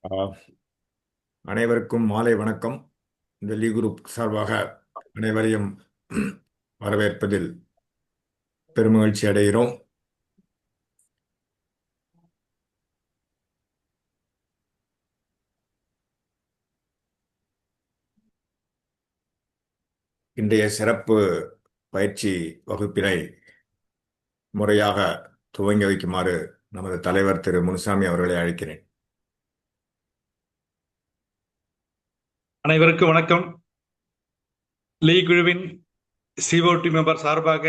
ஆ, அனைவருக்கும் மாலை வணக்கம். இந்த லீ குரூப் சார்பாக அனைவரையும் வரவேற்பதில் பெருமகிழ்ச்சி அடைகிறோம். இன்றைய சிறப்பு பயிற்சி வகுப்பினை முறையாக துவங்கி வைக்குமாறு நமது தலைவர் திரு முனுசாமி அவர்களை அழைக்கிறேன். அனைவருக்கும் வணக்கம். லீ குழுவின் சிஓடி மெம்பர் சார்பாக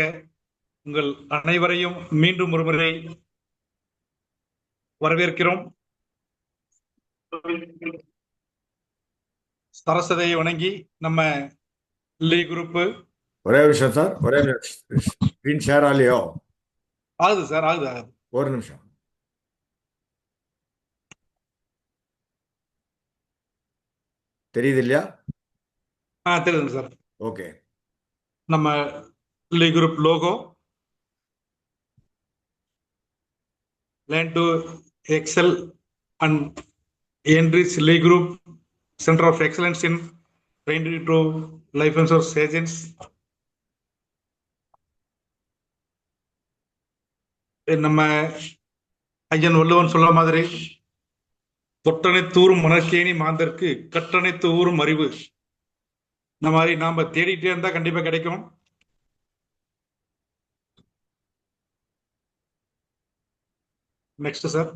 உங்கள் அனைவரையும் மீண்டும் ஒருமுறை வரவேற்கிறோம். சரஸ்வதியை வணங்கி நம்ம லீ குரூப் ஒரே விஷயம் சார், ஒரே ஸ்கிரீன் ஷேர் ஆகலையோ? ஆகுது சார், ஆகுது. ஒரு நிமிஷம். தெரியுது இல்லையா? தெரியுதுங்க சார். ஓகே. நம்ம Lee group logo learn to excel and enrich Lee group centre of excellence in trained to life insurance agents. நம்ம ஐயன் வள்ளுவன் சொல்ல மாதிரி தொட்டனைத்து ஊரும் மணற்கேணி மாந்தர்க்கு கற்றனைத்து ஊரும் அறிவு. இந்த மாதிரி நாம தேடிட்டே இருந்தா கண்டிப்பா கிடைக்கும். Next sir.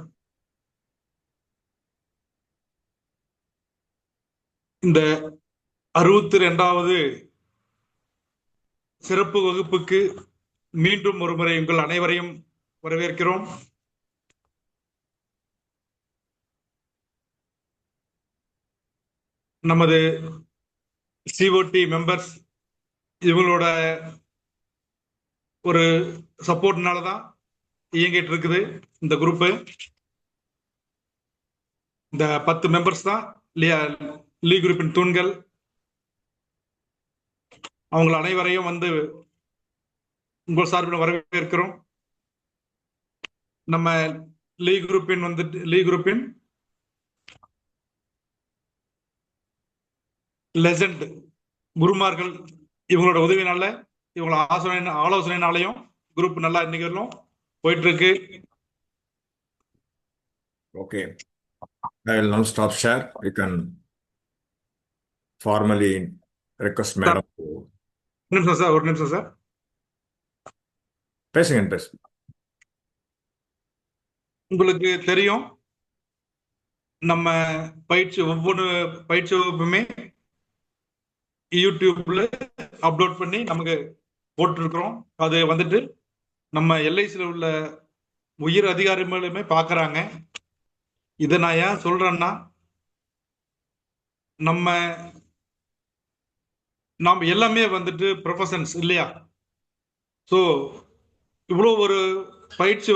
இந்த 62வது சிறப்பு வகுப்புக்கு மீண்டும் ஒருமுறை உங்கள் அனைவரையும் வரவேற்கிறோம். நமது சிஓடி மெம்பர்ஸ் இவங்களோட ஒரு சப்போர்ட்னால தான் இயங்கிட்டு இருக்குது இந்த குரூப்பு. இந்த 10 மெம்பர்ஸ் தான் லீ குரூப்பின் தூண்கள். அவங்க அனைவரையும் வந்து உங்கள் சார்பில் வரவேற்கிறோம். நம்ம லீ குரூப்பின் லெஜண்ட் குருமார்கள் இவங்களோட உதவினால இவங்களோட ஆலோசனைனாலையும் குரூப் நல்லா இன்னைக்கு போயிட்டு இருக்கு. Okay. I will now stop share. You can formally request madam. ஒரு நிமிஷம் சார். பேசுங்க. உங்களுக்கு தெரியும், நம்ம ஒவ்வொரு பயிற்சி வகுப்புமே யூடியூப்ல அப்லோட் பண்ணி நமக்கு போட்டுருக்கிறோம். அது வந்துட்டு நம்ம எல்ஐசியில் உள்ள உயர் அதிகாரிகளுமே பார்க்குறாங்க. இதை நான் ஏன் சொல்றேன்னா, நாம் எல்லாமே வந்துட்டு ப்ரொஃபஷன்ஸ் இல்லையா? ஸோ இவ்வளோ ஒரு பயிற்சி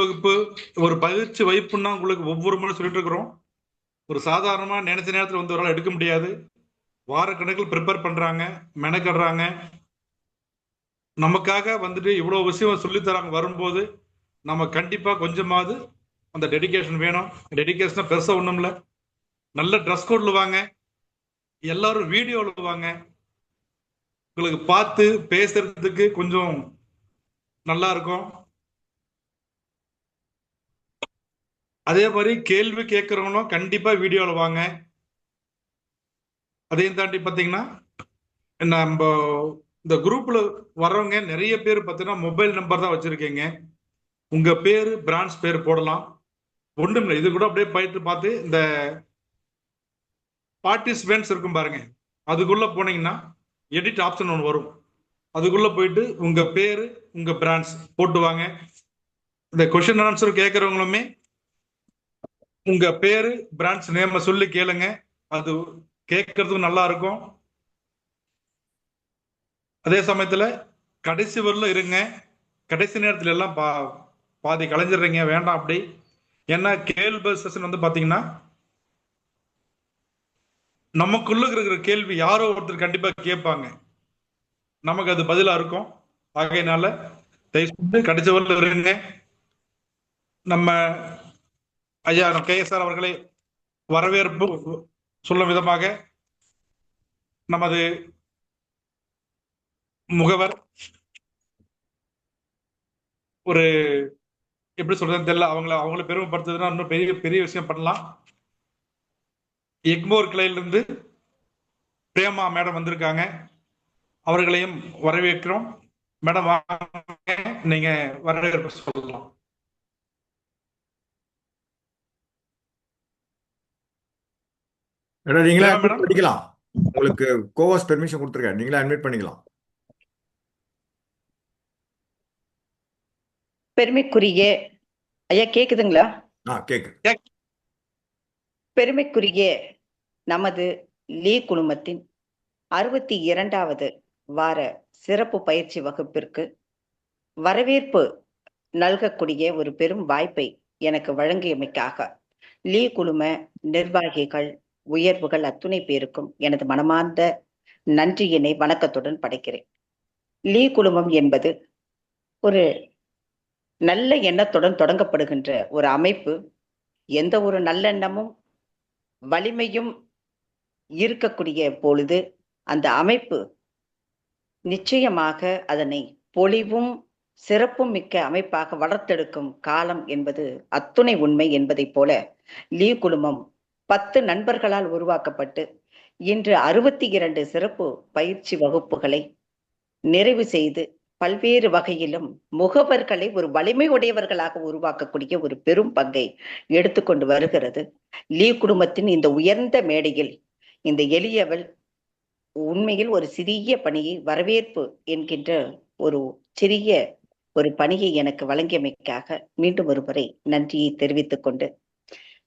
வகுப்புன்னா உங்களுக்கு ஒவ்வொரு முறை சொல்லிட்டு இருக்கிறோம். ஒரு சாதாரணமாக நினைச்ச நேரத்தில் வந்து ஒரு எடுக்க முடியாது. வாரக்கணக்கில் ப்ரிப்பேர் பண்றாங்க, மெனக்கடுறாங்க. நமக்காக வந்துட்டு இவ்வளவு விஷயம் சொல்லித்தராங்க. வரும்போது நம்ம கண்டிப்பா கொஞ்சமாவது அந்த டெடிகேஷன் வேணும். டெடிகேஷனா பெருசா ஒண்ணும் இல்லை. நல்ல ட்ரெஸ் கோட்ல வாங்க, எல்லாரும் வீடியோவில் வாங்க. உங்களுக்கு பார்த்து பேசுறதுக்கு கொஞ்சம் நல்லா இருக்கும். அதே மாதிரி கேள்வி கேட்கறவங்களும் கண்டிப்பா வீடியோவில் வாங்க. அதையும் தாண்டி பார்த்தீங்கன்னா, நம்ம இந்த குரூப்ல வர்றவங்க நிறைய பேர் பார்த்தீங்கன்னா மொபைல் நம்பர் தான் வச்சிருக்கீங்க. உங்க பேரு பிரான்ச் பேர் போடலாம். ஒன்றும் இல்லை, இது கூட அப்படியே போயிட்டு பார்த்து இந்த பார்ட்டிசிபென்ட்ஸ் இருக்கும் பாருங்க, அதுக்குள்ள போனீங்கன்னா எடிட் ஆப்ஷன் ஒன்று வரும். அதுக்குள்ள போயிட்டு உங்க பேரு உங்க பிரான்ச் போட்டுவாங்க. இந்த கொஸ்டின் ஆன்சர் கேட்கறவங்களுமே உங்க பேரு பிரான்ச் நேம சொல்லி கேளுங்க. அது கேட்கறதுக்கு நல்லா இருக்கும். அதே சமயத்துல கடைசி வரல இருங்க. கடைசி நேரத்துல எல்லாம் பாதி கலைஞ்சிடுறீங்க, வேண்டாம் அப்படி. ஏன்னா கேள்வி செஷன் வந்து பாத்தீங்கன்னா நமக்குள்ள இருக்கிற கேள்வி யாரோ ஒருத்தர் கண்டிப்பா கேட்பாங்க, நமக்கு அது பதிலா இருக்கும். ஆகையினால தயவுசெய்து கடைசி வரல இருங்க. நம்ம ஐயா KSR அவர்களே வரவேற்பு சொல்லும் விதமாக நமது முகவர் ஒரு எப்படி சொல்றதுன்னு தெரியல, அவங்கள பெருமைப்படுத்துறதுன்னா இன்னும் பெரிய பெரிய விஷயம் பண்ணலாம். எக்மோர் கிளையிலிருந்து பிரேமா மேடம் வந்திருக்காங்க, அவர்களையும் வரவேற்கிறோம். மேடம் வாங்க, நீங்க வரவேற்பு சொல்லலாம். மேடம் நீங்களே பிரேமா அட்மிட் மேடம். பண்ணிக்கலாம். உங்களுக்கு கோவாஸ் பெர்மிஷன் கொடுத்துருக்கேன், நீங்களே அட்மிட் பண்ணிக்கலாம். பெருமைக்குரிய ஐயா கேக்குதுங்களா? கேக்கு. பெருமைக்குரிய நமது லீ குழுமத்தின் 62வது வார சிறப்பு பயிற்சி வகுப்பிற்கு வரவேற்பு நல்கக்கூடிய ஒரு பெரும் வாய்ப்பை எனக்கு வழங்கியமைக்காக லீ குழும நிர்வாகிகள் உயர்வுகள் அத்துணை பேருக்கும் எனது மனமார்ந்த நன்றியினை வணக்கத்துடன் படைக்கிறேன். லீ குழுமம் என்பது ஒரு நல்ல எண்ணத்துடன் தொடங்கப்படுகின்ற ஒரு அமைப்பு. எந்த ஒரு நல்லெண்ணமும் வலிமையும் இருக்கக்கூடிய பொழுது அந்த அமைப்பு நிச்சயமாக அதனை பொலிவும் சிறப்பும் மிக்க அமைப்பாக வளர்த்தெடுக்கும் காலம் என்பது அத்துணை உண்மை என்பதைப் போல லீ குழுமம் 10 நண்பர்களால் உருவாக்கப்பட்டு இன்று 62 சிறப்பு பயிற்சி வகுப்புகளை நிறைவு செய்து பல்வேறு வகையிலும் முகவர்களை ஒரு வலிமை உடையவர்களாக உருவாக்கக்கூடிய ஒரு பெரும் பங்கை எடுத்துக்கொண்டு வருகிறது. லீ குடும்பத்தின் இந்த உயர்ந்த மேடையில் இந்த எளியவள் உண்மையில் ஒரு சிறிய பணியை வரவேற்பு என்கின்ற ஒரு சிறிய ஒரு பணியை எனக்கு வழங்கியமைக்காக மீண்டும் ஒரு முறை நன்றியை தெரிவித்துக் கொண்டு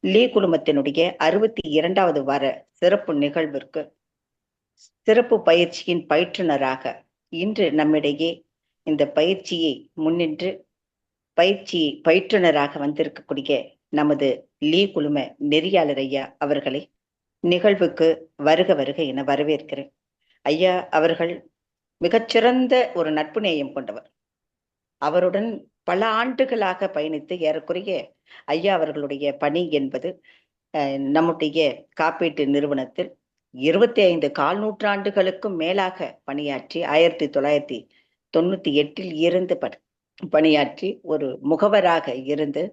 லீ குழுமத்தினுடைய 62வது வார சிறப்பு நிகழ்விற்கு சிறப்பு பயிற்சியின் பயிற்றுனராக இன்று நம்மிடையே இந்த பயிற்சியை முன்னின்று பயிற்றுனராக வந்திருக்கக்கூடிய நமது லீ குழும நெறியாளர் ஐயா அவர்களை நிகழ்வுக்கு வருக வருக என வரவேற்கிறேன். ஐயா அவர்கள் மிகச்சிறந்த ஒரு நட்பு நேயம் கொண்டவர். அவருடன் பல ஆண்டுகளாக பயணித்து ஏறக்குறைய ஐயா அவர்களுடைய பணி என்பது நம்முடைய காப்பீட்டு நிறுவனத்தில் 25 கால் நூற்றாண்டுகளுக்கும் மேலாக பணியாற்றி 1998 இருந்து பணியாற்றி ஒரு முகவராக இருந்து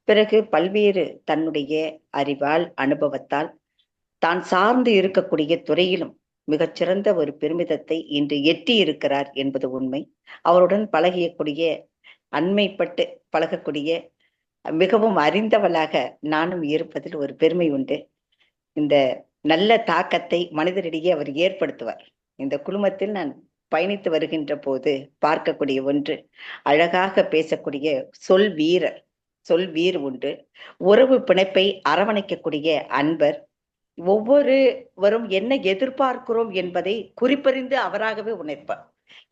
பிறகு பல்வேறு தன்னுடைய அறிவால் அனுபவத்தால் தான் சார்ந்து இருக்கக்கூடிய துறையிலும் மிகச்சிறந்த ஒரு பெருமிதத்தை இன்று எட்டி இருக்கிறார் என்பது உண்மை. அவருடன் பழகியக்கூடிய அண்மைப்பட்டு பழகக்கூடிய மிகவும் அறிந்தவளாக நானும் இருப்பதில் ஒரு பெருமை உண்டு. இந்த நல்ல தாக்கத்தை மனிதரிடையே அவர் ஏற்படுத்துவார். இந்த குழுமத்தில் நான் பயணித்து வருகின்ற போது பார்க்கக்கூடிய ஒன்று, அழகாக பேசக்கூடிய சொல் வீர் உண்டு. உறவு பிணைப்பை அரவணைக்கக்கூடிய அன்பர். ஒவ்வொருவரும் என்ன எதிர்பார்க்கிறோம் என்பதை குறிப்பறிந்து அவராகவே உணர்ப்பார்.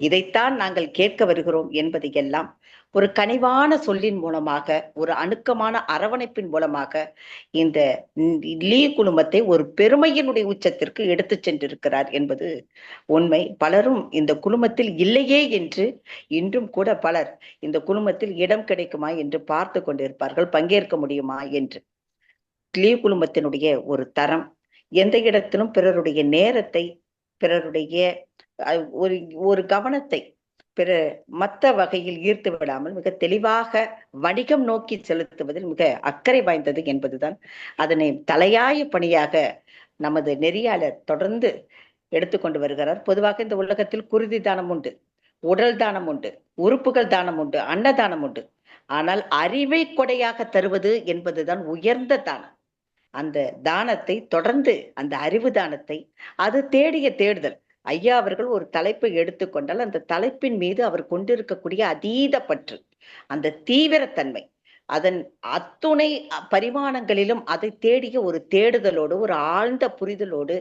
இதைத்தான் நாங்கள் கேட்க வருகிறோம் என்பதையெல்லாம் ஒரு கனிவான சொல்லின் மூலமாக ஒரு அணுக்கமான அரவணைப்பின் மூலமாக இந்த லீ குழுமத்தை ஒரு பெருமையினுடைய உச்சத்திற்கு எடுத்து சென்றிருக்கிறார் என்பது உண்மை. பலரும் இந்த குழுமத்தில் இல்லையே என்று இன்றும் கூட பலர் இந்த குழுமத்தில் இடம் கிடைக்குமா என்று பார்த்து கொண்டிருப்பார்கள், பங்கேற்க முடியுமா என்று. லீ குழுமத்தினுடைய ஒரு தரம், எந்த இடத்திலும் பிறருடைய நேரத்தை, பிறருடைய ஒரு கவனத்தை பிற மற்ற வகையில் ஈர்த்து விடாமல் மிக தெளிவாக வணிகம் நோக்கி செலுத்துவதில் மிக அக்கறை வாய்ந்தது என்பதுதான். அதனை தலையாய பணியாக நமது நெறியாளர் தொடர்ந்து எடுத்துக்கொண்டு வருகிறார். பொதுவாக இந்த உலகத்தில் குருதி தானம் உண்டு, உடல் தானம் உண்டு, உறுப்புகள் தானம் உண்டு, அன்னதானம் உண்டு. ஆனால் அறிவை கொடையாக தருவது என்பதுதான் உயர்ந்த தானம். அந்த தானத்தை தொடர்ந்து அந்த அறிவு தானத்தை அது தேடிய தேடுதல். ஐயா அவர்கள் ஒரு தலைப்பை எடுத்துக்கொண்டால் அந்த தலைப்பின் மீது அவர் கொண்டிருக்கக்கூடிய அதீத பற்று, அந்த தீவிரத்தன்மை, அதன் அத்துணை பரிமாணங்களிலும் அதை தேடிய ஒரு தேடுதலோடு ஒரு ஆழ்ந்த புரிதலோடு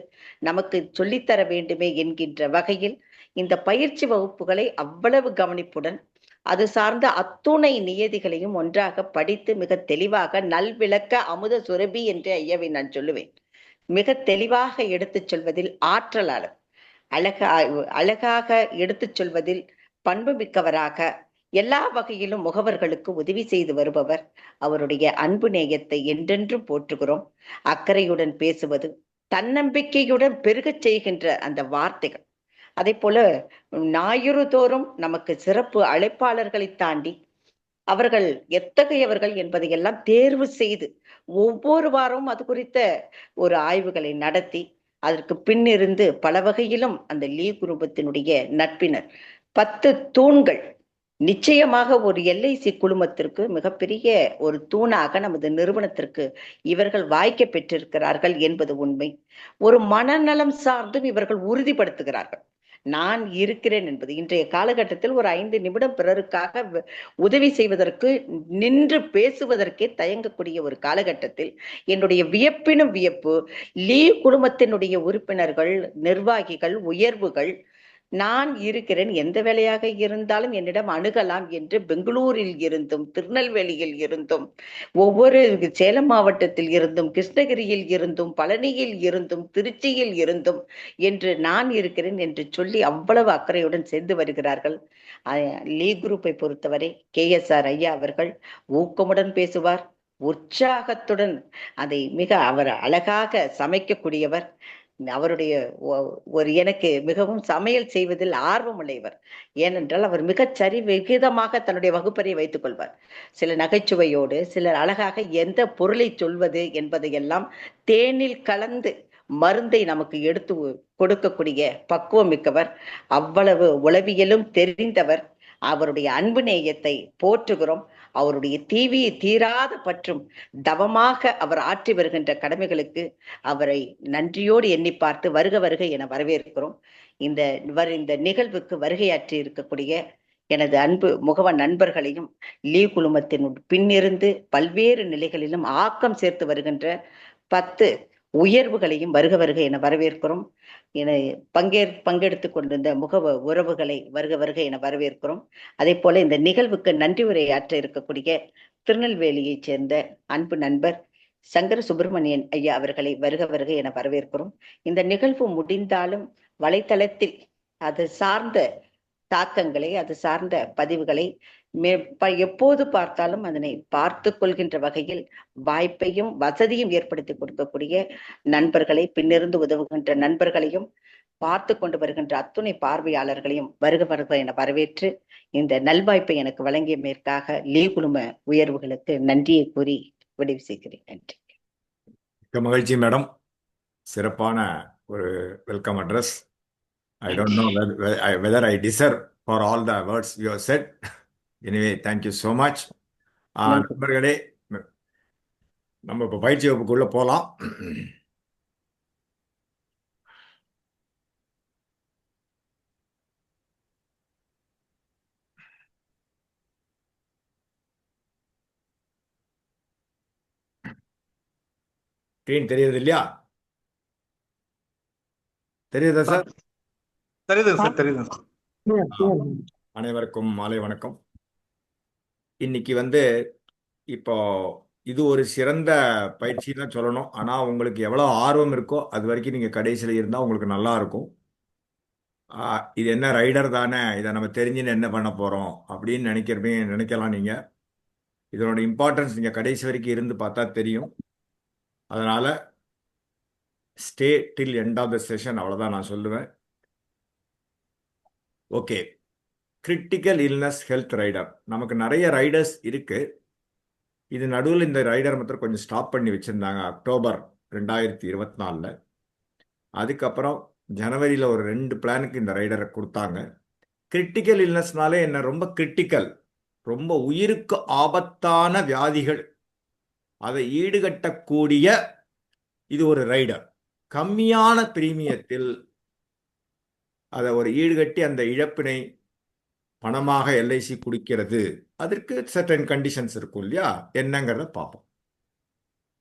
நமக்கு சொல்லித்தர வேண்டுமே என்கின்ற வகையில் இந்த பயிற்சி வகுப்புகளை அவ்வளவு கவனிப்புடன் அது சார்ந்த அத்துணை நியதிகளையும் ஒன்றாக படித்து மிக தெளிவாக நல்விளக்க அமுத சுரபி என்று ஐயாவை நான் சொல்லுவேன். மிக தெளிவாக எடுத்துச் சொல்வதில் ஆற்றலாளர், அழகாக எடுத்துச் சொல்வதில் பண்பு மிக்கவராக எல்லா வகையிலும் முகவர்களுக்கு உதவி செய்து வருபவர். அவருடைய அன்பு நேயத்தை என்றென்றும் போற்றுகிறோம். அக்கறையுடன் பேசுவது, தன்னம்பிக்கையுடன் பெருகச் செய்கின்ற அந்த வார்த்தைகள், அதே போல ஞாயிறு தோறும் நமக்கு சிறப்பு அழைப்பாளர்களை தாண்டி அவர்கள் எத்தகையவர்கள் என்பதையெல்லாம் தேர்வு செய்து ஒவ்வொரு வாரமும் அது குறித்த ஒரு ஆய்வுகளை நடத்தி அதற்கு பின்னிருந்து பல வகையிலும் அந்த லீ குடும்பத்தினுடைய நட்பினர் 10 தூண்கள் நிச்சயமாக ஒரு எல்ஐசி குழுமத்திற்கு மிகப்பெரிய ஒரு தூணாக நமது நிறுவனத்திற்கு இவர்கள் வாய்க்க பெற்றிருக்கிறார்கள் என்பது உண்மை. ஒரு மனநலம் சார்ந்தும் இவர்கள் உறுதிப்படுத்துகிறார்கள். நான் இருக்கிறேன் என்பது இன்றைய காலகட்டத்தில் ஒரு 5 நிமிடம் பிறருக்காக உதவி செய்வதற்கு நின்று பேசுவதற்கே தயங்கக்கூடிய ஒரு காலகட்டத்தில் என்னுடைய வியப்பினும் வியப்பு லீ குழுமத்தினுடைய உறுப்பினர்கள், நிர்வாகிகள், உயர்வுகள் நான் இருக்கிறேன், எந்த வேலையாக இருந்தாலும் என்னிடம் அணுகலாம் என்று பெங்களூரில் இருந்தும், திருநெல்வேலியில் இருந்தும், ஒவ்வொரு சேலம் மாவட்டத்தில் இருந்தும், கிருஷ்ணகிரியில் இருந்தும், பழனியில் இருந்தும், திருச்சியில் இருந்தும் என்று நான் இருக்கிறேன் என்று சொல்லி அவ்வளவு அக்கறையுடன் சேர்ந்து வருகிறார்கள். லீ குரூப்பை பொறுத்தவரை KSR ஐயா அவர்கள் ஊக்கமுடன் பேசுவார், உற்சாகத்துடன் அதை மிக அவர் அழகாக சமைக்கக்கூடியவர். அவருடைய ஒரு எனக்கு மிகவும் சமையல் செய்வதில் ஆர்வம் உடையவர். ஏனென்றால் அவர் மிகச் சரி விகிதமாக தன்னுடைய வகுப்பறை வைத்துக் கொள்வார். சில நகைச்சுவையோடு, சிலர் அழகாக எந்த பொருளை சொல்வது என்பதையெல்லாம் தேனில் கலந்து மருந்தை நமக்கு எடுத்து கொடுக்கக்கூடிய பக்குவம் மிக்கவர். அவ்வளவு உளவியலும் தெரிந்தவர். அவருடைய அன்பு நேயத்தை போற்றுகிறோம். அவருடைய தீராத பற்றும் தவமாக அவர் ஆற்றி வருகின்ற கடமைகளுக்கு அவரை நன்றியோடு எண்ணி பார்த்து வருக வருக என வரவேற்கிறோம். இந்த நிகழ்வுக்கு வருகையாற்றி இருக்கக்கூடிய எனது அன்பு முகவ நண்பர்களையும் லீ குழுமத்தின் பின்னிருந்து பல்வேறு நிலைகளிலும் ஆக்கம் சேர்த்து வருகின்ற 10 உயர்வுகளையும் வருக வருக என வரவேற்கிறோம். என பங்கெடுத்துக் கொண்டிருந்த முகவ உறவுகளை வருக வருக என வரவேற்கிறோம். அதே போல இந்த நிகழ்வுக்கு நன்றி உரையாற்ற இருக்கக்கூடிய திருநெல்வேலியைச் சேர்ந்த அன்பு நண்பர் சங்கர சுப்பிரமணியன் ஐயா அவர்களை வருக வருக என வரவேற்கிறோம். இந்த நிகழ்வு முடிந்தாலும் வலைத்தளத்தில் அது சார்ந்த தாக்கங்களை, அது சார்ந்த பதிவுகளை எப்போது பார்த்தாலும் அதனை பார்த்து கொள்கின்ற வகையில் வாய்ப்பையும் வசதியும் ஏற்படுத்தி கொடுக்கக்கூடிய நண்பர்களை, பின்னிருந்து உதவுகின்ற நண்பர்களையும், பார்த்து கொண்டு வருகின்ற அத்துணை பார்வையாளர்களையும் வருக வருக என வரவேற்று இந்த நல்வாய்ப்பை எனக்கு வழங்கிய மேற்காக லீ குழும உயர்வுகளுக்கு நன்றியை கூறி விடைவு செய்கிறேன். நன்றி. மகிழ்ச்சி மேடம். சிறப்பான ஒரு welcome address. I don't know whether I deserve for all the words you have said. Anyway, thank you so much. நண்பர்களே, நம்ம இப்போ பயிற்சி வகுப்புக்குள்ள போகலாம். ஸ்க்ரீன் தெரியுது இல்லையா? தெரியுதா சார்? தெரியுது சார், தெரியுது சார். அனைவருக்கும் மாலை வணக்கம். இன்னைக்கு இப்போ இது ஒரு சிறந்த பயிற்சி தான் சொல்லணும். ஆனால் உங்களுக்கு எவ்வளோ ஆர்வம் இருக்கோ அது வரைக்கும் நீங்கள் கடைசியில் இருந்தால் உங்களுக்கு நல்லா இருக்கும். இது என்ன ரைடர் தானே, இதை நம்ம தெரிஞ்சுன்னு என்ன பண்ண போகிறோம் அப்படின்னு நினைக்கலாம். நீங்கள் இதனோட இம்பார்ட்டன்ஸ் நீங்கள் கடைசி வரைக்கும் இருந்து பார்த்தா தெரியும். அதனால் stay till end of the session, அவ்வளோதான் நான் சொல்லுவேன். Okay, critical illness health rider. நமக்கு நிறைய ரைடர்ஸ் இருக்கு. இது நடுவில் இந்த ரைடர் மாத்திரம் கொஞ்சம் ஸ்டாப் பண்ணி வச்சுருந்தாங்க அக்டோபர் 2024. அதுக்கப்புறம் ஜனவரியில் ஒரு 2 பிளானுக்கு இந்த ரைடரை கொடுத்தாங்க. கிரிட்டிக்கல் இல்னஸ்னாலே என்ன, ரொம்ப கிரிட்டிக்கல், ரொம்ப உயிருக்கு ஆபத்தான வியாதிகள், அதை ஈடுகட்டக்கூடிய இது ஒரு ரைடர். கம்மியான பிரீமியத்தில் அதை ஒரு ஈடுகட்டி அந்த இழப்பினை பணமாக எல்ஐசி குடிக்கிறது. அதற்கு சர்டன் கண்டிஷன்ஸ் இருக்கும் இல்லையா, என்னங்கிறத பார்ப்போம்.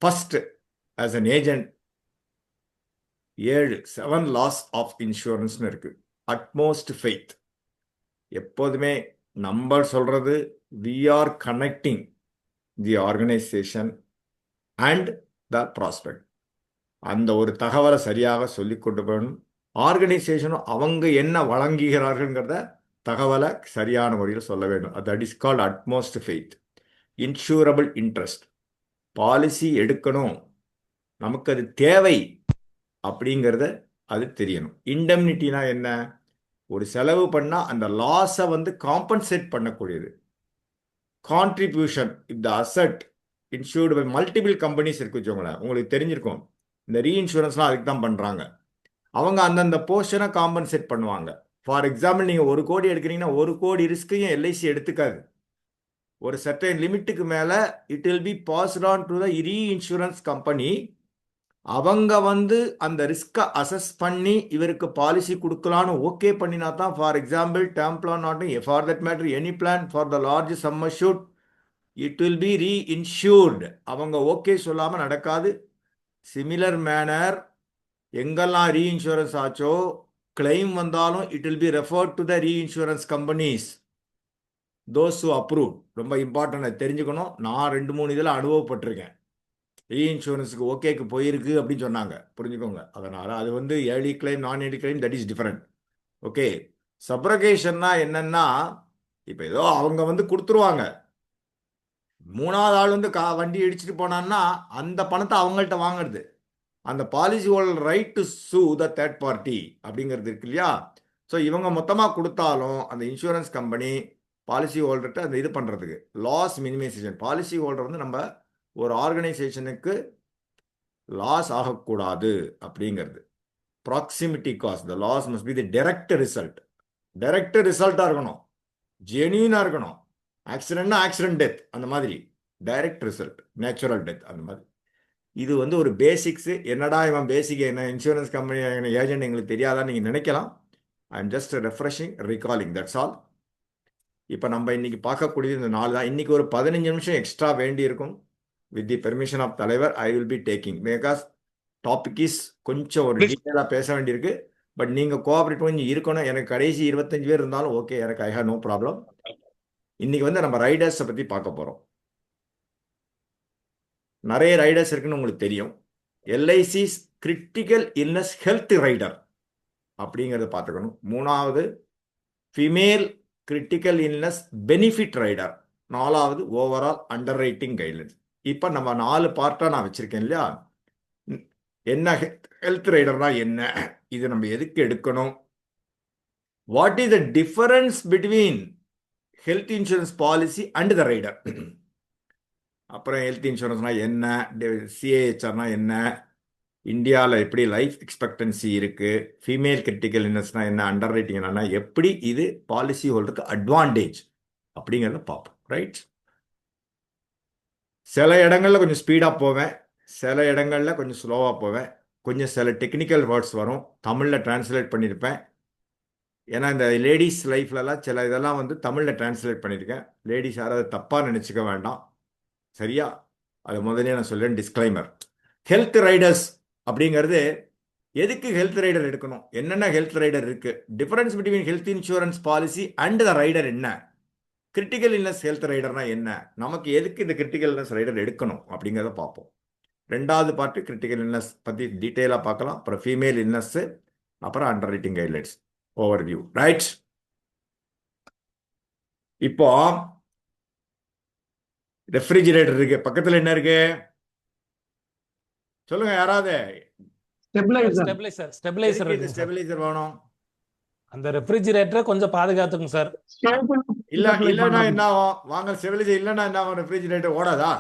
First, as an agent 7 laws of இன்சூரன்ஸ்னு இருக்கு. Utmost faith. எப்போதுமே நம்பர் சொல்றது, we are connecting the organisation and the prospect. அந்த ஒரு தகவலை சரியாக சொல்லி கொண்டு போகணும். ஆர்கனைசேஷனும் அவங்க என்ன வழங்குகிறார்கள்ங்கிறத தகவலை சரியான முறையில் சொல்ல வேண்டும். That is called utmost faith. Insurable interest. Policy எடுக்கணும், நமக்கு அது தேவை அப்படிங்கிறத அது தெரியணும். இண்டெம்னிட்டினா என்ன? ஒரு செலவு பண்ணால் அந்த லாஸை வந்து காம்பன்சேட் பண்ணக்கூடியது. Contribution if the asset insured by multiple companies இருக்கு வச்சுக்கோங்களேன், உங்களுக்கு தெரிஞ்சிருக்கும். இந்த ரீஇன்சூரன்ஸ்லாம் அதுக்கு தான் பண்ணுறாங்க. அவங்க அந்தந்த போர்ஷனை காம்பன்சேட் பண்ணுவாங்க. ஃபார் எக்ஸாம்பிள், நீங்கள் 1 கோடி எடுக்கிறீங்கன்னா 1 கோடி ரிஸ்க்கையும் எல்ஐசி எடுத்துக்காது. ஒரு சர்டைன் லிமிட்டுக்கு மேலே it will B passed on to the reinsurance company. அவங்க வந்து அந்த ரிஸ்கை அசஸ் பண்ணி இவருக்கு பாலிசி கொடுக்கலான்னு ஓகே பண்ணினா தான், ஃபார் எக்ஸாம்பிள் டேர்ம் பிளான் ஆட்டும், for that matter any plan for the large sum assured, it will be reinsured. அவங்க ஓகே சொல்லாமல் நடக்காது. சிமிலர் மேனர் எங்கெல்லாம் ரீஇன்சூரன்ஸ் ஆச்சோ, கிளைம் வந்தாலும் it will be referred to the reinsurance companies, those who approve. ரொம்ப important தெரிஞ்சுக்கணும். நான் 2-3 இதில் அனுபவப்பட்டிருக்கேன். ரீஇன்சூரன்ஸுக்கு ஓகேக்கு போயிருக்கு அப்படின்னு சொன்னாங்க, புரிஞ்சுக்கோங்க. அதனால் அது வந்து early claim non early claim that is different. Okay. சப்ரகேஷன்னா என்னன்னா, இப்போ ஏதோ அவங்க வந்து கொடுத்துருவாங்க, 3வது ஆள் வந்து வண்டி இடிச்சிட்டு போனான்னா அந்த பணத்தை அவங்கள்ட்ட வாங்குறது. அந்த பாலிசி ஹோல்டர் ரைட் டு சூ த தேர்ட் பார்ட்டி அப்படிங்கிறது இருக்கு இல்லையா? ஸோ இவங்க மொத்தமாக கொடுத்தாலும் அந்த இன்சூரன்ஸ் கம்பெனி பாலிசி ஹோல்டர்கிட்ட அந்த இது பண்ணுறதுக்கு லாஸ் மினிமைசேஷன். பாலிசி ஹோல்டர் வந்து நம்ம ஒரு ஆர்கனைசேஷனுக்கு லாஸ் ஆகக்கூடாது அப்படிங்கிறது. Proximity cost, the loss must be the direct result. Direct ரிசல்ட்டாக இருக்கணும், ஜெனியூனாக இருக்கணும். ஆக்சிடென்ட்னா ஆக்சிடென்ட் டெத், அந்த மாதிரி. டைரக்ட் ரிசல்ட், நேச்சுரல் டெத், அந்த மாதிரி. இது வந்து ஒரு பேசிக்ஸு. என்னடா இவன் பேசிக் என்ன இன்சூரன்ஸ் கம்பெனி ஏஜென்ட் எங்களுக்கு தெரியாதான்னு நீங்கள் நினைக்கலாம். I am just refreshing, recalling, that's all. இப்போ நம்ம இன்னைக்கு பார்க்கக்கூடியது இந்த 4 தான். இன்னைக்கு ஒரு 15 நிமிஷம் எக்ஸ்ட்ரா வேண்டி இருக்கும். வித் தி பெர்மிஷன் ஆஃப் தலைவர் I will be taking, because topic is கொஞ்சம் ஒரு டீட்டெயிலாக பேச வேண்டியிருக்கு. பட் நீங்கள் கோஆப்ரேட் பண்ணி இருக்கணும். எனக்கு கடைசி 25 பேர் இருந்தாலும் ஓகே, எனக்கு ஐ ஹேவ் நோ ப்ராப்ளம். இன்னைக்கு வந்து நம்ம ரைடர்ஸை பற்றி பார்க்க போகிறோம். நிறைய ரைடர்ஸ் இருக்குன்னு உங்களுக்கு தெரியும். LIC's critical illness health rider அப்படிங்கிறத பார்த்துக்கணும். 3வது female critical illness benefit rider. 4வது ஓவரால் அண்டர் ரைட்டிங் கைட்லைன்ஸ். இப்போ நம்ம 4 பார்ட்டாக நான் வச்சுருக்கேன் இல்லையா? என்ன ஹெல்த் ரைடர்னா என்ன, இது நம்ம எதுக்கு எடுக்கணும், what is the difference between health insurance policy and the rider. அப்புறம் ஹெல்த் இன்சூரன்ஸ்னா என்ன, சிஏஹெச்ஆர்னா என்ன, இந்தியாவில் எப்படி லைஃப் எக்ஸ்பெக்டன்சி இருக்குது, ஃபீமேல் கிரிட்டிக்கல் இல்னஸ்னா என்ன, அண்டர் ரைட்டிங் என்னன்னா, எப்படி இது பாலிசி ஹோல்டருக்கு அட்வான்டேஜ் அப்படிங்கிறத பார்ப்போம். ரைட். சில இடங்களில் கொஞ்சம் ஸ்பீடாக போவேன், சில இடங்களில் கொஞ்சம் ஸ்லோவாக போவேன். கொஞ்சம் சில டெக்னிக்கல் வேர்ட்ஸ் வரும், தமிழில் டிரான்ஸ்லேட் பண்ணியிருப்பேன். ஏன்னா இந்த லேடிஸ் லைஃப்லலாம் சில இதெல்லாம் வந்து தமிழில் டிரான்ஸ்லேட் பண்ணியிருக்கேன். லேடிஸ் யாராவது தப்பாக நினச்சிக்க வேண்டாம், சரியா? அது முதலே நான் சொல்லேன், டிஸ்க்ளைமர். ஹெல்த் ரைடர்ஸ் அப்படிங்கிறது எதுக்கு ஹெல்த் ரைடர் எடுக்கணும், என்னென்ன ஹெல்த் ரைடர் இருக்குது, difference between health insurance policy and the rider என்ன, கிரிட்டிக்கல் இல்னஸ் ஹெல்த் ரைடர்னா என்ன, நமக்கு எதுக்கு இந்த கிரிட்டிக்கல் இல்னஸ் ரைடர் எடுக்கணும் அப்படிங்கிறத பார்ப்போம். 2வது பார்ட்டு கிரிட்டிக்கல் இல்னஸ் பற்றி டீட்டெயிலாக பார்க்கலாம். அப்புறம் ஃபீமேல் இல்னஸ்ஸு, அப்புறம் under writing guidelines, over view. Right. இப்போ ரெஃப்ரிஜிரேட்டர் இருக்கு, பக்கத்தில் என்ன இருக்கு சொல்லுங்க யாராவது. ஸ்டெபிலைசர் வேணும். அந்த ரெஃப்ரிஜிரேட்டரை கொஞ்சம் பாதுகாத்துங்க சார். இல்லன்னா என்ன ஆகும், வாங்க ஸ்டெபிலைசர் இல்லன்னா என்ன ஆகும், ரெஃப்ரிஜிரேட்டர் ஓடாதா?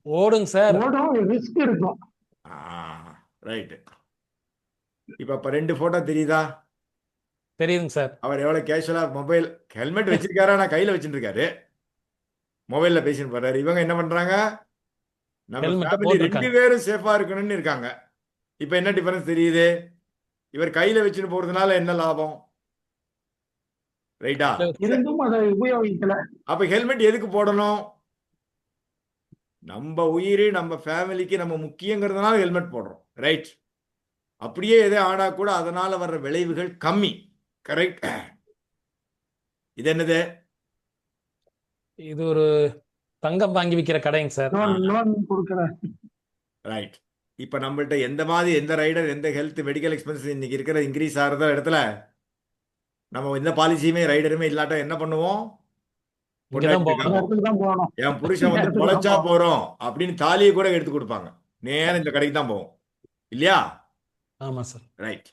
ஓடுங்க சார். ரிஸ்க் இருக்கும். ரைட். இப்ப 2 போட்டோ தெரியுதா? தெரியுதுங்க சார். அவர் எவ்வளவு கேஷுவலா மொபைல் ஹெல்மெட் வச்சிருக்காரா, நான் கையில வச்சுட்டு இருக்காரு, மொபைல்ல பேசிட்டு போறாரு. இவங்க என்ன பண்றாங்க, நம்ம ஃபேமிலி 2 பேரும் சேஃபா இருக்கணும்னு இருக்காங்க. இப்ப என்ன டிஃபரன்ஸ் தெரியுது, இவர் கையில வச்சுட்டு போறதுனால என்ன லாபம், ரைட்டா? உபயோகிக்கல. அப்ப ஹெல்மெட் எதுக்கு போடணும், நம்ம உயிர் நம்ம ஃபேமிலிக்கு நம்ம முக்கியங்கிறதுனால ஹெல்மெட் போடுறோம். ரைட். அப்படியே எதே ஆனா கூட அதனால வர்ற விளைவுகள் கம்மி. கரெக்ட். இது என்னது, இது ஒரு தங்கம் வாங்கி விற்கிற கடைங்க சார். ரைட். இப்ப நம்மள்ட்ட எந்த மாதிரி எந்த ரைடர் எந்த ஹெல்த் மெடிக்கல் எக்ஸ்பென்ஸ் இன்னைக்கு இருக்கிற இன்க்ரீஸ் ஆகிறத இடத்துல நம்ம எந்த பாலிசியுமே ரைடருமே இல்லாட்டா என்ன பண்ணுவோம்? இங்கதான் பொண்டாட்டி அந்த போகணும். இடத்துக்கு தான் போகணும். என் புருஷன் இந்த வந்து இடத்துக்கு தான் பொழைச்சா போகணும். போறோம் அப்படின்னு தாலியை கூட எடுத்து கொடுப்பாங்க. நேரம் இந்த கடைக்கு தான் போவோம் இல்லையா? ஆமா சார். ரைட்.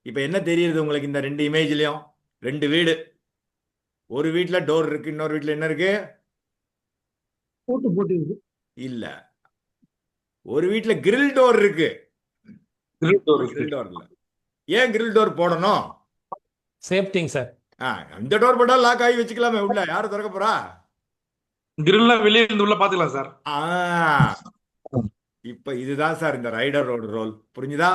இப்ப என்ன தெரியுது உங்களுக்கு இந்த 2 இமேஜ்லயும்? 2 வீடு. ஒரு வீட்ல டோர் இருக்கு, இன்னொரு வீட்ல என்ன இருக்கு? பூட்டு பூட்டி இருக்கு. இல்ல. ஒரு வீட்ல கிரில் டோர் இருக்கு, கிரில் டோர் கிரில் டோர் இல்ல. ஏன் கிரில் டோர் போடணும்? சேஃப்டிங் சார். அந்த டோர் போட்டா லாக் ஆகி வச்சுக்கலாமே, உள்ள யாரு திறக்க போறா? கிரில்லாம் வெளியே இருந்து உள்ள பாத்துக்கலாம் சார். ஆ, இப்ப இதுதான் சார் இந்த ரைடரோட ரோல். புரிஞ்சுதா?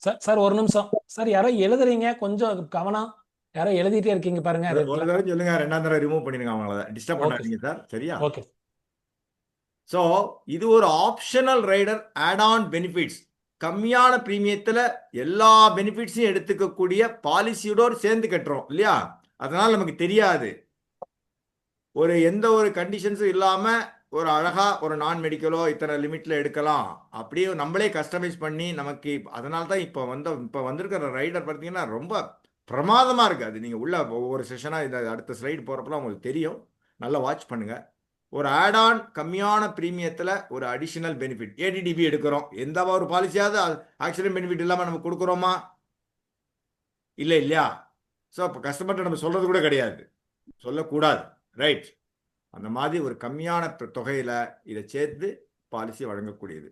சார் சார் ஒரு நிமிஷம் சார், யாரோ எழுதுறீங்க, கொஞ்சம் கவனம். யாரோ எழுதிட்டே இருக்கீங்க பாருங்க. அது ஒரு தடவை சொல்லுங்க, 2ஆம் தடவை ரிமூவ் பண்ணிருங்க, அவங்கள டிஸ்டர்ப் ஓகே பண்ணாதீங்க சார். சரியா? ஓகே. ஸோ இது ஒரு optional rider add on benefits. கம்மியான பிரீமியத்தில் எல்லா பெனிஃபிட்ஸையும் எடுத்துக்கக்கூடிய பாலிசியோட சேர்ந்து கட்டுறோம் இல்லையா? அதனால நமக்கு தெரியாது. எந்த ஒரு கண்டிஷன்ஸும் இல்லாமல் ஒரு அழகா ஒரு நான் மெடிக்கலோ இத்தனை லிமிட்ல எடுக்கலாம், அப்படியே நம்மளே கஸ்டமைஸ் பண்ணி நமக்கு. அதனால தான் இப்போ வந்திருக்கிற ரைடர் பார்த்தீங்கன்னா ரொம்ப பிரமாதமாக இருக்குது. அது நீங்கள் உள்ள ஒவ்வொரு செஷனாக இந்த அடுத்த ஸ்லைடு போகிறப்பலாம் உங்களுக்கு தெரியும். நல்லா வாட்ச் பண்ணுங்க. ஒரு ஆட் ஆன் கம்மியான பிரீமியத்தில் ஒரு அடிஷனல் பெனிஃபிட் ஏடிடிபி எடுக்கிறோம். எந்த ஒரு பாலிசியாவது ஆக்சிடென்ட் பெனிஃபிட் இல்லாமல் நம்ம கொடுக்குறோமா? இல்லை இல்லையா? ஸோ அப்போ கஸ்டமர்கிட்ட நம்ம சொல்றது கூட கிடையாது, சொல்லக்கூடாது. ரைட். அந்த மாதிரி ஒரு கம்மியான தொகையில் இதை சேர்த்து பாலிசி வழங்கக்கூடியது.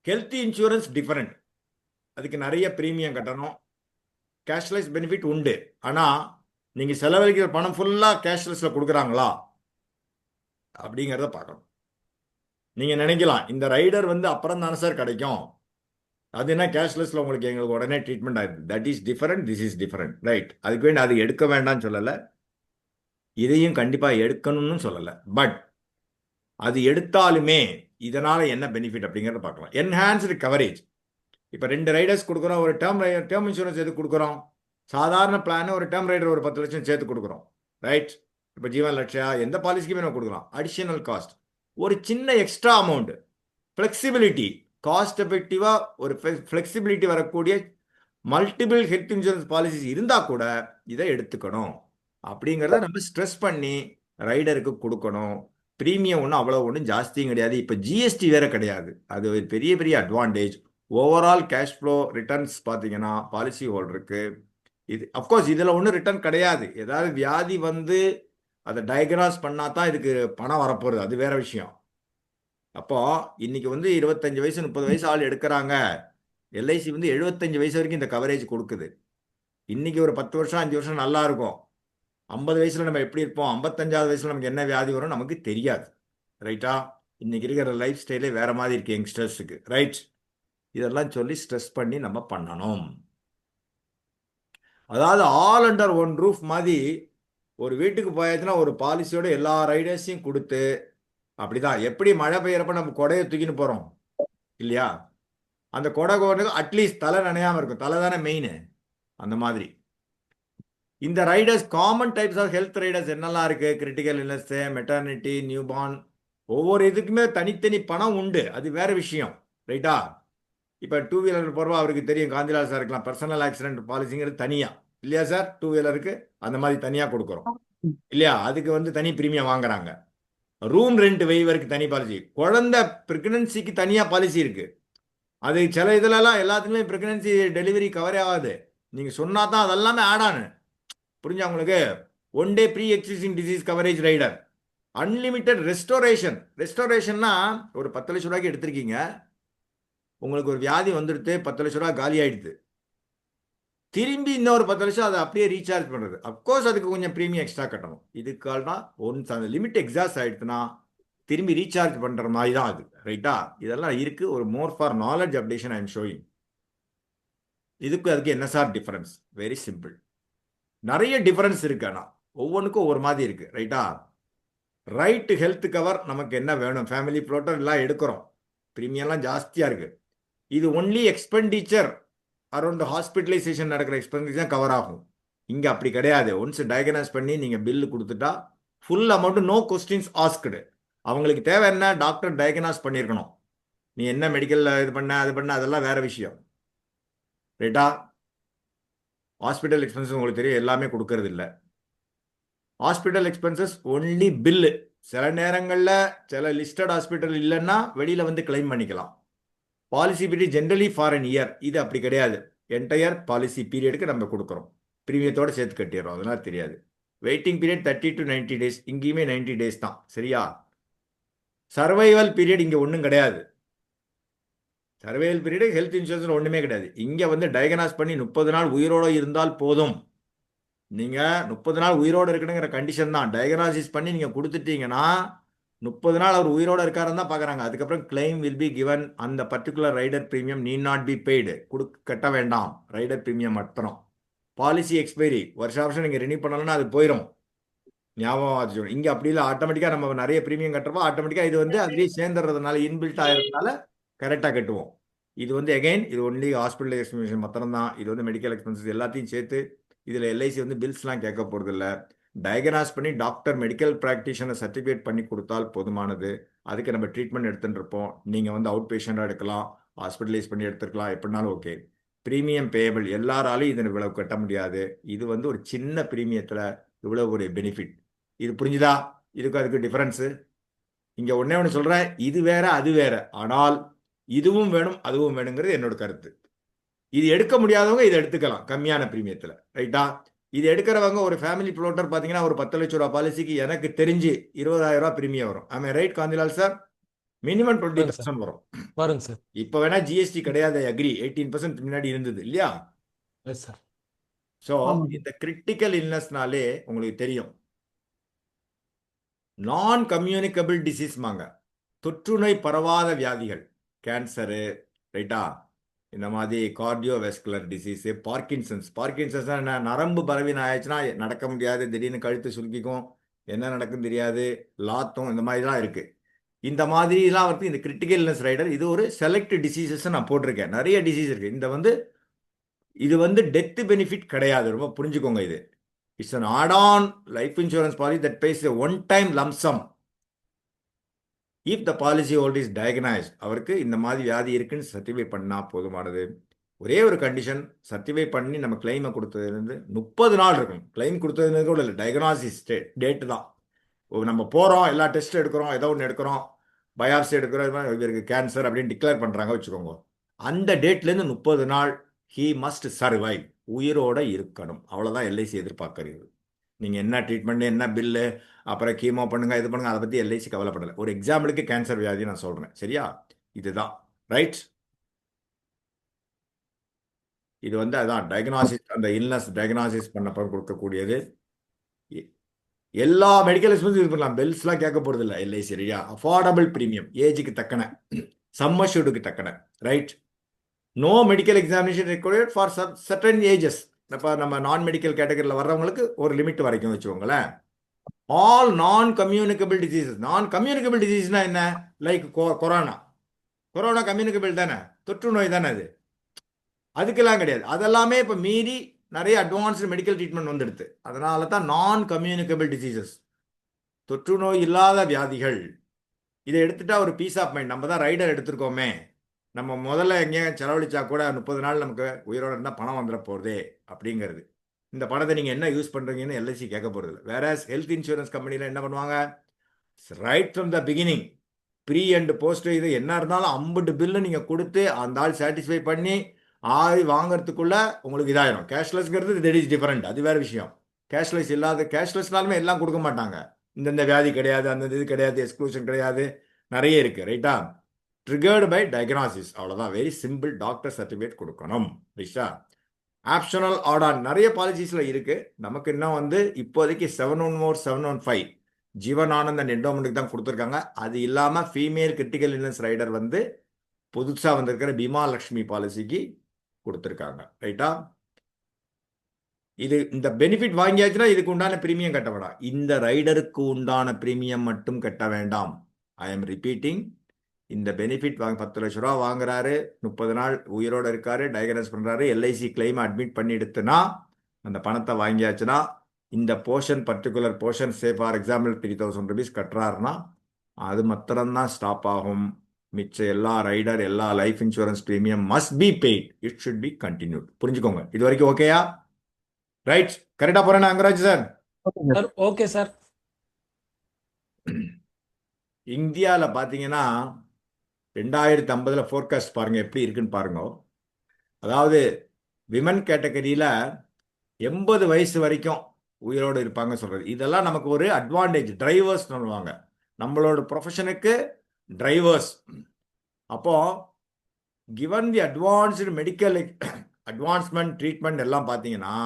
Health insurance different. அதுக்கு நிறைய பிரீமியம் கட்டணும். கேஷ்லெஸ் பெனிஃபிட் உண்டு. ஆனால் நீங்கள் செலவழிக்கிற பணம் ஃபுல்லாக கேஷ்லெஸில் கொடுக்குறாங்களா அப்படிங்கிறத பார்க்கணும். நீங்கள் நினைக்கலாம் இந்த ரைடர் வந்து அப்புறம் தானே சார் கிடைக்கும், அது என்ன கேஷ்லெஸில் எங்களுக்கு உடனே ட்ரீட்மெண்ட் ஆயிடுது. That is different, this is different. Right. அதுக்கு வேண்டி அது எடுக்க வேண்டாம்னு சொல்லலை, இதையும் கண்டிப்பாக எடுக்கணும்னு சொல்லலை. பட் அது எடுத்தாலுமே இதனால் என்ன பெனிஃபிட் அப்படிங்கிறத பார்க்கலாம். Enhanced coverage. இப்போ 2 ரைடர்ஸ் கொடுக்குறோம். ஒரு டேர்ம் இன்சூரன்ஸ் எது கொடுக்குறோம்? சாதாரண பிளான் ஒரு டேர்ம் ரைடர் ஒரு 10 லட்சம் சேர்த்து கொடுக்குறோம். ரைட். இப்போ ஜீவன் லட்சா எந்த பாலிசிக்குமே நம்ம கொடுக்கலாம். அடிஷனல் காஸ்ட், ஒரு சின்ன எக்ஸ்ட்ரா அமௌண்ட், ஃப்ளெக்சிபிலிட்டி, காஸ்ட் எஃபெக்டிவாக ஒரு ஃப்ளெக்சிபிலிட்டி வரக்கூடிய மல்டிபிள் ஹெல்த் இன்சூரன்ஸ் பாலிசிஸ் இருந்தால் கூட இதை எடுத்துக்கணும் அப்படிங்கிறத நம்ம ஸ்ட்ரெஸ் பண்ணி ரைடருக்கு கொடுக்கணும். ப்ரீமியம் ஒன்றும் ஜாஸ்தியும் கிடையாது. இப்போ ஜிஎஸ்டி வேற கிடையாது. அது ஒரு பெரிய பெரிய advantage. Overall cash flow returns பார்த்தீங்கன்னா பாலிசி ஹோல்டருக்கு இது அஃப்கோர்ஸ் இதில் ஒன்றும் ரிட்டர்ன் கிடையாது. ஏதாவது வியாதி வந்து அதை டயக்னாஸ் பண்ணால் தான் இதுக்கு பணம் வரப்போகிறது, அது வேற விஷயம். அப்போ இன்னைக்கு வந்து 25 வயசு 30 வயசு ஆள் எடுக்கிறாங்க. எல்ஐசி வந்து 75 வயசு வரைக்கும் இந்த கவரேஜ் கொடுக்குது. இன்னைக்கு ஒரு 10 வருஷம் 5 வருஷம் நல்லா இருக்கும். 50 வயசுல நம்ம எப்படி இருப்போம், 55வது வயசுல நமக்கு என்ன வியாதி வரும் நமக்கு தெரியாது. ரைட்டா? இன்னைக்கு இருக்கிற லைஃப் ஸ்டைலே வேற மாதிரி இருக்கு யங்ஸ்டர்ஸுக்கு. ரைட். இதெல்லாம் சொல்லி ஸ்ட்ரெஸ் பண்ணி நம்ம பண்ணணும். அதாவது ஆல் அண்டர் ஒன் ரூஃப் மாதிரி ஒரு வீட்டுக்கு போயாச்சுன்னா ஒரு பாலிசியோட எல்லா ரைடர்ஸையும் கொடுத்து, அப்படிதான். எப்படி மழை பெய்யறப்ப நம்ம கொடையை தூக்கின்னு போறோம் இல்லையா? அந்த கொடை அட்லீஸ்ட் தலை நனையாம இருக்கும், தலை தானே மெயின். அந்த மாதிரி இந்த riders common types of health riders என்னெல்லாம் இருக்கு? கிரிட்டிக்கல் இல்னஸ், மெட்டர்னிட்டி, நியூபார்ன், ஒவ்வொரு இதுக்குமே தனித்தனி பணம் உண்டு, அது வேற விஷயம். ரைட்டா? இப்போ 2 வீலர் போகிறவா அவருக்கு தெரியும், காந்திலால் சார் இருக்கலாம், பர்சனல் ஆக்சிடென்ட் பாலிசிங்கிறது தனியாக இல்லையா சார்? 2 வீலருக்கு அந்த மாதிரி தனியாக கொடுக்குறோம் இல்லையா? அதுக்கு வந்து தனி பிரீமியம் வாங்குறாங்க. ரூம் ரெண்ட் வெய்வருக்கு தனி பாலிசி, குழந்தை பிரெக்னன்சிக்கு தனியாக பாலிசி இருக்கு. அது சில இதுலலாம் எல்லாத்துக்குமே பிரெக்னன்சி டெலிவரி கவரே ஆகாது. நீங்கள் சொன்னா தான் அதெல்லாமே ஆட் ஆனு. புரிஞ்சா உங்களுக்கு? 1 day pre existing disease coverage rider, unlimited restoration. ரெஸ்டோரேஷன்னா ஒரு 10 லட்ச ரூபாய்க்கு எடுத்திருக்கீங்க, உங்களுக்கு ஒரு வியாதி வந்துடுது, 10 லட்ச ரூபா காலி ஆயிடுது, திரும்பி இன்னொரு 10 லட்சம் அதை அப்படியே ரீசார்ஜ் பண்ணுறது. அப்கோர்ஸ் அதுக்கு கொஞ்சம் ப்ரீமியம் எக்ஸ்ட்ரா கட்டணும். இதுக்கால்னா ஒன்ஸ் அந்த லிமிட் எக்ஸாஸ்ட் ஆயிடுச்சுன்னா திரும்பி ரீசார்ஜ் பண்ணுற மாதிரி தான் அது. ரைட்டா? இதெல்லாம் இருக்கு. ஒரு more for knowledge updation I am showing. அதுக்கு என்ன சார் டிஃபரன்ஸ்? Very simple. நிறைய டிஃபரன்ஸ் இருக்கு, ஆனால் ஒவ்வொன்றுக்கும் ஒவ்வொரு மாதிரி இருக்கு. ரைட்டா? ரைட் ஹெல்த் கவர் நமக்கு என்ன வேணும்? ஃபேமிலி ஃப்ளோட்டர் எல்லாம் எடுக்கிறோம், ப்ரீமியம்லாம் ஜாஸ்தியாக இருக்கு. இது ஒன்லி எக்ஸ்பெண்டிச்சர் அரௌண்ட் ஹாஸ்பிட்டலைசேஷன் நடக்கிற எக்ஸ்பெண்டிச்சர் கவர் ஆகும். இங்கே அப்படி கிடையாது. ஒன்ஸ் டயக்னாஸ் பண்ணி நீங்கள் பில்லு கொடுத்துட்டா full amount, no questions asked. அவங்களுக்கு தேவை என்ன? டாக்டர் டயக்னாஸ் பண்ணியிருக்கணும், நீ என்ன மெடிக்கலில் இது பண்ண அது பண்ண, அதெல்லாம் வேற விஷயம். ரைட்டா? ஹாஸ்பிட்டல் எக்ஸ்பென்சஸ் உங்களுக்கு தெரியும், எல்லாமே கொடுக்கறது இல்லை. Hospital expenses only bill. சில நேரங்களில் சில லிஸ்டட் ஹாஸ்பிட்டல் இல்லைன்னா வெளியில் வந்து கிளைம் பண்ணிக்கலாம். Policy period generally for an year. இது அப்படி கிடையாது. என்டையர் பாலிசி பீரியடுக்கு நம்ம கொடுக்குறோம், பிரீமியத்தோடு சேர்த்து கட்டிடுறோம். அதெல்லாம் தெரியாது. Waiting period 30 to 90 days. இங்கேயுமே 90 days தான். சரியா? சர்வைவல் பீரியட் இங்கே ஒன்றும் கிடையாது. சர்வைவல் பீரியடு ஹெல்த் இன்சூரன்ஸில் ஒன்றுமே கிடையாது. இங்கே வந்து டயக்னாஸ் பண்ணி 30 நாள் உயிரோடு இருந்தால் போதும். நீங்கள் 30 நாள் உயிரோடு இருக்கணுங்கிற கண்டிஷன் தான். டயக்னாசிஸ் பண்ணி நீங்கள் கொடுத்துட்டீங்கன்னா 30 நாள் அவர் உயிரோடு இருக்காருன்னு தான் பார்க்குறாங்க. அதுக்கப்புறம் கிளைம் வில் பி கிவன். அந்த particular rider premium need not be paid. கட்ட வேண்டாம். ரைடர் ப்ரீமியம் மட்டும். பாலிசி எக்ஸ்பைரி வருஷம் நீங்கள் ரினியூ பண்ணலன்னா அது போயிடும். ஞாபகம் வச்சுக்கணும். இங்கே அப்படி இல்லை. ஆட்டோமேட்டிக்காக நம்ம நிறைய ப்ரீமியம் கட்டுறப்போ ஆட்டோமேட்டிக்காக இது வந்து அதுலேயே சேர்ந்துறதுனால, இன்பில்ட் ஆகிறதுனால கரெக்டாக கட்டுவோம். இது வந்து எகைன் இது ஒன்லி ஹாஸ்பிட்டல் எக்ஸ்பென்சஸ் மாத்திரம் தான். இது வந்து மெடிக்கல் எக்ஸ்பென்சஸ் எல்லாத்தையும் சேர்த்து. இதில் எல்ஐசி வந்து பில்ஸ்லாம் கேட்க போகிறது இல்லை. டயக்னாஸ் பண்ணி டாக்டர் மெடிக்கல் ப்ராக்டிஷனர் சர்டிஃபிகேட் பண்ணி கொடுத்தால் போதுமானது. அதுக்கு நம்ம ட்ரீட்மெண்ட் எடுத்துகிட்டு இருப்போம். நீங்கள் வந்து அவுட் பேஷண்ட்டாக எடுக்கலாம், ஹாஸ்பிட்டலைஸ் பண்ணி எடுத்துக்கலாம், எப்படினாலும் ஓகே. ப்ரீமியம் பேயபிள் எல்லாராலையும் இதை இவ்வளவு கட்ட முடியாது. இது வந்து ஒரு சின்ன ப்ரீமியத்தில் இவ்வளோ ஒரு பெனிஃபிட். இது புரிஞ்சுதா? இதுக்கு அதுக்கு டிஃபரன்ஸு. இங்கே ஒன்றே ஒன்று சொல்கிறேன், இது வேற அது வேற. ஆனால் இதுவும் வேணும் அதுவும் வேணுங்கிறது என்னோட கருத்து. இது எடுக்க முடியாதவங்க இதை எடுத்துக்கலாம் கம்மியான ப்ரீமியத்தில். ரைட்டா? இது எடுக்கிறவங்க ஒரு ஃபேமிலி ப்ளோட்டர் பார்த்தீங்கன்னா ஒரு 10 லட்ச ரூபா பாலிசிக்கு எனக்கு தெரிஞ்சு 20,000 ரூபா ப்ரீமியம் வரும். ஆமாம் ரைட் காந்திலால் சார்? மினிமம் 20,000 வரும். வருங்க சார். இப்போ வேணா ஜிஎஸ்டி கிடையாது, அக்ரி. 18% முன்னாடி இருந்தது இல்லையா? Yes sir. ஸோ ஆமாம். இந்த கிரிட்டிக்கல் இல்னஸ்னாலே உங்களுக்கு தெரியும், நான் கம்யூனிகபிள் டிசீஸ்மாங்க. தொற்றுநோய் பரவாத வியாதிகள், கேன்சரு, ரைட்டா, இந்த மாதிரி கார்டியோவெஸ்குலர் டிசீஸு, பார்க்கின்சன்ஸ் என்ன, நரம்பு பலவீனம் ஆயிடுச்சுன்னா நடக்க முடியாது, திடீர்னு கழுத்து சுருக்கிக்கும், என்ன நடக்குன்னு தெரியாது, லாத்தம், இந்த மாதிரிலாம் இருக்குது. இந்த மாதிரிலாம் வந்து இந்த கிரிட்டிக்கல் இல்னஸ் ரைடர். இது ஒரு செலக்ட் டிசீசஸ் நான் போட்டிருக்கேன். நிறைய டிசீஸ் இருக்குது. இது வந்து டெத் பெனிஃபிட் கிடையாது. ரொம்ப புரிஞ்சுக்கோங்க. இது it's an add-on life insurance policy that pays a one-time lump sum if the policy holder is diagnosed. அவருக்கு இந்த மாதிரி வியாதி இருக்குன்னு சர்டிஃபை பண்ணால் போதுமானது. ஒரே ஒரு கண்டிஷன், சர்டிஃபை பண்ணி நம்ம கிளைமை கொடுத்ததுலேருந்து 30 நாள் இருக்கணும். கிளைம் கொடுத்ததுலேருந்து கூட இல்லை, டயக்னாசிஸ் டேட்டு தான். நம்ம போகிறோம், எல்லா டெஸ்ட் எடுக்கிறோம், ஏதோ ஒன்று எடுக்கிறோம், பயாப்சி எடுக்கிறோம், இவருக்கு கேன்சர் அப்படின்னு டிக்ளேர் பண்ணுறாங்க வச்சுக்கோங்க. அந்த டேட்லேருந்து 30 நாள் ஹீ மஸ்ட் சர்வைவ், உயிரோட இருக்கணும். அவ்வளோதான் எல்ஐசி எதிர்பார்க்கறது. நீங்கள் என்ன ட்ரீட்மெண்ட், என்ன பில்லு, அப்புறம் கீமோ பண்ணுங்க, இது பண்ணுங்க, அதை பற்றி எல்ஐசி கவலைப்படலை. ஒரு எக்ஸாம்பிளுக்கு கேன்சர் வியாதி நான் சொல்கிறேன். சரியா? இதுதான் ரைட். இது வந்து அதான் டயக்னாசிஸ், அந்த இல்னஸ் டயக்னாசிஸ் பண்ணப்போ கொடுக்கக்கூடியது. எல்லா மெடிக்கல் எக்ஸ்பென்ஸும் இது பண்ணலாம். பெல்ஸ்லாம் கேட்க போகிறது இல்லை எல்ஐசி. சரியா? அஃபோர்டபுள் ப்ரீமியம், ஏஜுக்கு தக்கன, சம்மர்ஷூடுக்கு தக்கன. Right? No medical examination required for certain ages. இப்போ நம்ம நான் மெடிக்கல் கேட்டகரியில் வர்றவங்களுக்கு ஒரு லிமிட் வரைக்கும் வச்சுக்கோங்களேன். All non communicable diseases. Non communicable டிசீஸ்னா என்ன? லைக் கொரோனா கம்யூனிகபிள் தானே, தொற்று நோய் தானே அது. அதுக்கெல்லாம் கிடையாது. அதெல்லாமே இப்போ மீறி நிறைய அட்வான்ஸ்டு மெடிக்கல் ட்ரீட்மெண்ட் வந்துடுது. அதனால தான் நான் கம்யூனிகபிள் டிசீசஸ், தொற்று நோய் இல்லாத வியாதிகள். இதை எடுத்துட்டா ஒரு பீஸ் ஆஃப் மைண்ட். நம்ம தான் ரைடர் எடுத்திருக்கோமே, நம்ம முதல்ல எங்கேயா செலவழிச்சா கூட 30 நாள் நமக்கு உயிரோடு இருந்தால் பணம் வந்துட போகிறதே அப்படிங்கிறது. இந்த பணத்தை நீங்கள் என்ன யூஸ் பண்ணுறீங்கன்னு எல்ஐசி கேட்க போகிறது இல்லை. வேற ஹெல்த் இன்சூரன்ஸ் கம்பெனியில் என்ன பண்ணுவாங்க, right from the beginning, pre and post, இது என்ன இருந்தாலும் 50 பில்லு நீங்கள் கொடுத்து அந்த ஆள் சாட்டிஸ்ஃபை பண்ணி ஆகி வாங்கிறதுக்குள்ள உங்களுக்கு இதாயிரும். கேஷ்லெஸ்ங்கிறது தட் இஸ் டிஃபரெண்ட், அது வேறு விஷயம். கேஷ்லெஸ் இல்லாத, கேஷ்லெஸ்னாலுமே எல்லாம் கொடுக்க மாட்டாங்க. இந்தந்த வியாதி கிடையாது, அந்த இது கிடையாது, எக்ஸ்க்ளூஷன் கிடையாது, நிறைய இருக்குது. ரைட்டா? Triggered by diagnosis. அவ்வளோதான். Very simple. டாக்டர் சர்டிஃபிகேட் கொடுக்கணும். ரைட்டா? ஆப்ஷனல் ஆர்டான் நிறைய பாலிசிஸில் இருக்குது. நமக்கு இன்னும் வந்து இப்போதைக்கு 714, 715 ஜீவனானந்த் அண்ட் என்டோமெண்ட்டுக்கு தான் கொடுத்துருக்காங்க. அது இல்லாமல் ஃபீமேல் கிரிட்டிக்கல் இல்னஸ் ரைடர் வந்து புதுசாக வந்திருக்கிற பீமா லக்ஷ்மி பாலிசிக்கு கொடுத்துருக்காங்க. ரைட்டா? இது இந்த பெனிஃபிட் வாங்கியாச்சுன்னா இதுக்கு உண்டான ப்ரீமியம் கட்ட வேண்டாம். இந்த ரைடருக்கு உண்டான ப்ரீமியம் மட்டும் கட்ட வேண்டாம். ஐ எம் ரிப்பீட்டிங். இந்த பெனிஃபிட் 10 லட்ச ரூபா வாங்குறாரு, 30 நாள் உயிரோடு இருக்காரு, டயக்னோஸ் பண்ணுறாரு, எல்ஐசி கிளைம் அட்மிட் பண்ணி எடுத்துனா அந்த பணத்தை வாங்கியாச்சுன்னா இந்த portion, particular portion, say for example 3,000 rupees கட்டுறாருன்னா அது மாத்திரம்தான் ஸ்டாப் ஆகும். மிச்ச எல்லா ரைடர் எல்லா life insurance premium must be paid. It should be continued. புரிஞ்சுக்கோங்க. இது வரைக்கும் ஓகேயா? ரைட். கரெக்டா போறேன் Angaraj sir? Okay sir. Sir okay sir. இந்தியாவில் பார்த்தீங்கன்னா 2050 ஃபோர்காஸ்ட் பாருங்க எப்படி இருக்குன்னு பாருங்க. அதாவது விமன் கேட்டகரியில 80 வயசு வரைக்கும் உயிரோடு இருப்பாங்க சொல்றது. இதெல்லாம் நமக்கு ஒரு அட்வான்டேஜ். டிரைவர்ஸ் சொல்லுவாங்க, நம்மளோட ப்ரொஃபஷனுக்கு டிரைவர்ஸ். அப்போ given the advanced medical advancement treatment எல்லாம் பார்த்தீங்கன்னா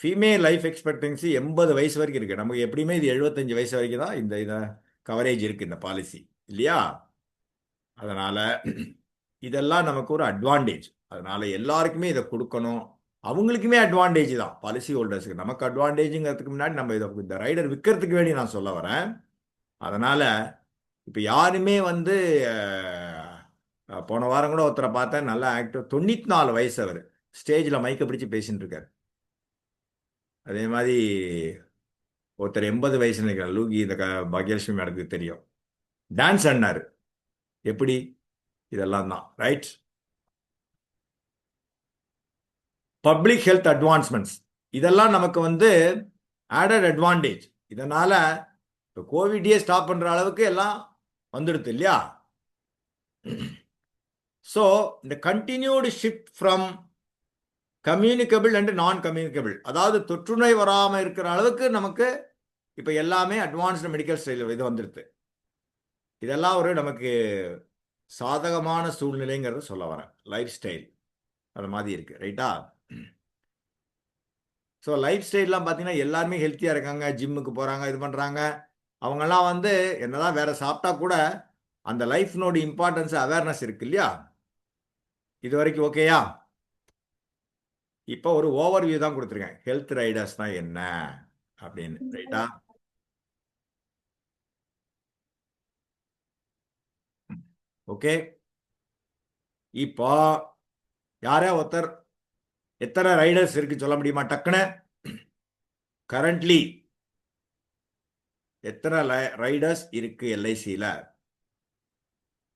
ஃபீமேல் லைஃப் எக்ஸ்பெக்டன்சி 80 வயசு வரைக்கும் இருக்கு. நமக்கு எப்படியுமே இது 75 வயசு வரைக்கும் தான் இந்த கவரேஜ் இருக்கு இந்த பாலிசி இல்லையா? அதனால இதெல்லாம் நமக்கு ஒரு அட்வான்டேஜ். அதனால எல்லாருக்குமே இதை கொடுக்கணும். அவங்களுக்குமே அட்வான்டேஜ் தான் பாலிசி ஹோல்டர்ஸுக்கு. நமக்கு அட்வான்டேஜுங்கிறதுக்கு முன்னாடி நம்ம இதை இந்த ரைடர் விற்கிறதுக்கு வேண்டி நான் சொல்ல வரேன். அதனால இப்போ யாருமே வந்து போன வாரம் கூட ஒருத்தரை பார்த்தேன், நல்லா ஆக்டிவ், 94 வயசு அவர், ஸ்டேஜில் மைக்கை பிடிச்சி பேசிட்டு இருக்காரு. அதே மாதிரி ஒருத்தர் 80 வயசு நினைக்கிறேன், லூகி, இந்த பாக்யலட்சுமி மேடத்துக்கு தெரியும், டான்ஸ் ஆடினாரு. எப்படி? இதெல்லாம் தான் ரைட். பப்ளிக் ஹெல்த் அட்வான்ஸ்மெண்ட்ஸ் இதெல்லாம் நமக்கு வந்து ஆடட் அட்வான்டேஜ். இதனால இப்போ கோவிடே ஸ்டாப் பண்ற அளவுக்கு எல்லாம் வந்துடுது இல்லையா? ஸோ இந்த continued shift from communicable and நான் கம்யூனிகபிள், அதாவது தொற்றுநோய் வராமல் இருக்கிற அளவுக்கு நமக்கு இப்போ எல்லாமே அட்வான்ஸ்டு மெடிக்கல் ஸ்டைல் இது வந்துடுது. இதெல்லாம் ஒரு நமக்கு சாதகமான சூழ்நிலைங்கிறத சொல்ல வரேன். லைஃப் ஸ்டைல் அது மாதிரி இருக்கு ரைட்டா? ஸோ லைஃப் ஸ்டைல்லாம் பார்த்தீங்கன்னா எல்லாருமே ஹெல்த்தியாக இருக்காங்க, ஜிம்முக்கு போகிறாங்க, இது பண்ணுறாங்க. அவங்கெல்லாம் வந்து என்னதான் வேற சாப்பிட்டா கூட அந்த லைஃப்னோட இம்பார்ட்டன்ஸ் அவேர்னஸ் இருக்கு இல்லையா? இது வரைக்கும் ஓகேயா? இப்போ ஒரு ஓவர் வியூ தான் கொடுத்துருக்கேன், ஹெல்த் ரைடர்ஸ் தான் என்ன அப்படின்னு ரைட்டா? ஓகே. இப்போ யாரே ஒருத்தர் எத்தனை ரைடர்ஸ் இருக்கு சொல்ல முடியுமா டக்குன்னு? கரண்ட்லி எத்தனை ரைடர்ஸ் இருக்கு எல்ஐசியில்?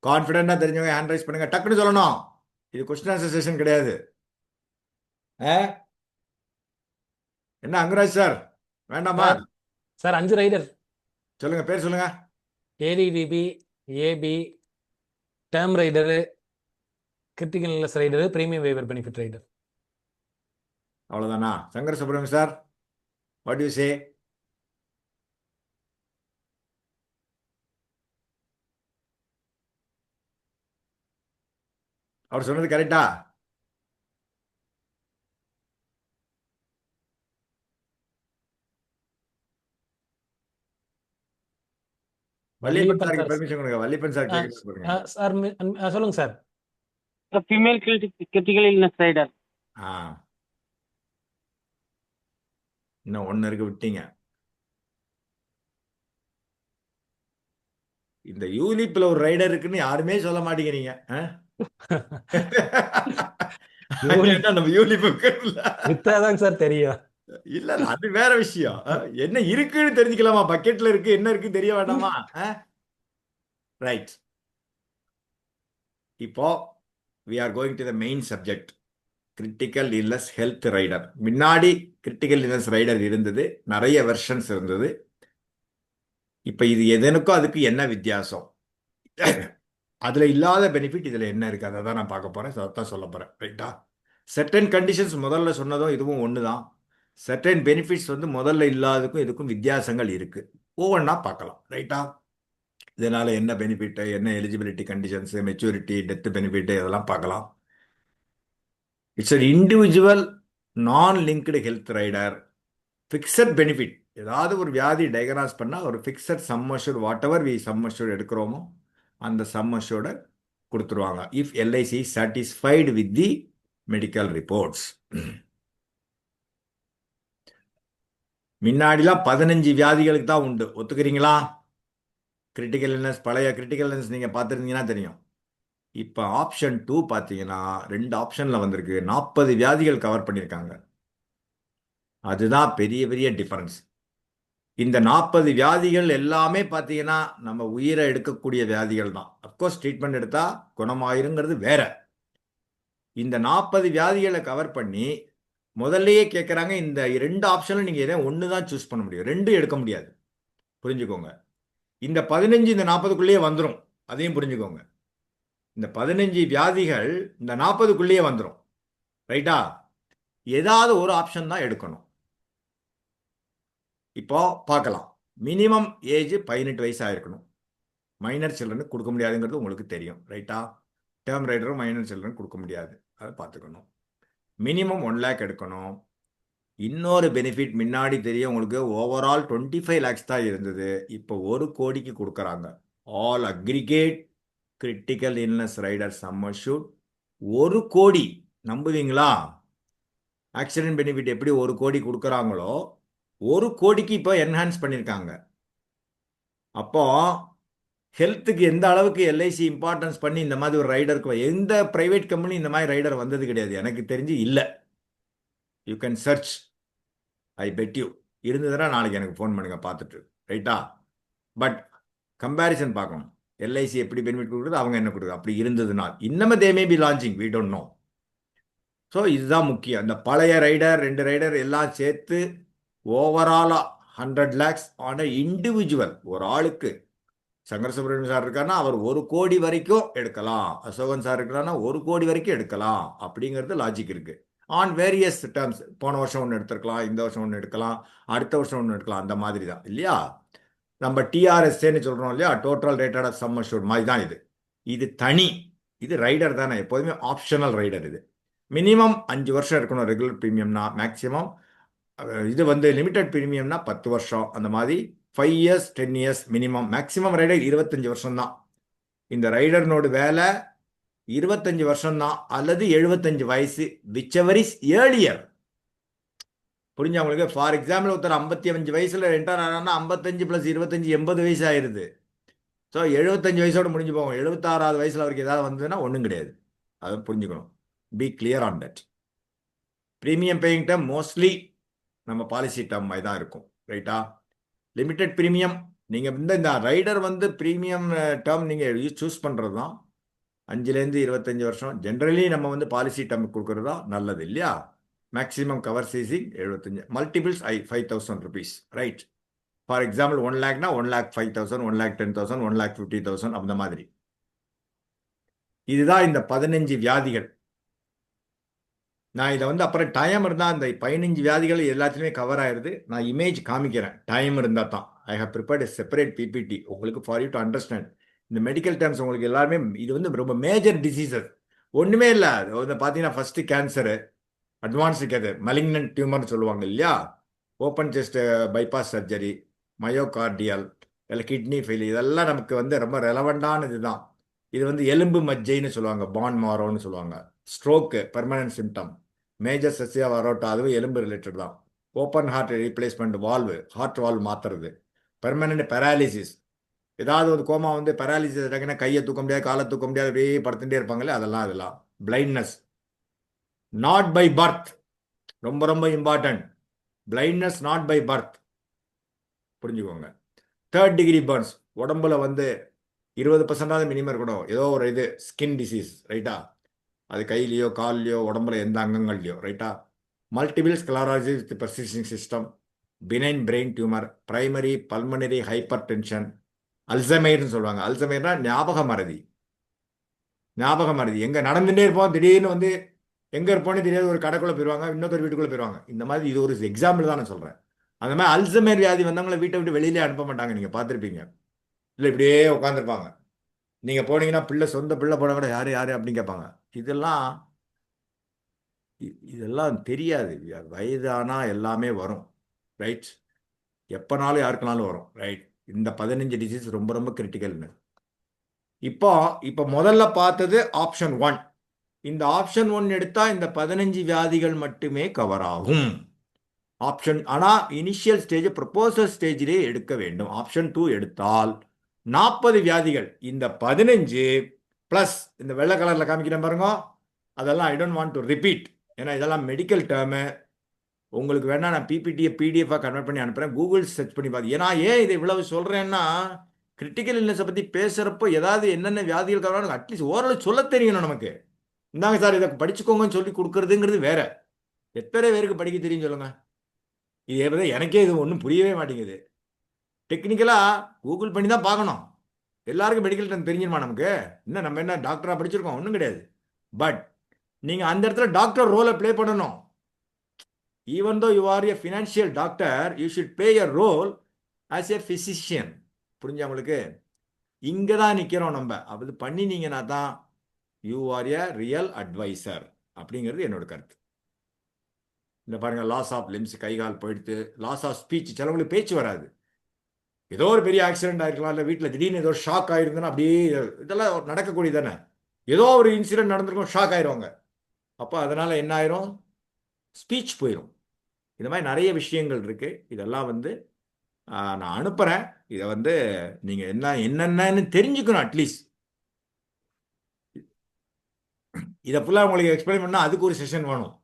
கான்ஃபிடென்ட்டா தெரிஞ்சவங்க ஹேண்ட் ரைஸ் பண்ணுங்க, டக்குன்னு சொல்லணும். இது கொஸ்டின் ஆன்சர் செஷன் கிடையாது. என்ன அங்கராஜ் சார் வேண்டாமா? சார் 5 ரைடர் சொல்லுங்க, பேர் சொல்லுங்க. ADDB, AB, term rider, critical illness rider, premium waiver benefit rider. அவ்வளோதானா? Shankar Subramaniam sir, what you say? அவர் சொன்னது கரெக்டா? வள்ளியப்பன் சாருக்கு பெர்மிஷன் கொடுங்க. வள்ளியப்பன் சார் கேட்குறது சார் சொல்லுங்க sir. Female critical illness rider. இன்னும் ஒன்று இருக்கு விட்டீங்க. இந்த யூலிப்ல ஒரு ரைடர் இருக்குன்னு யாருமே சொல்ல மாட்டேங்கிறீங்க. நம்ம யூலிப் வித்தாதான் சார் தெரியும். இல்ல அது வேற விஷயம். என்ன இருக்குன்னு தெரிஞ்சுக்கலாமா? பக்கெட்ல இருக்கு, என்ன இருக்கு தெரிய வேண்டாமா? ரைட். இப்போ we are going to the main subject, critical illness health rider. முன்னாடி critical illness rider இருந்தது, நிறைய வெர்ஷன்ஸ் இருந்தது. இப்போ இது எதனுக்கும் அதுக்கு என்ன வித்தியாசம், அதுல இல்லாத பெனிஃபிட் இதுல என்ன இருக்கு, அதை தான் நான் பார்க்க போறேன், அதான் சொல்ல போறேன் ரைட்டா? செர்டன் கண்டிஷன்ஸ் முதல்ல சொன்னதும் இதுவும் ஒன்று தான். செர்டன் பெனிஃபிட்ஸ் வந்து முதல்ல இல்லாததுக்கும் இதுக்கும் வித்தியாசங்கள் இருக்கு. ஒவ்வொன்றா பார்க்கலாம் ரைட்டா? இதனால என்ன பெனிஃபிட், என்ன eligibility conditions, maturity, death benefit, இதெல்லாம் பார்க்கலாம். It's an individual non linked health rider. Fixed benefit, ஏதாவது ஒரு வியாதி டயக்னாஸ் பண்ணால் ஒரு fixed sum assured, whatever we sum assured எடுக்கிறோமோ அந்த சம் அஷ்யூர்டை கொடுத்துருவாங்க if LIC satisfied with the medical reports. முன்னாடிலாம் 15 வியாதிகளுக்கு தான் உண்டு, ஒத்துக்கிறீங்களா? கிரிட்டிக்கல் இல்னஸ், பழைய கிரிட்டிக்கல் இல்னஸ் நீங்கள் பார்த்துருந்தீங்கன்னா தெரியும். இப்போ ஆப்ஷன் 2 பார்த்தீங்கன்னா 2 ஆப்ஷனில் வந்திருக்கு, 40 வியாதிகள் கவர் பண்ணியிருக்காங்க. அதுதான் பெரிய பெரிய டிஃபரன்ஸ். இந்த 40 வியாதிகள் எல்லாமே பார்த்தீங்கன்னா நம்ம உயிரை எடுக்கக்கூடிய வியாதிகள் தான். அப்கோர்ஸ் ட்ரீட்மெண்ட் எடுத்தால் குணமாயிருங்கிறது வேற. இந்த 40 வியாதிகளை கவர் பண்ணி முதல்லயே கேட்குறாங்க, இந்த 2 ஆப்ஷனில் நீங்கள் எதாவது ஒன்று தான் சூஸ் பண்ண முடியும், 2 எடுக்க முடியாது. புரிஞ்சுக்கோங்க. இந்த 15 இந்த 40க்குள்ளேயே வந்துடும், அதையும் புரிஞ்சுக்கோங்க. இந்த 15 வியாதிகள் இந்த 40க்குள்ளேயே வந்துடும், ரைட்டா? ஏதாவது ஒரு ஆப்ஷன் தான் எடுக்கணும். இப்போ பார்க்கலாம். மினிமம் ஏஜ் 18 வயசாக இருக்கணும். மைனர் சில்ட்ரனுக்கு கொடுக்க முடியாதுங்கிறது உங்களுக்கு தெரியும், ரைட்டா? டேர்ம் ரைடரும் மைனர் சில்ட்ரன் கொடுக்க முடியாது, அதை பார்த்துக்கணும். மினிமம் 1 லேக் எடுக்கணும். இன்னொரு பெனிஃபிட் முன்னாடி தெரியும் உங்களுக்கு, ஓவரால் 25 லேக்ஸ் தான் இருந்தது, இப்போ 1 கோடிக்கு கொடுக்குறாங்க. All aggregate critical illness rider sum assured 1 crore. நம்புவீங்களா? Accident benefit எப்படி 1 கோடி கொடுக்குறாங்களோ 1 கோடிக்கு இப்போ என்ஹான்ஸ் பண்ணியிருக்காங்க. அப்போ ஹெல்த்துக்கு எந்த அளவுக்கு எல்ஐசி இம்பார்ட்டன்ஸ் பண்ணி இந்த மாதிரி ஒரு ரைடருக்கு எந்த பிரைவேட் கம்பெனி இந்த மாதிரி ரைடர் வந்தது கிடையாது, எனக்கு தெரிஞ்சு இல்லை. You can search, I bet you. இருந்ததுன்னா நாளைக்கு எனக்கு ஃபோன் பண்ணுங்க பார்த்துட்டு, ரைட்டா? பட் கம்பேரிசன் பார்க்கணும், எல்ஐசி எப்படி பெனிஃபிட் கொடுக்குறது, அவங்க என்ன கொடுக்குறது. அப்படி இருந்ததுன்னா இன்னமே they may be launching, we don't know. So இதுதான் முக்கியம். இந்த பழைய ரைடர் 2 ரைடர் எல்லாம் சேர்த்து ஓவராலாக 100 லேக்ஸ் ஆன இண்டிவிஜுவல் ஒரு ஆளுக்கு. சங்கர சுப்ரமணியம் சார் இருக்காருன்னா அவர் 1 கோடி வரைக்கும் எடுக்கலாம், அசோகன் சார் இருக்கிறான்னா 1 கோடி வரைக்கும் எடுக்கலாம், அப்படிங்கிறது லாஜிக் இருக்கு. ஆன் வேரியஸ் டேர்ம்ஸ், போன வருஷம் ஒன்று எடுத்துருக்கலாம், இந்த வருஷம் ஒன்று எடுக்கலாம், அடுத்த வருஷம் ஒன்று எடுக்கலாம், அந்த மாதிரி தான் இல்லையா? நம்ம டிஆர்எஸ்ஏன்னு சொல்கிறோம் இல்லையா, total rated of sum assured மாதிரி தான் இது. இது தனி, இது ரைடர் தானே, எப்போதுமே ஆப்ஷனல் ரைடர். இது மினிமம் 5 வருஷம் இருக்கணும் ரெகுலர் ப்ரீமியம்னா, மேக்ஸிமம் இது வந்து லிமிடெட் ப்ரீமியம்னா 10 வருஷம், அந்த மாதிரி 5 years 10 years minimum. Maximum rider 25 வருஷம் தான். இந்த ரைடர்னோட வேலை 25 வருஷம் தான், அல்லது 75 வயசு, விச் எவர் இஸ் ஏர்லியர். புரிஞ்சா உங்களுக்கு? ஃபார் எக்ஸாம்பிள் ஒருத்தர் 55 வயசுல என்டர் ஆனா 55 + 25 80 வயசு ஆயிருது. ஸோ 75 வயசோட முடிஞ்சு போகும். 76வது வயசுல அவருக்கு ஏதாவது வந்ததுன்னா ஒன்றும் கிடையாது, அதை புரிஞ்சுக்கணும். B clear on that. Premium paying term mostly நம்ம பாலிசி டேர்ம் மாதிரி தான் இருக்கும், ரைட்டா? லிமிடெட் ப்ரீமியம் நீங்கள் இந்த ரைடர் வந்து ப்ரீமியம் டேர்ம் நீங்கள் சூஸ் பண்ணுறது தான் 5லேருந்து 25 வருஷம். ஜென்ரலி நம்ம வந்து பாலிசி டேர்ம் கொடுக்குறது தான் நல்லது இல்லையா? Maximum cover ceasing 75, multiples 5,000 rupees, right? For example 1 லேக்னா 1,05,000, 1,10,000, 1,50,000, அந்த மாதிரி. இதுதான் இந்த 15 வியாதிகள். நான் இதை வந்து அப்புறம் டைம் இருந்தால் அந்த 15 வியாதிகள் எல்லாத்துலேயுமே கவர் ஆயிடுது. நான் இமேஜ் காமிக்கிறேன், டைம் இருந்தால் தான். I have prepared a separate PPT உங்களுக்கு, ஃபார் யூ டு அண்டர்ஸ்டாண்ட். இந்த மெடிக்கல் டேர்ம்ஸ் உங்களுக்கு எல்லாருமே இது வந்து ரொம்ப மேஜர் டிசீசஸ், ஒன்றுமே இல்லை. அது பார்த்தீங்கன்னா ஃபர்ஸ்ட் கேன்சரு, அட்வான்ஸுக்கு அது மலிக்னன்ட் டியூமர்னு சொல்லுவாங்க இல்லையா, open chest bypass surgery, myocardial, இல்லை கிட்னி ஃபெயிலியர், இதெல்லாம் நமக்கு வந்து ரொம்ப ரெலவெண்டானது தான். இது வந்து எலும்பு மஜ்ஜைன்னு சொல்லுவாங்க, பான் மாரோன்னு சொல்லுவாங்க. ஸ்ட்ரோக்கு பெர்மனன்ட் சிம்டம், மேஜர் சசியா வரோட்டா, அதுவும் எலும்பு ரிலேட்டட் தான். Open heart replacement, valve, heart valve மாற்றுறது. பெர்மனன்ட் பெராலிசிஸ், ஏதாவது ஒரு கோமா வந்து பெராலிசிஸ் ஆகினா கையை தூக்க முடியாது, காலை தூக்க முடியாது, அப்படியே படுத்துட்டே இருப்பாங்களே, அதெல்லாம். பிளைண்ட்னஸ் நாட் பை பர்த், ரொம்ப ரொம்ப important. Blindness not by birth, புரிஞ்சுக்கோங்க. 3rd degree பர்ன்ஸ், உடம்புல வந்து 20% மினிமம் இருக்கணும். ஏதோ ஒரு இது ஸ்கின் டிசீஸ், ரைட்டா? அது கையிலையோ கால்லையோ உடம்புல எந்த அங்கங்கள்லையோ, ரைட்டா? Multiple sclerosis with persisting system, benign brain tumour, primary pulmonary hypertension, அல்சைமர்னு சொல்லுவாங்க. அல்சைமர்னா ஞாபக மறதி. எங்கே நடந்துகிட்டே இருப்போம், திடீர்னு வந்து எங்கே இருப்போன்னு தெரியாது, ஒரு கடைக்குள்ளே போயிடுவாங்க, இன்னொரு வீட்டுக்குள்ளே போயிடுவாங்க. இந்த மாதிரி இது ஒரு எக்ஸாம்பிள் தான் நான் சொல்கிறேன். அந்த மாதிரி அல்சைமர் வியாதி வந்தவங்களை வீட்டை விட்டு வெளியிலே அனுப்ப மாட்டாங்க, நீங்கள் பார்த்துருப்பீங்க. இல்லை இப்படியே உட்காந்துருப்பாங்க. நீங்கள் போனீங்கன்னா பிள்ளை, சொந்த பிள்ளை போன கூட யார் அப்படின்னு கேட்பாங்க. இதெல்லாம் தெரியாது. வயதானா எல்லாமே வரும், ரைட்? எப்போனாலும் யாருக்குனாலும் வரும், ரைட்? இந்த 15 டிசீஸ் ரொம்ப ரொம்ப கிரிட்டிக்கல்னு. இப்போ முதல்ல பார்த்தது ஆப்ஷன் 1. இந்த ஆப்ஷன் 1 எடுத்தால் இந்த 15 வியாதிகள் மட்டுமே கவர் ஆகும். ஆப்ஷன் ஆனால் இனிஷியல் ஸ்டேஜ், ப்ரொபோசல் ஸ்டேஜிலே எடுக்க வேண்டும். ஆப்ஷன் 2 எடுத்தால் 40 வியாதிகள். இந்த 15 ப்ளஸ் இந்த வெள்ளை கலரில் காமிக்கிறேன் பாருங்க, அதெல்லாம் I don't want to repeat, ஏன்னா இதெல்லாம் மெடிக்கல் டேர்மு. உங்களுக்கு வேணா நான் பிபிடியை பிடிஎஃபாக கன்வெர்ட் பண்ணி அனுப்புகிறேன். கூகுள் சர்ச் பண்ணி பார்த்து. ஏன்னா ஏன் இதை இவ்வளவு சொல்கிறேன்னா, கிரிட்டிக்கல் இல்னஸை பற்றி பேசுகிறப்போ ஏதாவது என்னென்ன வியாதிகள் காரணம் அட்லீஸ்ட் ஓரளவு சொல்ல தெரியணும் நமக்கு. இந்தாங்க சார் இதை படிச்சுக்கோங்கன்னு சொல்லி கொடுக்கறதுங்கிறது வேற. எத்தனை பேருக்கு படிக்க தெரியும் சொல்லுங்க. இது எப்படி எனக்கே இது ஒன்றும் புரியவே மாட்டேங்குது. டெக்னிக்கலாக கூகுள் பண்ணி தான் பார்க்கணும். எல்லாருக்கும் மெடிக்கல் டர்ம் தெரிஞ்சிருமா நமக்கு? இன்னும் நம்ம என்ன டாக்டராக படிச்சிருக்கோம்? ஒன்றும் கிடையாது. பட் நீங்கள் அந்த இடத்துல டாக்டர் ரோலை ப்ளே பண்ணணும். Even though you are a financial doctor, you should play a role as a physician. புரிஞ்சா உங்களுக்கு? இங்கே தான் நிற்கிறோம் நம்ம. அது பண்ணினீங்கன்னா தான் you are a real advisor அப்படிங்கிறது என்னோட கருத்து. இந்த பாருங்க, லாஸ் ஆஃப் லிம்ஸ், கை கால் போயிடுத்து, லாஸ் ஆஃப் ஸ்பீச். சிலவங்களுக்கு பேச்சு வராது. ஏதோ ஒரு பெரிய ஆக்சிடென்ட் ஆயிருக்கலாம், இல்லை வீட்டில் திடீர்னு ஏதோ ஷாக் ஆயிருந்ததுன்னா அப்படியே இதெல்லாம் நடக்கக்கூடியது தானே. ஏதோ ஒரு இன்சிடென்ட் நடந்திருக்கும், ஷாக் ஆயிடுவாங்க. அப்போ அதனால என்ன ஆயிரும்? ஸ்பீச் போயிடும். இந்த மாதிரி நிறைய விஷயங்கள் இருக்கு. இதெல்லாம் வந்து நான் அனுப்புறேன். இதை வந்து நீங்க என்னென்னு தெரிஞ்சுக்கணும். அட்லீஸ்ட் இதை ஃபுல்லாக உங்களுக்கு எக்ஸ்பிளைன் பண்ணா அதுக்கு ஒரு செஷன் வேணும்.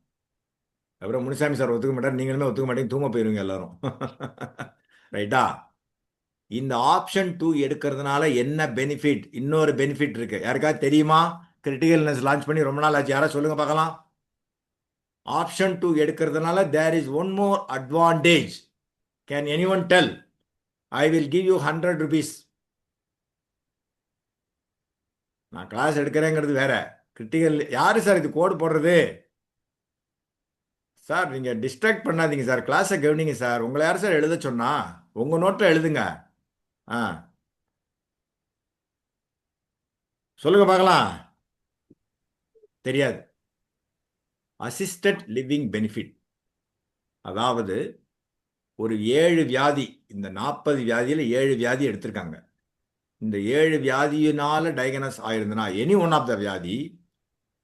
அப்புறம் முனுசாமி சார் ஒத்துக்க மாட்டார், நீங்களுமே ஒத்துக்க மாட்டீங்க, தூங்க போயிருவீங்க எல்லாரும். ரைட்டா? இந்த ஆப்ஷன் 2 எடுக்கிறதுனால என்ன பெனிஃபிட்? இன்னொரு பெனிஃபிட் இருக்கு. யாருக்காவது தெரியுமா? கிரிட்டிக்கல்னஸ் லான்ச் பண்ணி ரொம்ப நாள் ஆச்சு. யாரா சொல்லுங்க பார்க்கலாம். ஆப்ஷன் 2 எடுக்கிறதுனால there is one more advantage. Can anyone tell? I will give you 100 rupees. நான் கிளாஸ் எடுக்கிறேங்கிறது வேற. கிரிட்டிக்கல் யாரு சார் இது கோடு போடுறது? சார் நீங்கள் டிஸ்ட்ராக்ட் பண்ணாதீங்க சார், கிளாஸை கவனிங்க சார். உங்களை யார் சார் எழுத சொன்னா? உங்கள் நோட்டில் எழுதுங்க. ஆ சொல்லுங்க பார்க்கலாம். தெரியாது. அசிஸ்டட் லிவிங் பெனிஃபிட், அதாவது ஒரு 7 வியாதி, இந்த 40 வியாதியில் 7 வியாதி எடுத்திருக்காங்க. இந்த 7 வியாதியினால டயக்னோஸ் ஆயிருந்தனா எனி ஒன் ஆஃப் த வியாதி,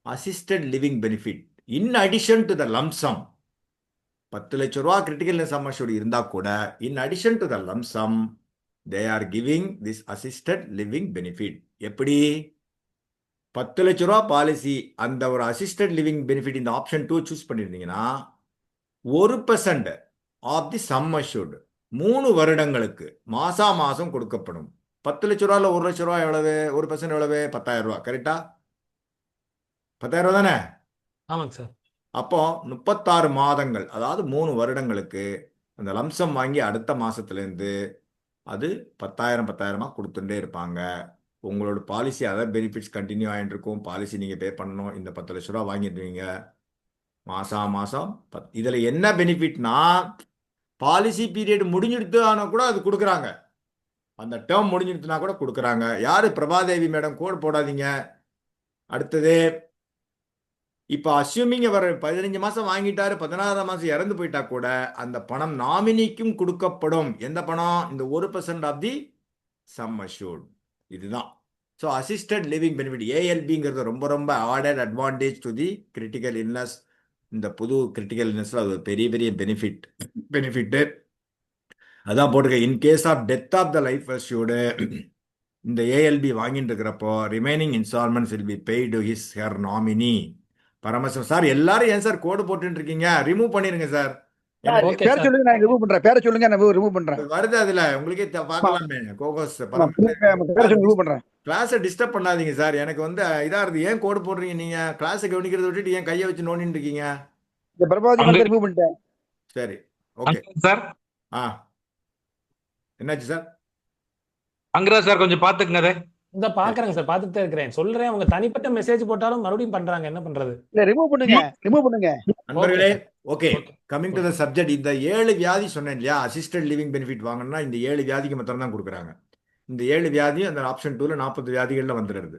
assisted living benefit in addition to the lump sum. 10 லட்சம் ரூபா கிரிட்டிக்கல் சம் அஷ்யூர்ட் இருந்தா கூட in addition to the lump sum they are giving this assisted living benefit. எப்படி? 10 லட்ச ரூபா பாலிசி, அந்த ஒரு அசிஸ்டட் லிவிங் பெனிஃபிட் இந்த ஆப்ஷன் 2 சூஸ் பண்ணியிருந்தீங்கன்னா 1% ஆஃப் தி சம் அஷ்யூர்ட் 3 வருடங்களுக்கு மாசம் கொடுக்கப்படும். 10 லட்ச ரூபாயில் 1 லட்ச ரூபா எவ்வளவு? 1% எவ்வளவு? 10,000 ரூபா. கரெக்டா? 10,000 ரூபா தானே? ஆமாங்க சார். அப்போ 36 மாதங்கள், அதாவது 3 வருடங்களுக்கு அந்த லம்சம் வாங்கி அடுத்த மாசத்துலேருந்து அது 10,000 கொடுத்துட்டே இருப்பாங்க. உங்களோட பாலிசி அதர் பெனிஃபிட்ஸ் கண்டினியூ ஆகிட்டு இருக்கும். பாலிசி நீங்கள் பே பண்ணணும். இந்த 10 லட்ச ரூபா வாங்கிடுவீங்க மாதம். இதில் என்ன பெனிஃபிட்னா, பாலிசி பீரியட் முடிஞ்சிடுத்து ஆனால் கூட அது கொடுக்குறாங்க. அந்த டேர்ம் முடிஞ்சிடுத்துனா கூட கொடுக்குறாங்க. யார்? பிரபாதேவி மேடம், கோடு போடாதீங்க. அடுத்தது, இப்போ அஸ்யூமிங் அவர் 15 மாதம் வாங்கிட்டாரு, 16ஆம் மாதம் இறந்து போயிட்டா கூட அந்த பணம் நாமினிக்கும் கொடுக்கப்படும். எந்த பணம்? இந்த 1% ஆஃப் தி சம் அஷ்யூர்ட். இதுதான். ஸோ அசிஸ்டட் லிவிங் பெனிஃபிட் ஏஎல்பிங்கிறது ரொம்ப ரொம்ப added advantage to the critical illness. இந்த புது கிரிட்டிக்கல் இல்னஸில் அது ஒரு பெரிய பெனிஃபிட்டு. அதான் போட்டிருக்க. In case of death of the life assured, இந்த ஏஎல்பி வாங்கிட்டு இருக்கிறப்போ remaining instalments will be paid to his her nominee. Paramasivam sir, எல்லாரும் ஏன் சார் கோடு போட்டு இருக்கீங்க? ரிமூவ் பண்ணிருங்க சார். ஓகே பேரை சார். சொல்லுங்க, நான் ரிமூவ் பண்றேன். பேரை சொல்லுங்க, நான் ரிமூவ் பண்றேன். வருது அதுல, உங்களுக்கே பார்க்கலாமே. கோகோஸ் பேரை சொல்லி ரிமூவ் பண்றேன். கிளாஸை டிஸ்டர்ப் பண்ணாதீங்க சார். எனக்கு வந்து இதா இருக்கு. ஏன் கோடு போடுறீங்க நீங்க? கிளாஸை கவனிக்கிறத விட்டுட்டு ஏன் கையை வச்சு நோண்டிட்டு இருக்கீங்க? இந்த பிரபாதி மட்டும் ரிமூவ் பண்ணிட்டேன். சரி, ஓகே சார். ஆ என்னாச்சு சார்? அங்கரா சார், கொஞ்சம் பாத்துக்கங்க அதை. இந்த பாக்குறேங்க சார், பார்த்துட்டு தான் இருக்கிறேன். சொல்றேன், அவங்க தனிப்பட்ட மெசேஜ் போட்டாலும் மறுபடியும் பண்றாங்க. என்ன பண்றது? இல்ல ரிமூவ் பண்ணுங்க. நண்பர்களே, okay, okay. Coming to the subject. இந்த 7 வியாதி சொன்னேன் இல்லையா, அசிஸ்டட் லிவிங் பெனிஃபிட் வாங்கணும்னா இந்த 7 வியாதிக்கு மாத்திரம் தான் கொடுக்குறாங்க. இந்த 7 வியாதியும் அந்த ஆப்ஷன் 2ல 40 வியாதிகள்ல வந்துடுறது.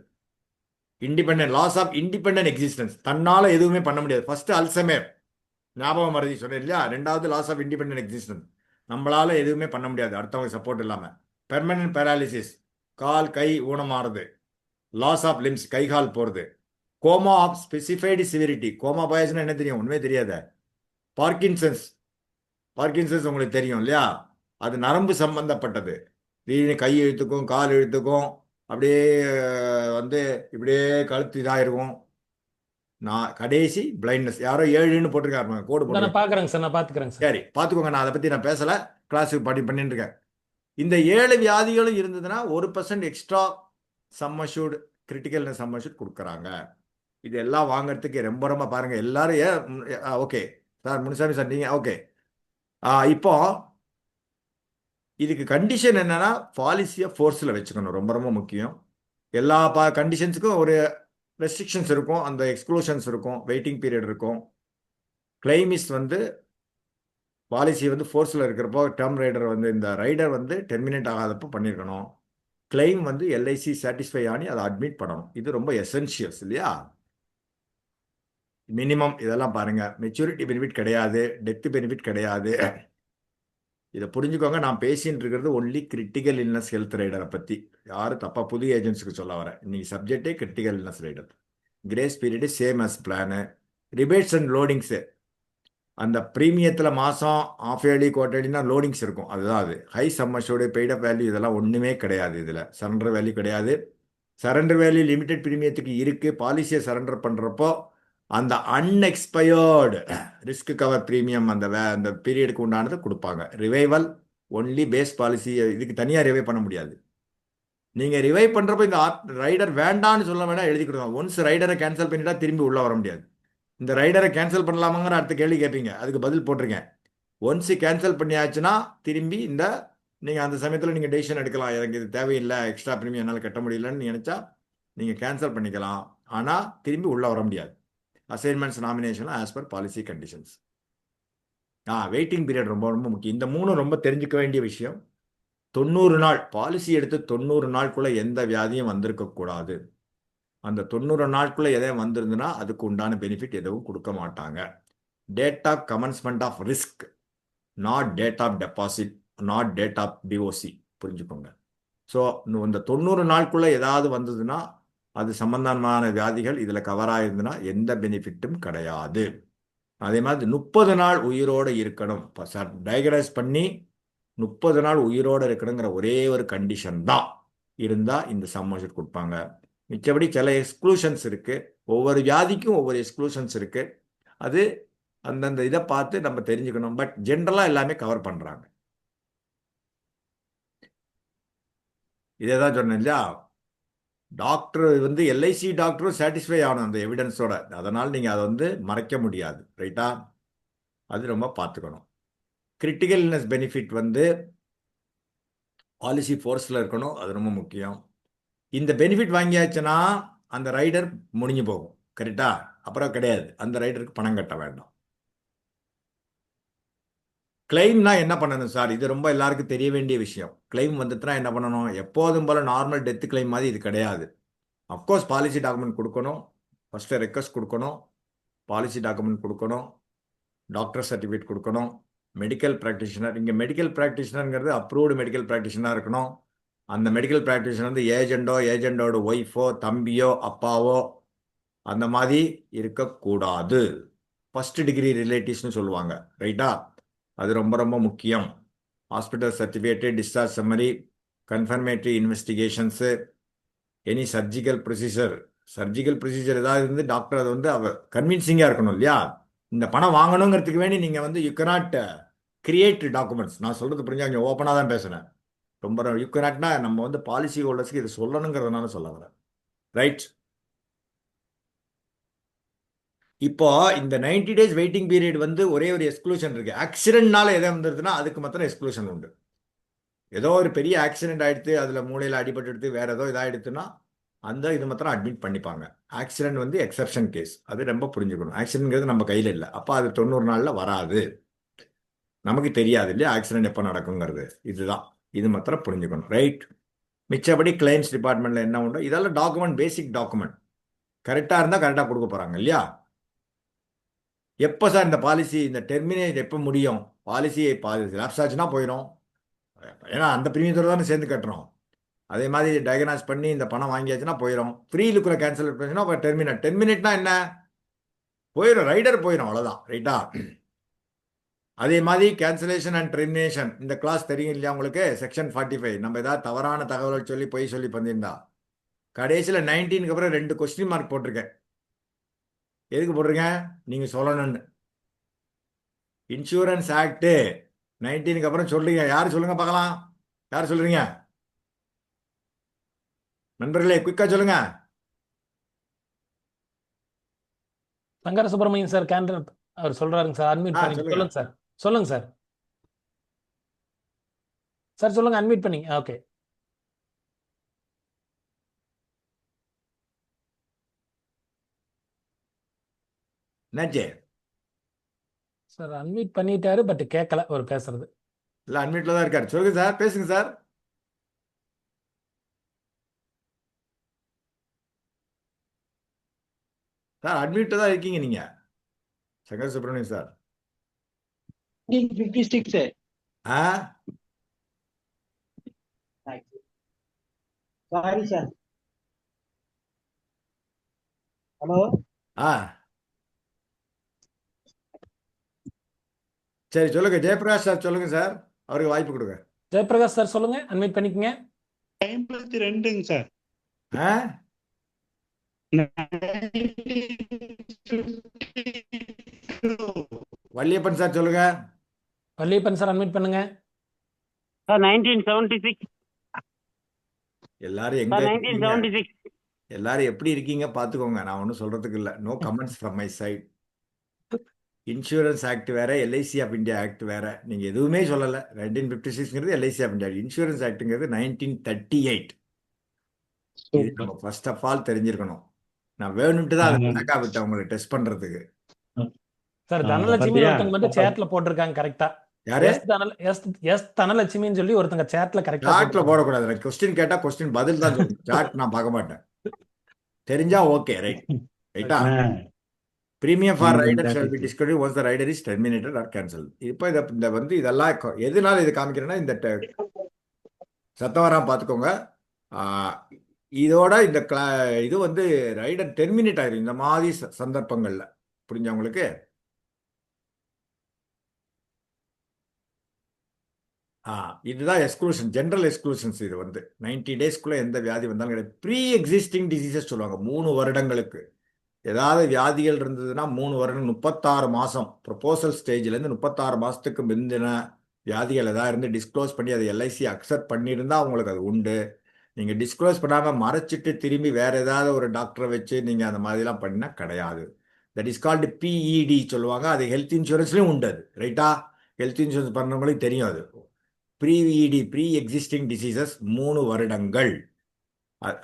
Independent, loss of independent existence, தன்னால எதுவுமே பண்ண முடியாது. ஃபர்ஸ்ட் அல்சமேர், ஞாபகம் மறதி சொன்னேன் இல்லையா. 2வது லாஸ் ஆஃப் இண்டிபெண்டன்ட் எக்ஸிஸ்டன்ஸ், நம்மளால எதுவுமே பண்ண முடியாது அடுத்தவங்க சப்போர்ட் இல்லாம. பெர்மனன்ட் பேராலிசிஸ், கால் கை ஊனமாறுது. லாஸ் ஆஃப் லிம்ஸ், கை கால் போறது. Coma of specified severity, coma பாய்ஸ்னா என்ன தெரியும்? ஒண்ணுமே தெரியாத. பார்க்கின்சன்ஸ் உங்களுக்கு தெரியும் இல்லையா, அது நரம்பு சம்பந்தப்பட்டது. திடீர்னு கை இழுத்துக்கும் கால் இழுத்துக்கும், அப்படியே வந்து இப்படியே கழுத்து இதாயிருக்கும். நான் கடைசி பிளைண்ட்னஸ் யாரோ 7ன்னு போட்டிருக்காரு கோடு இதை நான் போட்டிருக்கேன். பார்க்குறேங்க சார், நான் பார்த்துக்கிறேங்க சார். சரி பார்த்துக்கோங்க, நான் அதை பற்றி நான் பேசலை, கிளாஸுக்கு பண்ணிட்டு இருக்கேன். இந்த 7 வியாதிகளும் இருந்ததுன்னா 1% எக்ஸ்ட்ரா சம்மஷூட் கிரிட்டிக்கல் சம்மஷூட் கொடுக்குறாங்க. இது எல்லாம் வாங்குறதுக்கு ரொம்ப ரொம்ப பாருங்க எல்லாரும் ஓகே சார், முனுசாமி சார் நீங்கள் ஓகே. இப்போ இதுக்கு கண்டிஷன் என்னன்னா பாலிசியை ஃபோர்ஸில் வச்சுக்கணும், ரொம்ப ரொம்ப முக்கியம். எல்லா கண்டிஷன்ஸுக்கும் ஒரு ரெஸ்ட்ரிக்ஷன்ஸ் இருக்கும், அந்த எக்ஸ்க்ளூஷன்ஸ் இருக்கும், வெயிட்டிங் பீரியட் இருக்கும். கிளைமிஸ் வந்து பாலிசி வந்து ஃபோர்ஸில் இருக்கிறப்போ டேர்ம் ரைடர் வந்து இந்த ரைடர் வந்து டெர்மினேட் ஆகாதப்போ பண்ணியிருக்கணும். கிளைம் வந்து எல்ஐசி சாட்டிஸ்ஃபை ஆனி அதை அட்மிட் பண்ணணும். இது ரொம்ப எசென்ஷியல்ஸ் இல்லையா? மினிமம் இதெல்லாம் பாருங்க. மெச்சூரிட்டி பெனிஃபிட் கிடையாது, டெத் பெனிஃபிட் கிடையாது. இதை புரிஞ்சுக்கோங்க. நான் பேசிட்டு இருக்கிறது ஒன்லி கிரிட்டிக்கல் இல்னஸ் ஹெல்த் ரைடரை பற்றி. யாரும் தப்பாக புது ஏஜென்ட்ஸுக்கு சொல்ல வரேன். இன்னைக்கு சப்ஜெக்டே critical illness rider. Grace period same as plan. Rebates and loadings அந்த ப்ரீமியத்தில் மாதம் ஆஃப் இயர்லி குவார்டர்லினா லோடிங்ஸ் இருக்கும். அதுதான் அது. ஹை சம்மர்ஷோடு பெய்டப் வேல்யூ இதெல்லாம் ஒன்றுமே கிடையாது. இதில் சரண்டர் வேல்யூ கிடையாது. சரண்டர் வேல்யூ லிமிடெட் ப்ரீமியத்துக்கு இருக்குது. பாலிசியை சரண்டர் பண்ணுறப்போ அந்த அன்எக்ஸ்பயர்டு ரிஸ்க் கவர் ப்ரீமியம் அந்த பீரியடுக்கு உண்டானது கொடுப்பாங்க. ரிவைவல் ஒன்லி பேஸ் பாலிசி, இதுக்கு தனியாக ரிவைவ் பண்ண முடியாது. நீங்கள் ரிவைவ் பண்ணுறப்போ இந்த ரைடர் வேண்டான்னு சொல்ல வேண்டாம், எழுதி கொடுங்க. ஒன்ஸ் ரைடரை கேன்சல் பண்ணிட்டா திரும்பி உள்ளே வர முடியாது. இந்த ரைடரை கேன்சல் பண்ணலாமாங்கிற அடுத்த கேள்வி கேட்பீங்க, அதுக்கு பதில் போட்டிருக்கேன். ஒன்ஸ் கேன்சல் பண்ணியாச்சுன்னா திரும்பி நீங்கள் அந்த சமயத்தில் நீங்கள் டெசிஷன் எடுக்கலாம். எனக்கு இது தேவையில்லை, எக்ஸ்ட்ரா ப்ரீமியம் என்னால் கட்ட முடியலன்னு நினச்சா நீங்கள் கேன்சல் பண்ணிக்கலாம். ஆனால் திரும்பி உள்ளே வர முடியாது. Assignments nomination as per policy conditions. Waiting period ரொம்ப ரொம்ப முக்கியம். இந்த 3 ரொம்ப தெரிஞ்சுக்க வேண்டிய விஷயம். 90 நாள் பாலிசி எடுத்து 90 நாளுக்குள்ளே எந்த வியாதியும் வந்திருக்கக்கூடாது. அந்த 90 நாட்குள்ளே எதையும் வந்திருந்துன்னா அதுக்கு உண்டான பெனிஃபிட் எதுவும் கொடுக்க மாட்டாங்க. Date of commencement of risk, not date of deposit, not date of DOC. புரிஞ்சுக்கோங்க. ஸோ இந்த 90 நாட்குள்ளே ஏதாவது வந்ததுன்னா அது சம்பந்தமான வியாதிகள் இதில் கவர் ஆயிருந்துன்னா எந்த பெனிஃபிட்டும் கிடையாது. அதே மாதிரி 30 நாள் உயிரோடு இருக்கணும். டயக்னைஸ் பண்ணி 30 நாள் உயிரோடு இருக்கணுங்கிற ஒரே ஒரு கண்டிஷன் தான் இருந்தால் இந்த சம்மர்ஷூட் கொடுப்பாங்க. மிச்சபடி சில எக்ஸ்க்ளூஷன்ஸ் இருக்குது. ஒவ்வொரு வியாதிக்கும் ஒவ்வொரு எக்ஸ்க்ளூஷன்ஸ் இருக்குது. அது அந்தந்த இதை பார்த்து நம்ம தெரிஞ்சுக்கணும். பட் ஜென்ரலாக எல்லாமே கவர் பண்ணுறாங்க. இதே தான் சொன்னேன் இல்லையா? டாக்டர் வந்து எல்ஐசி டாக்டரும் சாட்டிஸ்ஃபை ஆகணும் அந்த எவிடன்ஸோட. அதனால் நீங்கள் அதை வந்து மறைக்க முடியாது. ரைட்டா? அது ரொம்ப பார்த்துக்கணும். கிரிட்டிக்கல் இல்னஸ் பெனிஃபிட் வந்து பாலிசி ஃபோர்ஸில் இருக்கணும். அது ரொம்ப முக்கியம். இந்த பெனிஃபிட் வாங்கியாச்சுன்னா அந்த ரைடர் முடிஞ்சு போகும். கரெக்டா? அப்புறம் கிடையாது, அந்த ரைடருக்கு பணம் கட்ட வேண்டாம். கிளைம்னா என்ன பண்ணணும் சார்? இது ரொம்ப எல்லாருக்கும் தெரிய வேண்டிய விஷயம். கிளைம் வந்துட்டுனா என்ன பண்ணணும்? எப்போதும் போல நார்மல் டெத் கிளைம் மாதிரி இது கிடையாது. அஃப்கோர்ஸ் பாலிசி டாக்குமெண்ட் கொடுக்கணும், ஃபஸ்ட்டு ரெக்வஸ்ட் கொடுக்கணும், பாலிசி டாக்குமெண்ட் கொடுக்கணும், டாக்டர் சர்டிஃபிகேட் கொடுக்கணும், மெடிக்கல் ப்ராக்டிஷனர். இங்கே மெடிக்கல் ப்ராக்டிஷனருங்கிறது அப்ரூவ்டு மெடிக்கல் ப்ராக்டிஷனாக இருக்கணும். அந்த மெடிக்கல் ப்ராக்டிஷனர் வந்து ஏஜெண்டோட ஒய்ஃபோ தம்பியோ அப்பாவோ அந்த மாதிரி இருக்கக்கூடாது. ஃபஸ்ட் டிகிரி ரிலேட்டிவ்ஸ்னு சொல்லுவாங்க. ரைட்டா? அது ரொம்ப ரொம்ப முக்கியம். Hospital certificate, discharge summary, confirmatory investigations, any surgical procedure ஏதாவது இருந்து டாக்டர் அது வந்து அவர் கன்வின்சிங்காக இருக்கணும் இல்லையா? இந்த பணம் வாங்கணுங்கிறதுக்கு வேண்டி நீங்கள் வந்து யூ கனாட் கிரியேட் டாக்குமெண்ட்ஸ். நான் சொல்கிறது புரிஞ்சா கொஞ்சம் ஓப்பனாக தான் பேசுகிறேன். ரொம்ப யூ கனாட்னா நம்ம வந்து பாலிசி ஹோல்டர்ஸ்க்கு இது சொல்லணுங்கிறதுனால சொல்ல வரேன். ரைட்? இப்போ இந்த 90 days வெயிட்டிங் பீரியட் வந்து ஒரே ஒரு எக்ஸ்க்ளூஷன் இருக்கு. ஆக்சிடென்ட்னால எதை வந்துருதுன்னா அதுக்கு மாத்திரம் எக்ஸ்க்ளூஷன் உண்டு. ஏதோ ஒரு பெரிய ஆக்சிடென்ட் ஆயிடுத்து, அதில் மூளையில் அடிபட்டு எடுத்து வேற ஏதோ இதாகிடுத்துன்னா அந்த இது மாத்திரம் அட்மிட் பண்ணிப்பாங்க. ஆக்சிடென்ட் வந்து எக்ஸப்ஷன் கேஸ். அது ரொம்ப புரிஞ்சுக்கணும். ஆக்சிடென்ட்ங்கிறது நம்ம கையில் இல்லை. அப்போ அது 90 நாளில் வராது. நமக்கு தெரியாது இல்லையா ஆக்சிடென்ட் எப்போ நடக்குங்கிறது. இதுதான், இது மாத்திரம் புரிஞ்சுக்கணும். ரைட்? மிச்சபடி கிளைம்ஸ் டிபார்ட்மெண்ட்டில் என்ன உண்டோ இதெல்லாம் டாக்குமெண்ட், பேசிக் டாக்குமெண்ட் கரெக்டாக இருந்தால் கரெக்டாக கொடுக்க போகிறாங்க இல்லையா? எப்போ சார் இந்த பாலிசி இந்த டெர்மினேட் எப்போ முடியும்? பாலிசி லேப்ஸ் ஆச்சுன்னா போயிடும். ஏன்னா அந்த ப்ரீமியத்தோட தானே சேர்ந்து கட்டுறோம். அதே மாதிரி டயக்னாஸ் பண்ணி இந்த பணம் வாங்கியாச்சுன்னா போயிடும். ஃப்ரீ லுக்கில் கேன்சல் பண்ணிச்சுன்னா இப்போ டெர்மினேட்னா என்ன? போயிடும், ரைடர் போயிடும், அவ்வளோதான். ரைட்டா? அதே மாதிரி கேன்சலேஷன் அண்ட் டெர்மினேஷன் இந்த கிளாஸ் தெரியும் இல்லையா உங்களுக்கு? செக்ஷன் 45. நம்ம ஏதாவது தவறான தகவல் சொல்லி பண்ணியிருந்தா கடைசியில் 19க்கு அப்புறம் 2 கொஸ்டின் மார்க் போட்டிருக்கேன். எதுக்கு போடுறீங்க? நீங்க சொல்லணும்னு. இன்சூரன்ஸ் ஆக்ட் 19க்கு அப்புறம் சொல்றீங்க. யார் சொல்லுங்க பார்க்கலாம்? யார் சொல்றீங்க? நண்பர்களே குயிக்கா சொல்லுங்க. சங்கர சுப்பிரமணியன் சார் கேண்டர் அவர் சொல்றாருங்க சார். அன்மியூட் பண்ணி சொல்லுங்க. சொல்லுங்க சார். சொல்லுங்க சார். சார் சொல்லுங்க, அன்மியூட் பண்ணி. ஓகே என்னாச்சு? சார் அன்மியூட் பண்ணிட்டாரு, பட் கேட்கல அவர் பேசுறது. இல்ல அன்மியூட்ல தான் இருக்காரு. சொல்லுங்க சார், பேசுங்க சார். சார் அட்மிட் தான் இருக்கீங்க நீங்க, சங்கர் சுப்பிரமணியன் சார். 1956 ஆ சாரி சார். ஹலோ. ஆ சரி சொல்லுங்க. ஜெயபிரகாஷ் சார் சொல்லுங்க சார், அவருக்கு வாய்ப்பு கொடுங்க. ஜெயபிரகாஷ் சார் சொல்லுங்க, அன்மியூட் பண்ணிக்கங்க. 52ங்க சார். ஆ 1952. வள்ளியப்பன் சார் சொல்லுங்க. வள்ளியப்பன் சார் அன்மியூட் பண்ணுங்க. சார் 1976 எல்லாரும் எங்க சார். இருக்கீங்க? 1976 எல்லாரும் எப்படி இருக்கீங்க பார்த்துக்கோங்க. நான் ஒன்றும் சொல்றதுக்கு இல்லை. No comments from my side. Insurance act வேற, எல்ஐசி ஆஃப் இந்தியா ஆக்ட் வேற. நீங்க எதுவுமே சொல்லலை. 1956ங்கிறது எல்ஐசி ஆஃப் இந்தியா. இன்சூரன்ஸ் ஆக்ட்ங்கிறது 1938. இது நம்ம ஃபர்ஸ்ட் ஆஃப் ஆல் தெரிஞ்சிருக்கணும். நான் வேணும்ட்டு தான் அதை பேக்கா விட்டேன் உங்களை டெஸ்ட் பண்றதுக்கு. சார் தனலட்சுமி ஒருத்தங்க மட்டும் சேட்ல போட்டிருக்காங்க கரெக்டா. யாரு? எஸ் தனலட்சுமின்னு சொல்லி ஒருத்தங்க சேட்ல கரெக்டா சாட்ல போடக்கூடாது. கொஸ்டின் கேட்டா கொஸ்டின் பதில் தான் சொல்லணும். சாட் நான் பார்க்க மாட்டேன். தெரிஞ்சா ஓகே, ரைட். ரைட்டா? Premium for rider shall be discounted once the rider is terminated or cancel. இப்போ இந்த வந்து இதெல்லாம் எதனால இது காமிக்கிறேன்னா, இந்த சத்தம் வராம பார்த்துக்கோங்க. இதோட இந்த இது வந்து ரைடர் டெர்மினேட் ஆயிரும் இந்த மாதிரி சந்தர்ப்பங்கள்ல. புரிஞ்சா உங்களுக்கு? இதுதான் எக்ஸ்க்ளூஷன், ஜென்ரல் எக்ஸ்க்ளூஷன்ஸ். இது வந்து 90 டேஸ்க்குள்ள எந்த வியாதி வந்தாலும் கிடையாது. ப்ரீ எக்ஸிஸ்டிங் டிசீசஸ் சொல்லுவாங்க. 3 வருடங்களுக்கு ஏதாவது வியாதிகள் இருந்ததுன்னா 3 வருடம் 36 மாசம் ப்ரொபோசல் ஸ்டேஜ்லேருந்து 36 மாசத்துக்கு முந்தின வியாதிகள் ஏதாவது இருந்து டிஸ்க்ளோஸ் பண்ணி அதை எல்ஐசி அக்செப்ட் பண்ணியிருந்தா உங்களுக்கு அது உண்டு. நீங்கள் டிஸ்க்ளோஸ் பண்ணாமல் மறைச்சிட்டு திரும்பி வேற ஏதாவது ஒரு டாக்டரை வச்சு நீங்கள் அந்த மாதிரிலாம் பண்ணினா கிடையாது. தட் இஸ் கால்டு பிஇடி சொல்லுவாங்க. அது ஹெல்த் இன்சூரன்ஸ்லையும் உண்டு. அது ரைட்டா? ஹெல்த் இன்சூரன்ஸ் பண்ணவங்களுக்கு தெரியும் அது. ப்ரீஇடி, ப்ரீ எக்ஸிஸ்டிங் டிசீசஸ் 3 வருடங்கள்.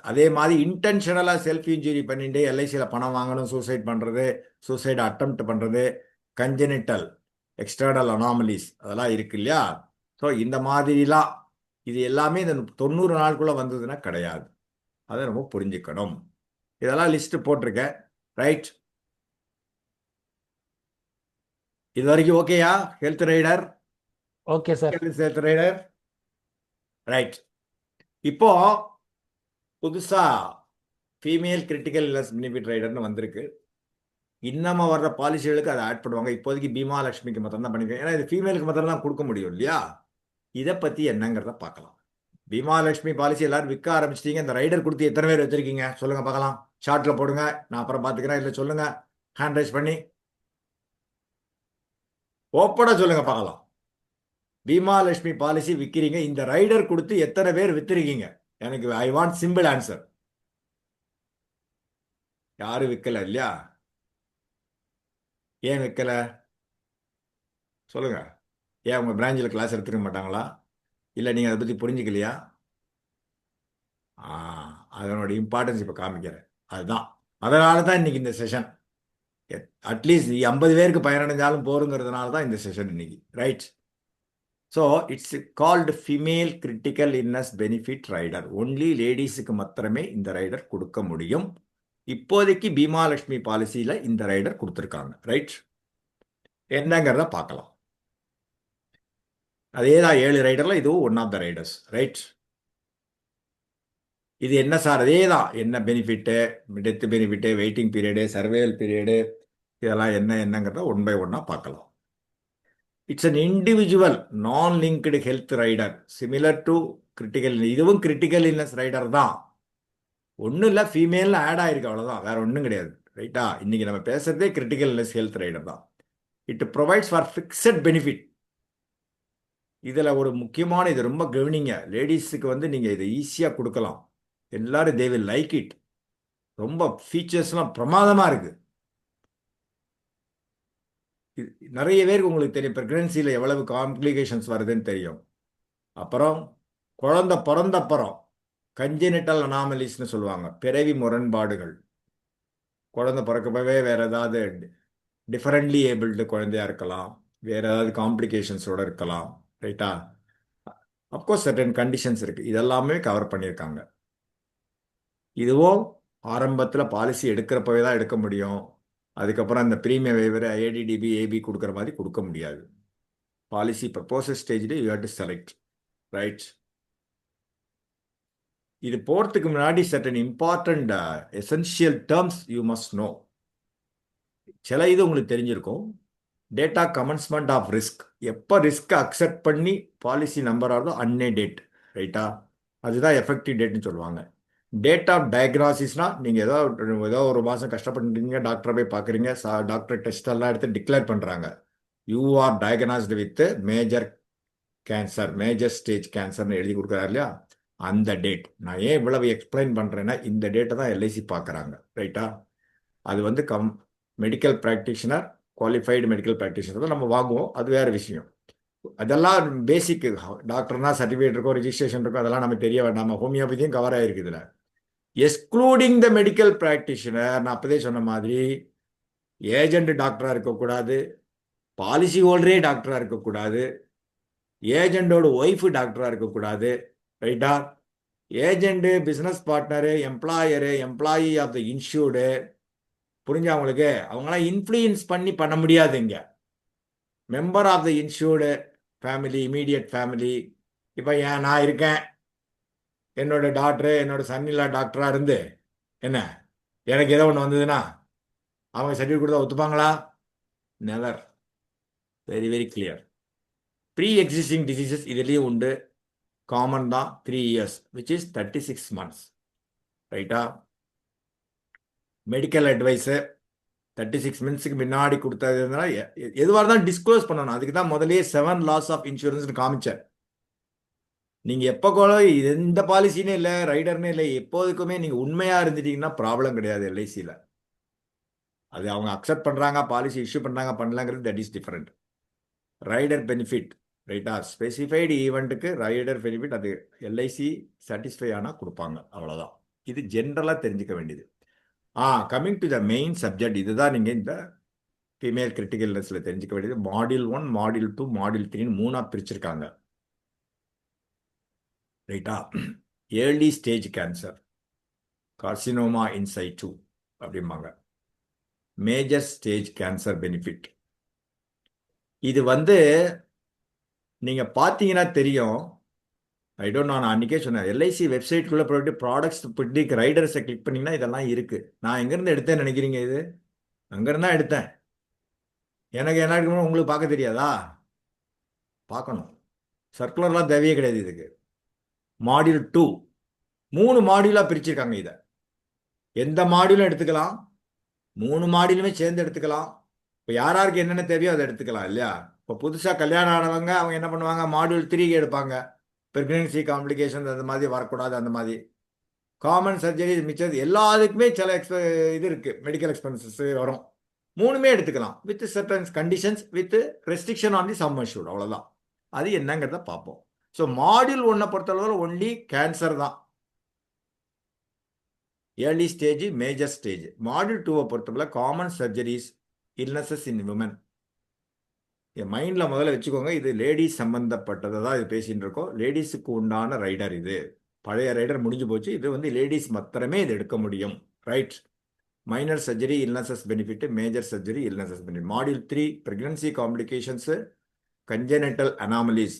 அதே மாதிரி இன்டென்ஷனலாக செல்ஃப் இன்ஜுரி பண்ணிட்டு எல்ஐசியில் பணம் வாங்கணும், சூசைட் பண்ணுறது, சூசைட் அட்டெம்ப்ட் பண்ணுறது, கன்ஜெனிட்டல் எக்ஸ்டர்னல் அனாமலிஸ் அதெல்லாம் இருக்கு இல்லையா? ஸோ இந்த மாதிரிலாம் இது எல்லாமே இந்த 90 நாளுக்குள்ளே வந்ததுன்னா கிடையாது. அதை நம்ம புரிஞ்சுக்கணும். இதெல்லாம் லிஸ்ட் போட்டிருக்கேன். ரைட்? இது வரைக்கும் ஓகேயா? Health rider okay sir. Health rider right. இப்போ புதுசா ஃபீமேல் கிரிட்டிக்கல் இல்னஸ் பெனிஃபிட் ரைடர்னு வந்திருக்கு. இன்னமும் வர்ற பாலிசிகளுக்கு அதை ஆட் பண்ணுவாங்க. இப்போதைக்கு பீமா லட்சுமிக்கு மாத்திரம் தான் பண்ணிருக்கேன். ஏன்னா இது ஃபீமேலுக்கு மாத்திரம் தான் கொடுக்க முடியும் இல்லையா? இதை பத்தி என்னங்கிறத பார்க்கலாம். பீமா லட்சுமி பாலிசி எல்லாரும் விற்க ஆரம்பிச்சிட்டீங்க. இந்த ரைடர் கொடுத்து எத்தனை பேர் வச்சிருக்கீங்க சொல்லுங்க பார்க்கலாம். ஷார்ட்ல போடுங்க, நான் அப்புறம் பார்த்துக்கிறேன். இல்லை சொல்லுங்க, ஹேண்ட் ரைஸ் பண்ணி ஓப்பனா சொல்லுங்க பார்க்கலாம். பீமா லட்சுமி பாலிசி விற்கிறீங்க, இந்த ரைடர் கொடுத்து எத்தனை பேர் வித்திருக்கீங்க? எனக்கு ஐ வாண்ட் சிம்பிள் ஆன்சர். யாரும் விற்கல இல்லையா? ஏன் விற்கல சொல்லுங்க. ஏன் உங்க பிரான்ச்சில் கிளாஸ் எடுத்துக்க மாட்டாங்களா? இல்லை நீங்கள் அதை பற்றி புரிஞ்சுக்கலையா? அதனோட இம்பார்ட்டன்ஸ் இப்போ காமிக்கிறேன். அதுதான், அதனால தான் இன்னைக்கு இந்த செஷன். அட்லீஸ்ட் 50 பேருக்கு பயனடைஞ்சாலும் போருங்கிறதுனால தான் இந்த செஷன் இன்னைக்கு. Right? So it's called female critical illness benefit rider. Only லேடிஸுக்கு மாத்திரமே இந்த ரைடர் கொடுக்க முடியும். இப்போதைக்கு பீமா லட்சுமி பாலிசியில் இந்த ரைடர் கொடுத்துருக்காங்க. ரைட்? என்னங்கிறத பார்க்கலாம். அதே தான் 7 ரைடரில் இதுவும் one of the riders. Right? இது என்ன சார்? அதே தான். என்ன benefit, death benefit, waiting period, survival period, இதெல்லாம் என்னங்கிறத ஒன் பை ஒன்னாக பார்க்கலாம். It's an individual non linked health rider similar to critical. இதுவும் கிரிட்டிக்கல் இல்னஸ் ரைடர் தான். ஒன்றும் இல்லை, ஃபீமேலில் ஆட் ஆயிருக்கு, அவ்வளோதான், வேற ஒன்றும் கிடையாது. ரைட்டா? இன்னைக்கு நம்ம பேசுறதே கிரிட்டிக்கல் இல்னஸ் ஹெல்த் ரைடர் தான். It provides for fixed benefit. இதுல ஒரு முக்கியமான, இது ரொம்ப கவனிங்க, லேடிஸுக்கு வந்து நீங்க இதை ஈஸியா கொடுக்கலாம். எல்லாரும் தே வில் லைக் இட். ரொம்ப ஃபீச்சர்ஸ்லாம் பிரமாதமா இருக்கு. நிறைய பேருக்கு உங்களுக்கு தெரியும் பிரெக்னன்சியில் எவ்வளவு காம்ப்ளிகேஷன்ஸ் வருதுன்னு தெரியும். அப்புறம் குழந்தை பிறந்தப்புறம் கன்ஜெனிட்டல் அனாமலிஸ்னு சொல்லுவாங்க, பிறவி முரண்பாடுகள். குழந்தை பிறக்கப்பவே வேற ஏதாவது டிஃபரெண்ட்லி ஏபிள்டு குழந்தையா இருக்கலாம், வேற ஏதாவது காம்ப்ளிகேஷன்ஸோட இருக்கலாம். ரைட்டா? அப்கோர்ஸ் சர்டன் கண்டிஷன்ஸ் இருக்கு, இதெல்லாமே கவர் பண்ணியிருக்காங்க. இதுவும் ஆரம்பத்தில் பாலிசி எடுக்கிறப்பவே தான் எடுக்க முடியும். அதுக்கப்புறம் அந்த ப்ரீமியம் வேவர் ஏடிடிபி ஏபி கொடுக்குற மாதிரி கொடுக்க முடியாது. பாலிசி ப்ரப்போசல் ஸ்டேஜில் you have to select. Right? இது போகிறதுக்கு முன்னாடி certain important essential terms you must know. சில இது உங்களுக்கு தெரிஞ்சிருக்கும். டேட்டா கமன்ஸ்மெண்ட் ஆஃப் ரிஸ்க், எப்போ ரிஸ்க்கை அக்செப்ட் பண்ணி பாலிசி நம்பர் ஆகுதோ அன்னே டேட். ரைட்டா? அதுதான் எஃபெக்டிவ் டேட்னு சொல்லுவாங்க. டேட் ஆஃப் டயக்னாசிஸ்னால் நீங்கள் ஏதோ ஒரு மாதம் கஷ்டப்பட்டுருக்கீங்க, டாக்டரை போய் பார்க்குறீங்க, டாக்டர் டெஸ்ட் எல்லாம் எடுத்து டிக்ளேர் பண்ணுறாங்க you are diagnosed with major cancer, major stage கேன்சர்னு எழுதி கொடுக்குறாரு இல்லையா, அந்த டேட். நான் ஏன் இவ்வளவு எக்ஸ்பிளைன் பண்ணுறேன்னா இந்த டேட்டை தான் எல்ஐசி பார்க்குறாங்க. ரைட்டா? அது வந்து medical practitioner, qualified medical practitioner தான் நம்ம வாங்குவோம், அது வேறு விஷயம். அதெல்லாம் பேசிக்கு. டாக்டர்னா சர்டிஃபிகேட் இருக்கும், ரிஜிஸ்ட்ரேஷன் இருக்கும், அதெல்லாம் நமக்கு தெரிய வேண்டாம். ஹோமியோபதியும் கவர் ஆகிருக்கு இதில். எக்ஸ்க்ளூடிங் த மெடிக்கல் ப்ராக்டிஷனர், நான் அப்போதே சொன்ன மாதிரி ஏஜென்ட் டாக்டராக இருக்கக்கூடாது, பாலிசி ஹோல்டரே டாக்டராக இருக்கக்கூடாது, ஏஜெண்டோட ஒய்ஃபு டாக்டராக இருக்கக்கூடாது. ரைட்டா? Agent, business partner, employer, employee of the insured, புரிஞ்சா அவங்களுக்கு? அவங்களாம் இன்ஃப்ளூயன்ஸ் பண்ணி பண்ண முடியாதுங்க. Member of the insured family, immediate family. இப்போ நான் இருக்கேன், என்னோட டாக்டரு, என்னோட சன்னிலா டாக்டராக இருந்து என்ன எனக்கு ஏதோ ஒன்று வந்ததுன்னா அவங்க சர்டிஃபிகேட் கொடுத்தா ஒத்துப்பாங்களா? Never. Very very clear. Pre existing diseases இதுலேயும் உண்டு, காமன் தான். 3 years விச் இஸ் 36 months. ரைட்டா? மெடிக்கல் அட்வைஸு 36 monthsக்கு முன்னாடி கொடுத்ததுனால எதுவாக இருந்தாலும் டிஸ்க்ளோஸ் பண்ணணும். அதுக்கு தான் முதலே 7 laws ஆஃப் இன்சூரன்ஸ்னு காமிச்சேன். நீங்கள் எப்போ கூட எந்த பாலிசினே இல்லை, ரைடர்னே இல்லை, எப்போதுக்குமே நீங்கள் உண்மையாக இருந்துட்டீங்கன்னா ப்ராப்ளம் கிடையாது எல்ஐசியில். அது அவங்க அக்செப்ட் பண்ணுறாங்க, பாலிசி இஷ்யூ பண்ணுறாங்க பண்ணலாங்கிறது that is different. Rider benefit. ரைட்டா? ஸ்பெசிஃபைடு ஈவெண்ட்டுக்கு ரைடர் பெனிஃபிட் அது எல்ஐசி சாட்டிஸ்ஃபை ஆனால் கொடுப்பாங்க, அவ்வளோதான். இது ஜென்ரலாக தெரிஞ்சுக்க வேண்டியது. Coming to the main subject, இதுதான் நீங்கள் இந்த ஃபீமேல் கிரிட்டிக்கல் இல்னஸில் தெரிஞ்சுக்க வேண்டியது. மாடியூல் 1, மாடியூல் 2, மாடியூல் 3 3ஆக பிரிச்சிருக்காங்க. ரைட்டா? ஏர்லி ஸ்டேஜ் கேன்சர், கார்சினோமா இன்சைட்டு அப்படிம்பாங்க. Major stage cancer benefit. இது வந்து நீங்கள் பார்த்தீங்கன்னா தெரியும். ஐ டோன்ட் நோ, நான் அன்றைக்கே சொன்னேன், எல்ஐசி வெப்சைட்குள்ளே போய்ட்டு ப்ராடக்ட்ஸ் பிடி ரைடர்ஸை கிளிக் பண்ணிங்கன்னா இதெல்லாம் இருக்குது. நான் எங்கேருந்து எடுத்தேன்னு நினைக்கிறீங்க? இது அங்கேருந்து தான் எடுத்தேன். எனக்கு என்ன இருக்குன்னு உங்களுக்கு பார்க்க தெரியாதா? பார்க்கணும். சர்க்குலர்லாம் தேவையே கிடையாது இதுக்கு. மாடியூல் 2 3 மாடியூலாக பிரிச்சிருக்காங்க. இதை எந்த மாடியூலும் எடுத்துக்கலாம், 3 மாடியூலுமே சேர்ந்து எடுத்துக்கலாம். இப்போ யாருக்கு என்னென்ன தேவையோ அதை எடுத்துக்கலாம் இல்லையா? இப்போ புதுசாக கல்யாணம் ஆனவங்க அவங்க என்ன பண்ணுவாங்க, மாடியூல் 3 எடுப்பாங்க. ப்ரெக்னென்சி காம்ப்ளிகேஷன் அந்த மாதிரி வரக்கூடாது, அந்த மாதிரி காமன் சர்ஜரி மிச்சது எல்லாத்துக்குமே சில இது இருக்குது, மெடிக்கல் எக்ஸ்பென்சஸ் வரும். 3மே எடுத்துக்கலாம் with certain conditions, with restriction on the sum assured. அவ்வளோதான். அது என்னங்கிறத பார்ப்போம். ஸோ மாடியூல் 1 பொறுத்தளவு ஒன்லி கேன்சர் தான், early stage, major stage. Module 2 பொறுத்தவரை common surgeries, illnesses in women. என் மைண்டில் முதல்ல வச்சுக்கோங்க, இது லேடிஸ் சம்மந்தப்பட்டதை தான் இது பேசிகிட்டு இருக்கோம். லேடிஸுக்கு உண்டான ரைடர் இது. பழைய ரைடர் முடிஞ்சு போச்சு, இது வந்து லேடிஸ் மாத்திரமே இது எடுக்க முடியும். Right? Minor surgery illnesses benefit, major surgery illnesses benefit. Module 3 pregnancy complications, congenital anomalies,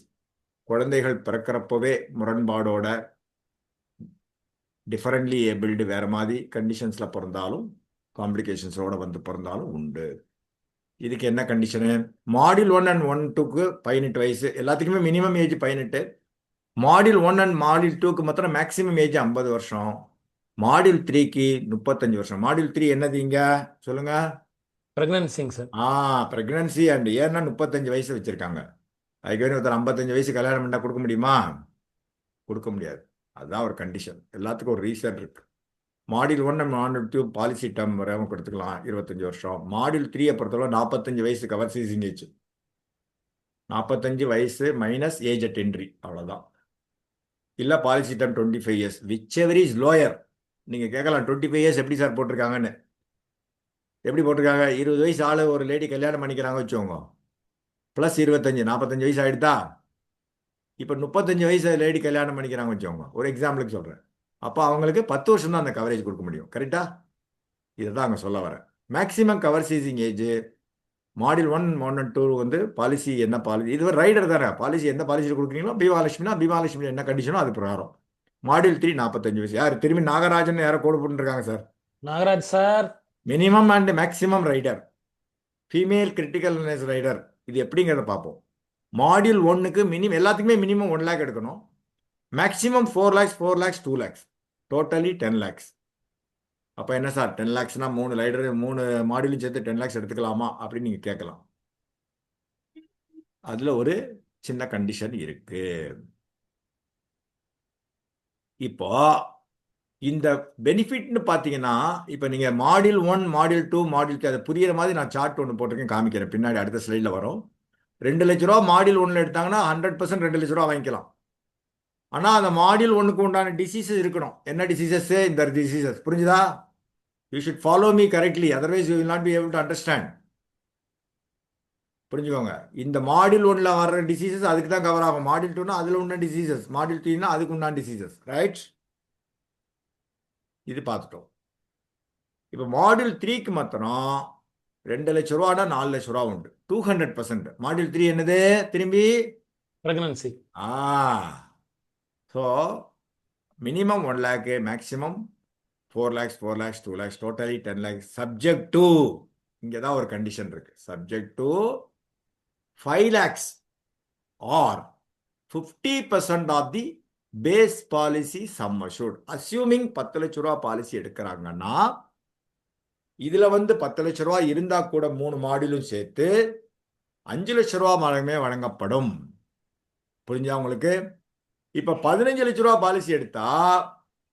குழந்தைகள் பிறக்கிறப்பவே முரண்பாடோட டிஃபரெண்ட்லி ஏபிள்டு வேறு மாதிரி கண்டிஷன்ஸில் பிறந்தாலும் காம்ப்ளிகேஷன்ஸோடு வந்து பிறந்தாலும் உண்டு. இதுக்கு என்ன கண்டிஷனு? மாடியூல் 1 and 1-2க்கு 18 வயசு, எல்லாத்துக்குமே minimum age 18. Module 1 and module 2க்கு மாத்திரம் மேக்ஸிமம் ஏஜ் 50 வருஷம். மாடியூல் 3க்கு 35 வருஷம். மாடியூல் 3 என்னது இங்க சொல்லுங்க? பிரெக்னன்சிங் சார். பிரெக்னன்சி அண்ட் ஏன்னா 35 வயசு வச்சிருக்காங்க. அதுக்கு வேணும் ஒருத்தர் 55 வயசு கல்யாணம் பண்ணா கொடுக்க முடியுமா? கொடுக்க முடியாது. அதுதான் ஒரு கண்டிஷன். எல்லாத்துக்கும் ஒரு ரீசன் இருக்கு. மாடியூல் 1 நம்ம மாடியூல் 2 பாலிசி டேர்ம் வராமல் கொடுத்துக்கலாம் 25 வருஷம். மாடியூல் 3 பொறுத்தவரை 45 வயசு கவர் சீசிங் ஏஜ். 45 வயசு மைனஸ் ஏஜ் அட் என்ட்ரி, அவ்வளோதான். இல்லை policy term 25 years, which ever is lower. நீங்கள் கேட்கலாம் 25 இயர்ஸ் எப்படி சார் போட்டிருக்காங்கன்னு. எப்படி போட்டிருக்காங்க? 20 வயசு ஆள் ஒரு லேடி கல்யாணம் பண்ணிக்கிறாங்க வச்சுக்கோங்க, ப்ளஸ் 25 45 வயசு ஆகிடுதா. இப்போ 35 வயசு லேடி கல்யாணம் பண்ணிக்கிறாங்க வச்சுக்கோங்க, ஒரு எக்ஸாம்பிளுக்கு சொல்கிறேன். அப்போ அவங்களுக்கு 10 வருஷம் தான் அந்த கவரேஜ் கொடுக்க முடியும். கரெக்டா? இதை தான் அங்கே சொல்ல வரேன். Maximum cover ceasing age module 1 module 2 வந்து பாலிசி என்ன பாலிசி, இது ஒரு ரைடர் தானே. பாலிசி எந்த பாலிசியில் கொடுக்குறீங்களோ பீமாலட்சுமினா பீமாலட்சுமி என்ன கண்டிஷனோ அது பிரகாரம். மாடியூல் 3 45 வயசு. யார் திரும்பி நாகராஜன் யாரோ கோடு போட்டுருக்காங்க sir. Nagaraj sir. Minimum and maximum rider, female critical illness rider, இது எப்படிங்கிறத பார்ப்போம். மாடியூல் 1க்கு மினிமம் எல்லாத்துக்குமே மினிமம் 1 லேக் எடுக்கணும். Maximum 4 lakhs 4 lakhs 2 lakhs, totally 10 lakhs. அப்போ என்ன சார் 10 லேக்ஸ்னா 3 ரைடர் 3 மாடியூலும் சேர்த்து 10 லேக்ஸ் எடுத்துக்கலாமா அப்படின்னு நீங்கள் கேட்கலாம். அதில் ஒரு சின்ன கண்டிஷன் இருக்கு. இப்போ இந்த பெனிஃபிட்னு பார்த்தீங்கன்னா, இப்போ நீங்கள் மாடியூல் 1 மாடியூல் 2 மாடியூல் 3 அதை புரியுற மாதிரி நான் சார்ட் ஒன்று போட்டிருக்கேன், காமிக்கிறேன் பின்னாடி அடுத்த ஸ்லைடில் வரும். 2 லட்ச ரூபா மாடியூல் 1 எடுத்தாங்கன்னா 100% 2 லட்ச ரூபா வாங்கிக்கலாம். ஆனால் அந்த மாடியூல் 1க்கு உண்டான டிசீசஸ் இருக்கணும். என்ன டிசீசஸ்? இந்த டிசீசஸ். புரிஞ்சுதா? You should follow me correctly, otherwise you will not be able to understand. புரிஞ்சுக்கோங்க. இந்த மாடியூல் 1ல வர்ற டிசீசஸ் அதுக்கு தான் கவர் ஆகும். மாடியூல் 2னா அதில் உண்டான டிசீசஸ், மாடியூல் 3னா அதுக்கு உண்டான டிசீசஸ். ரைட்? இது பார்த்துட்டோம். இப்போ மாடியூல் 3க்கு மாத்திரம் 2 லட்ச ரூபானா 4 லட்ச ரூபா உண்டு, 200%. மாடியூல் 3 என்னது? திரும்பி pregnancy. So minimum 1 lakh, maximum 4 lakhs 4 lakhs 2 lakhs, totally 10 lakhs. Subject to, இங்கே தான் ஒரு கண்டிஷன் இருக்கு, subject to 5 lakhs or 50% of the base policy sum assured. Assuming 10 லட்ச ரூபா பாலிசி எடுக்கிறாங்கன்னா இதுல வந்து 10 லட்ச ரூபா இருந்தா கூட 3 மாடியூலும் சேர்த்து 5 லட்ச ரூபா மட்டுமே வழங்கப்படும். புரிஞ்சா உங்களுக்கு? இப்ப 15 லட்ச ரூபா பாலிசி எடுத்தா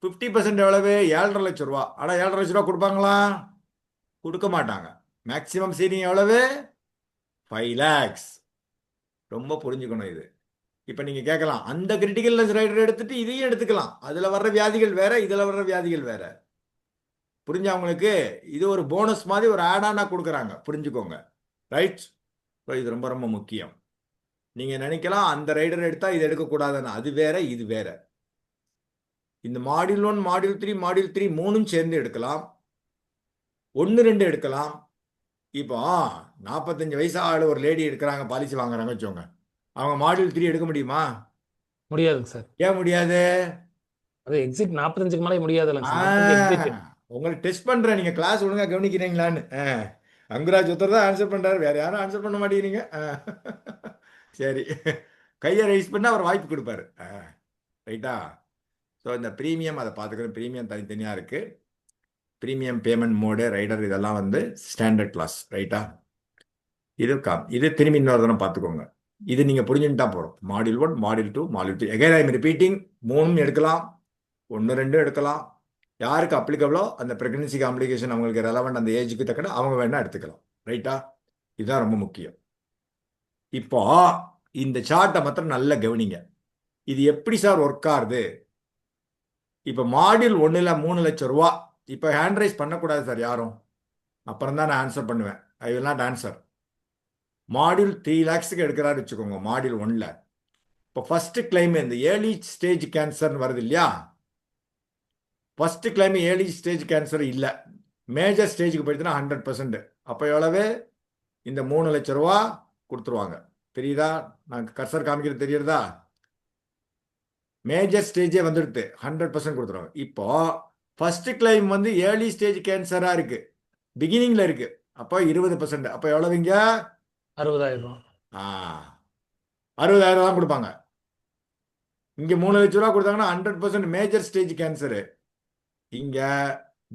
50% எவ்வளவு? 7.5 லட்ச ரூபா. ஆனா 7.5 லட்ச ரூபா கொடுப்பாங்களா? கொடுக்க மாட்டாங்க. மேக்சிமம் சீலிங் எவ்வளவு? 5 லேக்ஸ். ரொம்ப புரிஞ்சுக்கணும் இது. இப்ப நீங்க கேட்கலாம், அந்த கிரிட்டிக்கல் இல்னஸ் ரைடர் எடுத்துட்டு இதையும் எடுத்துக்கலாம், அதுல வர்ற வியாதிகள் வேற, இதுல வர்ற வியாதிகள் வேற. புரிஞ்சா உங்களுக்கு? இது ஒரு போனஸ் மாதிரி ஒரு ஆடானா கொடுக்குறாங்க, புரிஞ்சுக்கோங்க. ரைட்? இது ரொம்ப ரொம்ப முக்கியம். நீங்க நினைக்கலாம் அந்த ரைடர் எடுத்தா இது எடுக்கக்கூடாதுன்னு, அது வேற இது வேற. இந்த மாடியூல் 1 மாடியூல் 3 மாடியூல் 3 மூணும் சேர்ந்து எடுக்கலாம், 1 2 எடுக்கலாம். இப்போ 45 வயசு ஆள் ஒரு லேடி எடுக்கிறாங்க, பாலிசி வாங்குறாங்க வச்சோங்க, அவங்க மாடியூல் 3 எடுக்க முடியுமா? முடியாதுங்க சார். ஏன் முடியாது? அது எக்ஸிட் 45க்கு மேலே முடியாதுல்லைங்க சார். 45 எக்ஸிட். உங்களுக்கு டெஸ்ட் பண்றேன், நீங்க கிளாஸ் ஒழுங்கா கவனிக்கிறீங்களான்னு. அங்குராஜ் ஒருத்தர் தான் ஆன்சர் பண்றாரு, வேற யாரும் ஆன்சர் பண்ண மாட்டேங்கிறீங்க. சரி, கையை ரைஸ் பண்ண அவர் வாய்ப்பு கொடுப்பாரு. ரைட்டா? ஸோ இந்த ப்ரீமியம் அதை பார்த்துக்கணும். ப்ரீமியம் தனித்தனியாக இருக்கு. ப்ரீமியம் பேமெண்ட் மோடு, ரைடர், இதெல்லாம் வந்து ஸ்டாண்டர்ட் கிளாஸ். ரைட்டா? இது திரும்பி இன்னொரு தினம் பார்த்துக்கோங்க. இது நீங்க புரிஞ்சுட்டா போறோம். Module 1 module 2 module 3 again I am repeating. 3 எடுக்கலாம், 1 2 எடுக்கலாம். யாருக்கு அப்ளிகபிளோ அந்த பிரெக்னன்சி காம்ப்ளிகேஷன் அவங்களுக்கு ரெலவெண்ட், அந்த ஏஜுக்கு தக்கன அவங்க வேணா எடுத்துக்கலாம். ரைட்டா? இதுதான் ரொம்ப முக்கியம். இப்போ இந்த சார்ட்டை மாத்திரம் நல்லா கவனிங்க. இது எப்படி சார் ஒர்க் ஆகுது? இப்போ மாடியூல் 1ல 3 லட்சம் ரூபா. இப்போ ஹேண்ட் ரைஸ் பண்ணக்கூடாது சார் யாரும், அப்புறம் தான் நான் ஆன்சர் பண்ணுவேன். I will not answer. Module 3 லேக்ஸுக்கு எடுக்கிறாரு வச்சுக்கோங்க மாடியூல் 1ல. இப்போ ஃபர்ஸ்ட் கிளைம் இந்த ஏர்லி ஸ்டேஜ் கேன்சர் வருது இல்லையா? First claim early stage cancer இல்லை, மேஜர் ஸ்டேஜுக்கு போயிடுச்சுன்னா 100%. அப்போ எவ்வளவு? இந்த 3 லட்ச ரூபா கொடுத்துருவாங்க. தெரியுதா? நான் கர்சர் காமிக்கிறது தெரியுறதா? மேஜர் ஸ்டேஜே வந்துடுது, 100% கொடுத்துருவாங்க. இப்போ ஃபர்ஸ்ட் கிளைம் வந்து ஏர்லி ஸ்டேஜ் கேன்சரா இருக்கு, பிகினிங்ல இருக்கு, அப்போ 20%. அப்போ எவ்வளவுங்க? 60,000. 60,000 தான் கொடுப்பாங்க. இங்க 3 லட்ச ரூபா கொடுத்தாங்கன்னா 100% மேஜர் ஸ்டேஜ் கேன்சரு. இங்க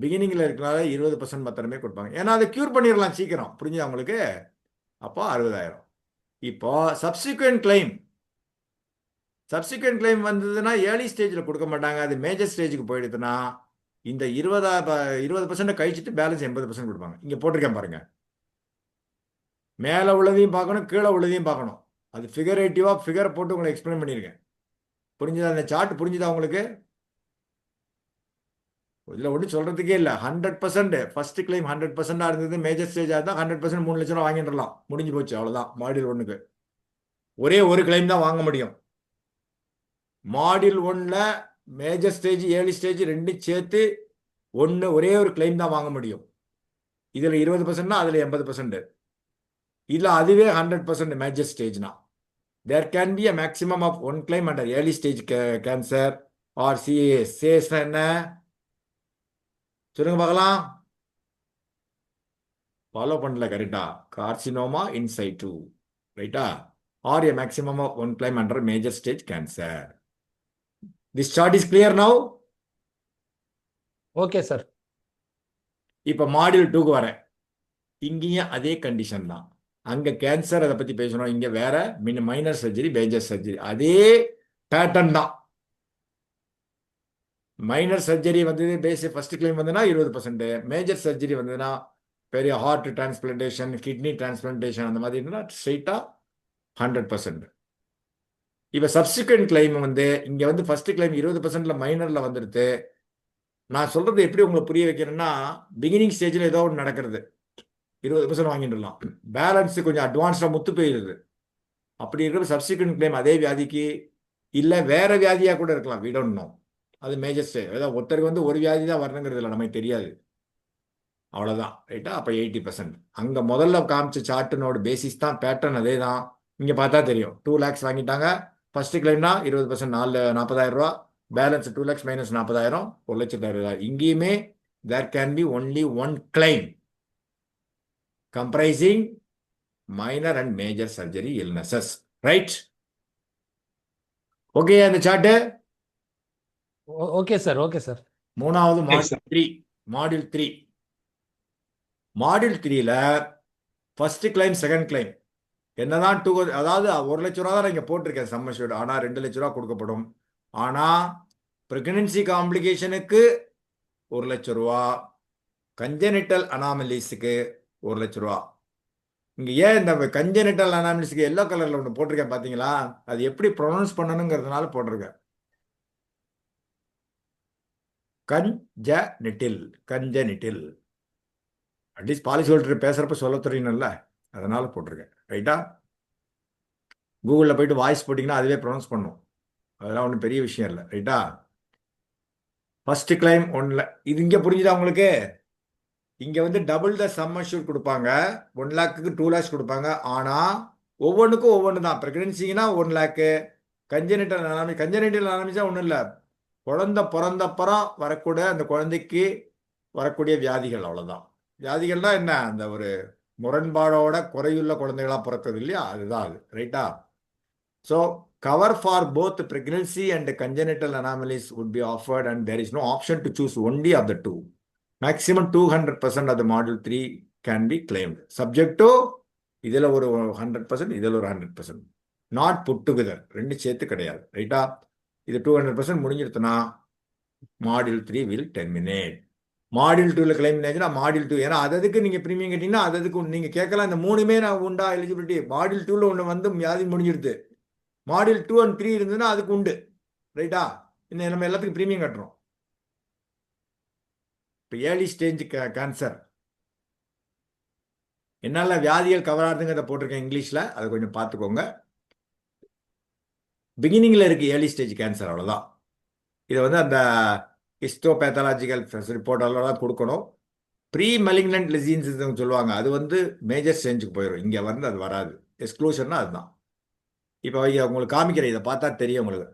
பிகினிங்ல இருக்கிறனால 20% மாத்திரமே கொடுப்பாங்க. ஏன்னா அதை கியூர் பண்ணிடலாம் சீக்கிரம். புரிஞ்சுதா உங்களுக்கு? அப்போ 60,000. இப்போ சப்சிக்வெண்ட் கிளைம் வந்ததுன்னா ஏர்லி ஸ்டேஜில் கொடுக்க மாட்டாங்க. அது மேஜர் ஸ்டேஜுக்கு போயிடுதுன்னா இந்த 20% கழிச்சிட்டு பேலன்ஸ் 80% கொடுப்பாங்க. இங்க போட்டிருக்கேன் பாருங்க. மேலே உள்ளதையும் பார்க்கணும், கீழே உள்ளதையும் பார்க்கணும். அது ஃபிகரேட்டிவா ஃபிகர் போட்டு உங்களுக்கு எக்ஸ்பிளைன் பண்ணியிருக்கேன். புரிஞ்சுதா? அந்த சார்ட் புரிஞ்சுதா உங்களுக்கு? இதில் ஒன்றும் சொல்றதுக்கே இல்லை. 100% ஃபர்ஸ்ட் கிளைம் 100% இருந்தது. மேஜர் ஸ்டேஜாக இருந்தால் 100% 3 லட்சம் ரூபா வாங்கிடலாம். முடிஞ்சு போச்சு, அவ்வளோதான். மாடியூல் 1க்கு ஒரே ஒரு கிளைம் தான் வாங்க முடியும். மாடியூல் 1ல மேஜர் ஸ்டேஜ் ஏர்லி ஸ்டேஜ் ரெண்டும் சேர்த்து ஒரே ஒரு கிளைம் தான் வாங்க முடியும். இதில் 20%, அதில் 80%. இதில் அதுவே 100% major ஸ்டேஜ்னா there can be a maximum of one claim under early stage cancer or CAS. CAS என்ன சொல்லுங்க பார்க்கலாம். ஃபாலோ பண்ணல கரெக்டா? கார்சினோமா இன் சைட்டு, ரைட்டா? or a maximum of one claim under major stage cancer. This chart is clear now? Okay sir. இப்போ module 2க்கு வரேன். இங்கேயும் அதே கண்டிஷன் தான். அங்கே கேன்சர் அதை பற்றி பேசணும். இங்கே வேற மைனர் சர்ஜரி, மேஜர் சர்ஜரி, அதே பேட்டர்ன் தான். மைனர் சர்ஜரி வந்து ஃபர்ஸ்ட் கிளைம் வந்ததுன்னா 20%, மேஜர் சர்ஜரி வந்ததுன்னா பெரிய ஹார்ட் டிரான்ஸ்பிளான்டேஷன், கிட்னி டிரான்ஸ்பிளான்டேஷன் அந்த மாதிரி இருந்தால் ஸ்ட்ரெயிட்டாக 100%. இப்போ சப்சிக்வெண்ட் கிளைம் வந்து இங்கே வந்து ஃபர்ஸ்ட் கிளைம் 20%ல மைனரில் வந்துடுது. நான் சொல்றது எப்படி உங்களுக்கு புரிய வைக்கிறேன்னா, பிகினிங் ஸ்டேஜில் ஏதோ ஒன்று நடக்கிறது, 20% வாங்கிடலாம். பேலன்ஸ் கொஞ்சம் அட்வான்ஸ்டாக முத்து போயிடுது. அப்படி இருக்கிற சப்சிக்வெண்ட் கிளைம் அதே வியாதிக்கு இல்லை வேற வியாதியாக கூட இருக்கலாம். we don't know. அது மேஜர் ஸ்டேஜ். அதாவது ஒருத்தருக்கு வந்து ஒரு வியாதி தான் வரணுங்கிறது இல்லை, நமக்கு தெரியாது. அவ்வளோதான், ரைட்டா? அப்போ 80%. அங்கே முதல்ல காமிச்ச சார்ட்டினோட பேசிஸ் தான், பேட்டர்ன் அதே தான். இங்கே பார்த்தா தெரியும். 2 lakhs வாங்கிட்டாங்க. ஃபர்ஸ்ட் கிளைம்னா 20%, 40,000 ரூபா. Balance 2 lakhs minus 40,000, 1,60,000. இங்கேயுமே there can be only one claim comprising minor and major surgery illnesses, right? Okay அந்த chart. Okay sir. Okay sir. மூணாவது Yes, sir. மாடியூல் 3. மாடியூல் 3ல ஃபர்ஸ்ட் கிளைம், செகண்ட் கிளைம் என்னதான் அதாவது 1 லட்ச ரூபா தான் இங்கே போட்டிருக்கேன் சம் அஷ்யூர்ட். ஆனால் 2 லட்ச ரூபா கொடுக்கப்படும். ஆனால் பிரெக்னன்சி காம்ப்ளிகேஷனுக்கு 1 லட்ச ரூபா, கஞ்சனிட்டல் அனாமலிஸுக்கு 1 லட்ச ரூபா. இங்கே ஏன் இந்த கஞ்சனிட்டல் அனாமலிஸுக்கு எல்லோ கலரில் ஒன்று போட்டிருக்கேன் பார்த்தீங்களா? அது எப்படி ப்ரொனவுன்ஸ் பண்ணணுங்கிறதுனால போட்டிருக்கேன். கஞ்சனிட்டில் அட்லீஸ்ட் பாலிசி ஹோல்டர் பேசுகிறப்ப சொல்ல தெரியணும்ல, அதனால போட்டிருக்கேன், ரைட்டா? கூகுளில் போயிட்டு வாய்ஸ் போட்டிங்கன்னா அதுவே ப்ரொனவுன்ஸ் பண்ணும். அதெல்லாம் ஒன்றும் பெரிய விஷயம் இல்லை, ரைட்டா? ஃபர்ஸ்ட் கிளைம் 1 இது இங்கே புரிஞ்சுதா உங்களுக்கு? இங்கே வந்து டபுள் த சம் அஷ்யூர்ட் கொடுப்பாங்க. 1 lakhக்கு 2 lakhs கொடுப்பாங்க. ஆனால் ஒவ்வொன்றுக்கும் ஒவ்வொன்று தான். ப்ரெக்னன்சிங்கன்னா 1 lakh, கஞ்சனிட்டல் அனாமலிஸா ஒன்றும் இல்லை. குழந்தை பிறந்தப்புறம் வரக்கூடிய அந்த குழந்தைக்கு வரக்கூடிய வியாதிகள், அவ்வளோதான். வியாதிகள்னா என்ன? அந்த ஒரு முரண்பாடோட குறையுள்ள குழந்தைகளாக பிறக்கிறது இல்லையா, அதுதான் அது, ரைட்டா? So cover for both pregnancy and congenital anomalies would be offered, and there is no option to choose only of the two. Maximum 200% of the module 3 can be claimed, subject to இதில் ஒரு 100%, இதில் ஒரு 100%, not put together. ரெண்டு சேர்த்து கிடையாது, ரைட்டா? இது 200% முடிஞ்சிருச்சுன்னா மாடியூல் 3 will terminate. மாடியூல் 2ல கிளைம் பண்ணியாச்சுன்னா மாடியூல் 2, ஏன்னா அதுக்கு நீங்கள் ப்ரீமியம் கேட்டிங்கன்னா அதுக்கு நீங்கள் கேட்கலாம். இந்த 3மே நான் உண்டா எலிஜிபிலிட்டி? மாடியூல் 2ல ஒன்று வந்து வியாதி முடிஞ்சிடுது. மாடியூல் 2 and 3 இருந்ததுன்னா அதுக்கு உண்டு, ரைட்டா? இன்னும் நம்ம எல்லாத்துக்கும் ப்ரீமியம் கட்டுறோம். இப்போ ஏர்லி ஸ்டேஜ் கேன்சர் என்னால வியாதிகள் கவர் ஆகுதுங்கிறத போட்டிருக்கேன் இங்கிலீஷில், அதை கொஞ்சம் பார்த்துக்கோங்க. பிகினிங்கில் இருக்கு ஏர்லி ஸ்டேஜ் கேன்சர், அவ்வளோதான். இதை வந்து அந்த ஹிஸ்டோபேத்தாலஜிக்கல் ரிப்போர்ட் எல்லாம் கொடுக்கணும். ப்ரீ மெலிக்னன்ட் லெசின்ஸ் சொல்லுவாங்க, அது வந்து மேஜர் ஸ்டேஜுக்கு போயிடும். இங்கே வந்து அது வராது. எக்ஸ்க்ளூஷன்னா அதுதான். இப்போ உங்களுக்கு காமிக்கிறேன், இதை பார்த்தா தெரியும் உங்களுக்கு.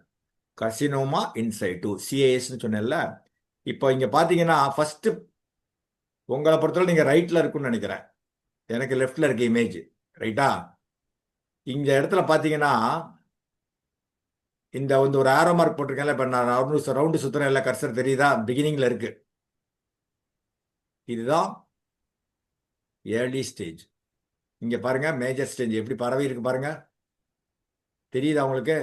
கர்சினோமா இன்சைட்டு, சிஏஎஸ்ன்னு சொன்னேன்ல. இப்போ இங்கே பார்த்தீங்கன்னா ஃபர்ஸ்ட் உங்களை பொறுத்தவரை நீங்கள் ரைட்டில் இருக்குன்னு நினைக்கிறேன். எனக்கு லெஃப்டில் இருக்க இமேஜ், ரைட்டா? இந்த இடத்துல பார்த்தீங்கன்னா இந்த வந்து ஒரு ஆரோ மார்க் போட்டிருக்கேன்ல. இப்போ நான் ரவுண்டு சுற்றுறேன், இல்லை கர்சர் தெரியுதா? பிகினிங்கில் இருக்கு. இதுதான் ஏர்லி ஸ்டேஜ். இங்க பாருங்க மேஜர் ஸ்டேஜ் எப்படி பரவி இருக்கு பாருங்க. தெரியுதா உங்களுக்கு?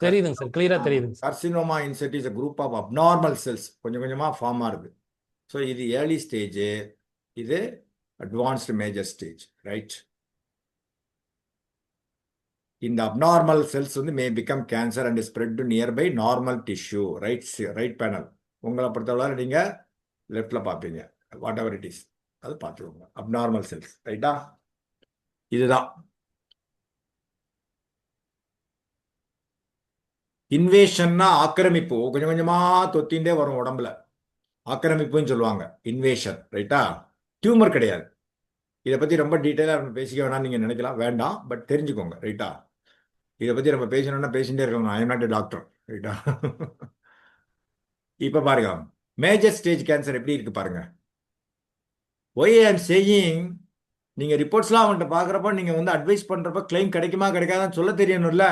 தெரியுதுங்க சார், கிளியரா தெரியுதுங்க sir. Carcinoma inset is a group of abnormal cells கொஞ்சம் கொஞ்சமா ஃபார்ம் ஆகுது. ஸோ இது ஏர்லி ஸ்டேஜ், இது அட்வான்ஸ்டு மேஜர் ஸ்டேஜ், ரைட்? இந்த abnormal cells வந்து may become cancer and spread to nearby normal tissue, right panel. உங்களை பொறுத்தவரை நீங்க லெஃப்ட்ல பார்ப்பீங்க, வாட் எவர் இட் இஸ் அது பார்த்துக்கோங்க. அப்நார்மல் செல்ஸ், ரைட்டா? இதுதான் இன்வேஷன்னா ஆக்கிரமிப்பு. கொஞ்சம் கொஞ்சமா தொத்தின்றே வரும் உடம்புல, ஆக்கிரமிப்புன்னு சொல்லுவாங்க இன்வேஷன், ரைட்டா? டியூமர் கிடையாது. இதை பத்தி ரொம்ப டீட்டெயிலாக நம்ம பேசிக்க வேணாம்னு நீங்க நினைக்கலாம், வேண்டாம், பட் தெரிஞ்சுக்கோங்க, ரைட்டா? இதை பத்தி நம்ம பேசணும்னா பேசிட்டே இருக்கணும். I am not a doctor, ரைட்டா? இப்ப பாருங்க மேஜர் ஸ்டேஜ் கேன்சர் எப்படி இருக்கு பாருங்க. ஒய் ஐ எம் சேயிங், நீங்க ரிப்போர்ட்ஸ்லாம் அவங்கள்ட்ட பார்க்குறப்போ நீங்க வந்து அட்வைஸ் பண்றப்ப கிளைம் கிடைக்குமா கிடைக்காதான்னு சொல்ல தெரியணும்ல.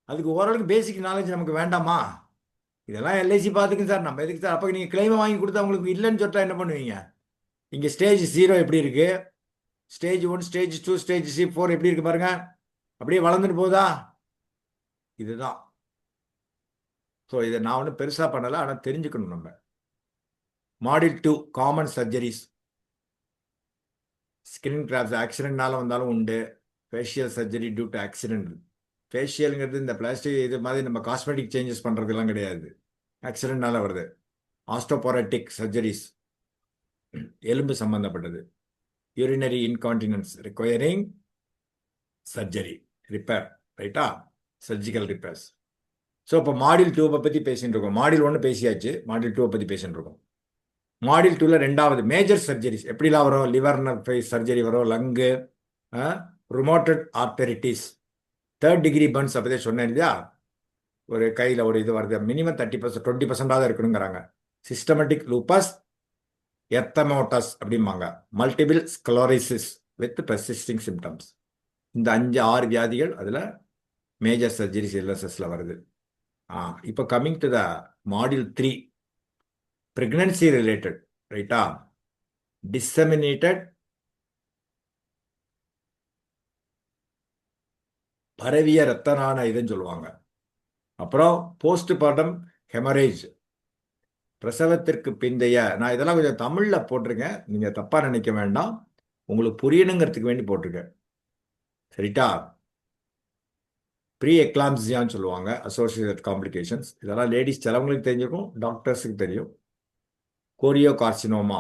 அதுக்கு ஓரளவுக்கு பேசிக் நாலேஜ் நமக்கு வேண்டாமா? இதெல்லாம் எல்ஐசி பார்த்துக்குங்க சார், நம்ம எதுக்கு சார்? அப்போ நீங்கள் கிளைமை வாங்கி கொடுத்தா உங்களுக்கு இல்லைன்னு சொல்லிட்டா என்ன பண்ணுவீங்க? இங்கே ஸ்டேஜ் 0 எப்படி இருக்கு, ஸ்டேஜ் 1, ஸ்டேஜ் 2, ஸ்டேஜ் 4 எப்படி இருக்கு பாருங்க. அப்படியே வளர்ந்துட்டு போதா? இதுதான். ஸோ இதை நான் ஒன்றும் பெருசாக பண்ணலை, ஆனால் தெரிஞ்சுக்கணும் நம்ம. Module 2 common surgeries. Skin grafts ஆக்சிடென்ட்னால வந்தாலும் உண்டு. Facial surgery due to accident. ஃபேஷியலுங்கிறது இந்த பிளாஸ்டிக் இது மாதிரி நம்ம காஸ்மெட்டிக் சேஞ்சஸ் பண்ணுறதுலாம் கிடையாது, ஆக்சிடென்ட்னால வருது. ஆஸ்டோபோரட்டிக் சர்ஜரிஸ், எலும்பு சம்பந்தப்பட்டது. Urinary incontinence requiring surgery, repair, ரைட்டா? Surgical repairs. ஸோ இப்போ மாடியூல் 2 பற்றி பேசிட்டு இருக்கோம். மாடியூல் 1 பேசியாச்சு, மாடியூல் 2 பற்றி பேசிட்டு இருக்கோம். மாடியூல் 2ல ரெண்டாவது மேஜர் சர்ஜரிஸ் எப்படிலாம் வரும்? லிவர் சர்ஜரி வரும், lung, rheumatoid arthritis, 3rd degree burns அப்போதே சொன்னேன் இல்லையா? ஒரு கையில் ஒரு இது வருது, மினிமம் 30%, 20% இருக்கணுங்கிறாங்க. சிஸ்டமேட்டிக் லூப்பஸ் எர்த்தமோட்டஸ் அப்படிம்பாங்க. Multiple sclerosis with persisting symptoms. இந்த 5-6 வியாதிகள் அதில் மேஜர் சர்ஜரிஸ் எல்எஸ்எஸ்ல வருது. இப்போ coming to the module 3 pregnancy related, ரைட்டா? டிசெமினேட்டட் பரவிய ரத்தனான இதுன்னு சொல்லுவாங்க. அப்புறம் போஸ்ட் பார்ட்டம் ஹெமரேஜ், பிரசவத்திற்கு பிந்தைய. நான் இதெல்லாம் கொஞ்சம் தமிழ்ல போட்டிருக்கேன், நீங்க தப்பா நினைக்க வேண்டாம், உங்களுக்கு புரியணுங்கிறதுக்கு வேண்டி போட்டிருக்கேன், சரிட்டா? ப்ரீ எக்லாம்சியான்னு சொல்லுவாங்க, அசோசியேட்டட் காம்ப்ளிகேஷன்ஸ். இதெல்லாம் லேடிஸ் சிலவங்களுக்கு தெரிஞ்சிருக்கும், டாக்டர்ஸுக்கு தெரியும். கோரியோ கார்சினோமா,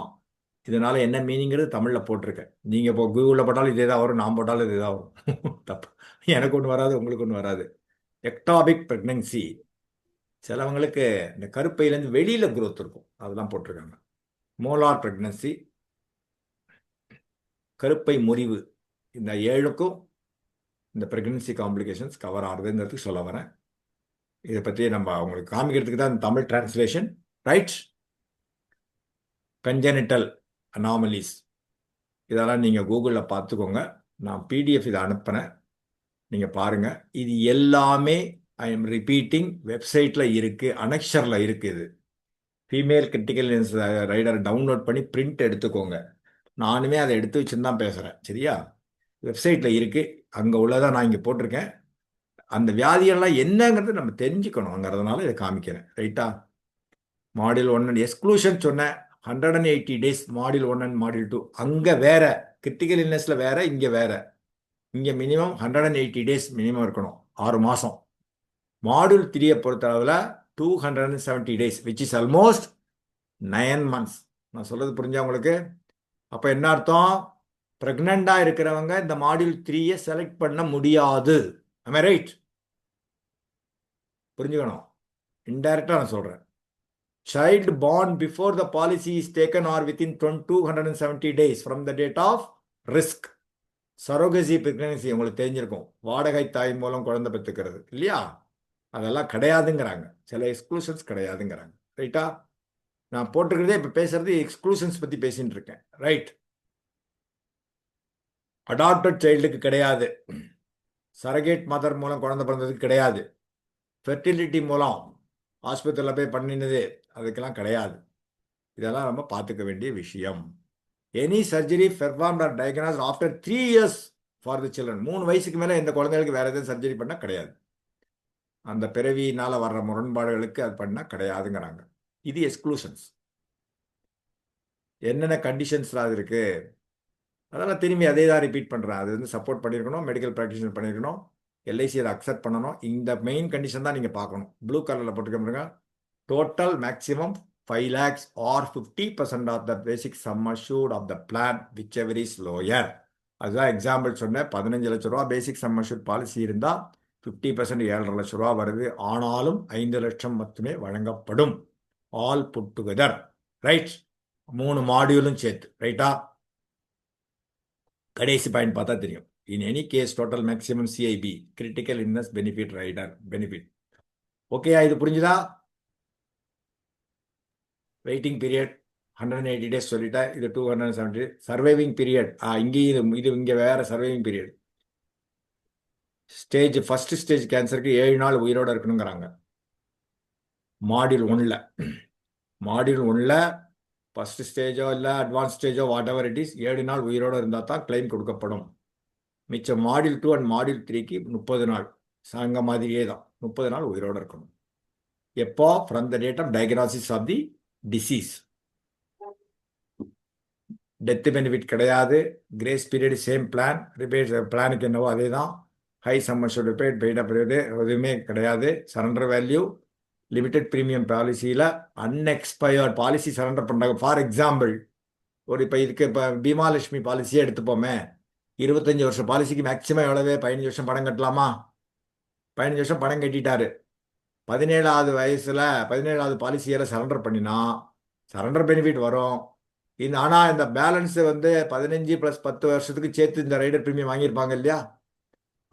இதனால என்ன மீனிங்கிறது தமிழில் போட்டிருக்கேன். நீங்கள் இப்போ கூகுளில் போட்டாலும் இதே தான் வரும், நான் போட்டாலும் இதே தான் வரும். தப்பு, எனக்கு ஒன்று வராது, உங்களுக்கு ஒன்று வராது. எக்டாபிக் பிரெக்னன்சி, சிலவங்களுக்கு இந்த கருப்பையிலேருந்து வெளியில் குரோத் இருக்கும், அதெல்லாம் போட்டிருக்காங்க. மோலார் பிரெக்னன்சி, கருப்பை முறிவு. இந்த 7க்கும் இந்த பிரெக்னன்சி காம்ப்ளிகேஷன்ஸ் கவர் ஆகுதுங்கிறதுக்கு சொல்ல வரேன். இதை பற்றி நம்ம அவங்களுக்கு காமிக்கிறதுக்கு தான் இந்த Tamil translation, right? Congenital anomalies, இதெல்லாம் நீங்கள் கூகுளில் பார்த்துக்கோங்க. நான் பிடிஎஃப் இதை அனுப்புகிறேன், நீங்கள் பாருங்கள். இது எல்லாமே ஐ எம் ரிப்பீட்டிங் வெப்சைட்டில் இருக்குது, அனெக்ஷரில் இருக்குது. Female critical illness rider download பண்ணி பிரிண்ட் எடுத்துக்கோங்க. நானுமே அதை எடுத்து வச்சுன்னு தான் பேசுகிறேன், சரியா? வெப்சைட்டில் இருக்குது, அங்கே உள்ளதான் நான் இங்கே போட்டிருக்கேன். அந்த வியாதிகள்லாம் என்னங்கிறது நம்ம தெரிஞ்சுக்கணுங்கிறதுனால இதை காமிக்கிறேன், ரைட்டா? மாடியூல் 1 எக்ஸ்க்ளூஷன் சொன்னேன், 180 டேஸ் மாடியூல் 1 அண்ட் மாடியூல் 2. அங்கே வேற, கிரிட்டிக்கல் இல்னஸ்ல வேற, இங்கே வேற. இங்கே மினிமம் 180 டேஸ் மினிமம் இருக்கணும், 6 மாதம். மாடியூல் 3 பொறுத்த அளவில் 270 days, which is almost 9 months. நான் சொல்றது புரிஞ்சா உங்களுக்கு? அப்போ என்ன அர்த்தம்? ப்ரெக்னெண்டாக இருக்கிறவங்க இந்த மாடியூல் 3 செலக்ட் பண்ண முடியாது. am I right? புரிஞ்சுக்கணும், இன்டைரக்டாக நான் சொல்கிறேன். Child born before the policy is taken or within 270 days from the date of risk. Surrogacy pregnancy உங்களுக்கு தெரிஞ்சிருக்கும், வாடகை தாய் மூலம் குழந்தை பெற்றுக்கிறது இல்லையா? அதெல்லாம் கிடையாதுங்கிறாங்க, சில எக்ஸ்க்ளூஷன்ஸ் கிடையாதுங்கிறாங்க, ரைட்டா? நான் போட்டிருக்கிறதே இப்போ பேசுறது எக்ஸ்க்ளூஷன்ஸ் பற்றி பேசிட்டு இருக்கேன், ரைட்? அடாப்டட் சைல்டுக்கு கிடையாது, சரகேட் மதர் மூலம் குழந்தை பிறந்ததுக்கு கிடையாது, ஃபெர்டிலிட்டி மூலம் ஆஸ்பத்திரியில் போய் பண்ணினது அதுக்கெல்லாம் கிடையாது. இதெல்லாம் நம்ம பார்த்துக்க வேண்டிய விஷயம். Any surgery performed or diagnose after 3 years for the children. 3 வயசுக்கு மேலே இந்த குழந்தைகளுக்கு வேற எதுவும் சர்ஜரி பண்ண கிடையாது. அந்த பிறவியினால வர்ற முரண்பாடுகளுக்கு அது பண்ண கிடையாதுங்கிறாங்க. இது எக்ஸ்க்ளூஷன்ஸ். என்னென்ன கண்டிஷன்ஸ்லாம் அது இருக்கு, அதெல்லாம் திரும்பி அதே தான் ரிப்பீட் பண்ணுறேன். அது வந்து சப்போர்ட் பண்ணியிருக்கணும், மெடிக்கல் ப்ராக்டிஷனர் பண்ணியிருக்கணும், எல்ஐசி அதை அக்செப்ட் பண்ணணும். இந்த மெயின் கண்டிஷன் தான் நீங்கள் பார்க்கணும். ப்ளூ கலரில் போட்டுக்க total maximum 5 lakhs or 50% of the basic sum assured of the plan whichever is lower. அதுதான் எக்ஸாம்பிள் சொன்னேன். 15 லட்ச ரூபா பேசிக் சம் அஷ்யூர்ட் பாலிசி இருந்தால் 50% 7.5 லட்ச ரூபா வருது. ஆனாலும் 5 லட்சம் மட்டுமே வழங்கப்படும். All put together. ரைட், 3 மாடியூலும் சேர்த்து. ரைட்டா? கடைசி பாயிண்ட் பார்த்தா தெரியும். In any case total maximum CIB critical illness benefit rider benefit. ஓகேயா? இது புரிஞ்சுதா? வெயிட்டிங் பீரியட் 180 days சொல்லிட்டேன். இது 270. சர்வைவிங் பீரியட் இங்கேயும் இது இங்கே வேற surviving period. Stage first stage கேன்சருக்கு 7 நாள் உயிரோட இருக்கணுங்கிறாங்க. மாடியூல் 1ல் மாடியூல் 1ல் ஃபர்ஸ்ட் ஸ்டேஜோ இல்லை அட்வான்ஸ் ஸ்டேஜோ வாட் எவர் இட் இஸ் 7 நாள் உயிரோடு இருந்தால் தான் கிளைம் கொடுக்கப்படும். மிச்சம் மாடியூல் 2 அண்ட் மாடியூல் 3க்கு 30 நாள் சாங்க மாதிரியே தான் 30 நாள் உயிரோடு இருக்கணும். எப்போ? From the date of diagnosis of the disease. Death benefit கிடையாது. Grace period same plan. Repair பிளானுக்கு என்னவோ அதே தான். High sum assured repair paid up எதுவுமே கிடையாது. சரண்டர் வேல்யூ லிமிடெட் ப்ரீமியம் பாலிசியில் அன்எக்ஸ்பயர்ட் பாலிசி சரண்டர் பண்ணுறாங்க. ஃபார் எக்ஸாம்பிள், ஒரு இப்போ இதுக்கு இப்போ பீமாலட்சுமி பாலிசியே எடுத்துப்போமே, 25 வருஷம் பாலிசிக்கு மேக்ஸிமம் எவ்வளவு? 15 வருஷம் பணம் கட்டலாமா? 15 வருஷம் பணம் கட்டிட்டாரு. 17வது வயசில் 17வது பாலிசியில் சரண்டர் பண்ணினா சரண்டர் பெனிஃபிட் வரும். ஆனால் இந்த பேலன்ஸு வந்து 15 + 10 வருஷத்துக்கு சேர்த்து இந்த ரைடர் ப்ரீமியம் வாங்கியிருப்பாங்க இல்லையா?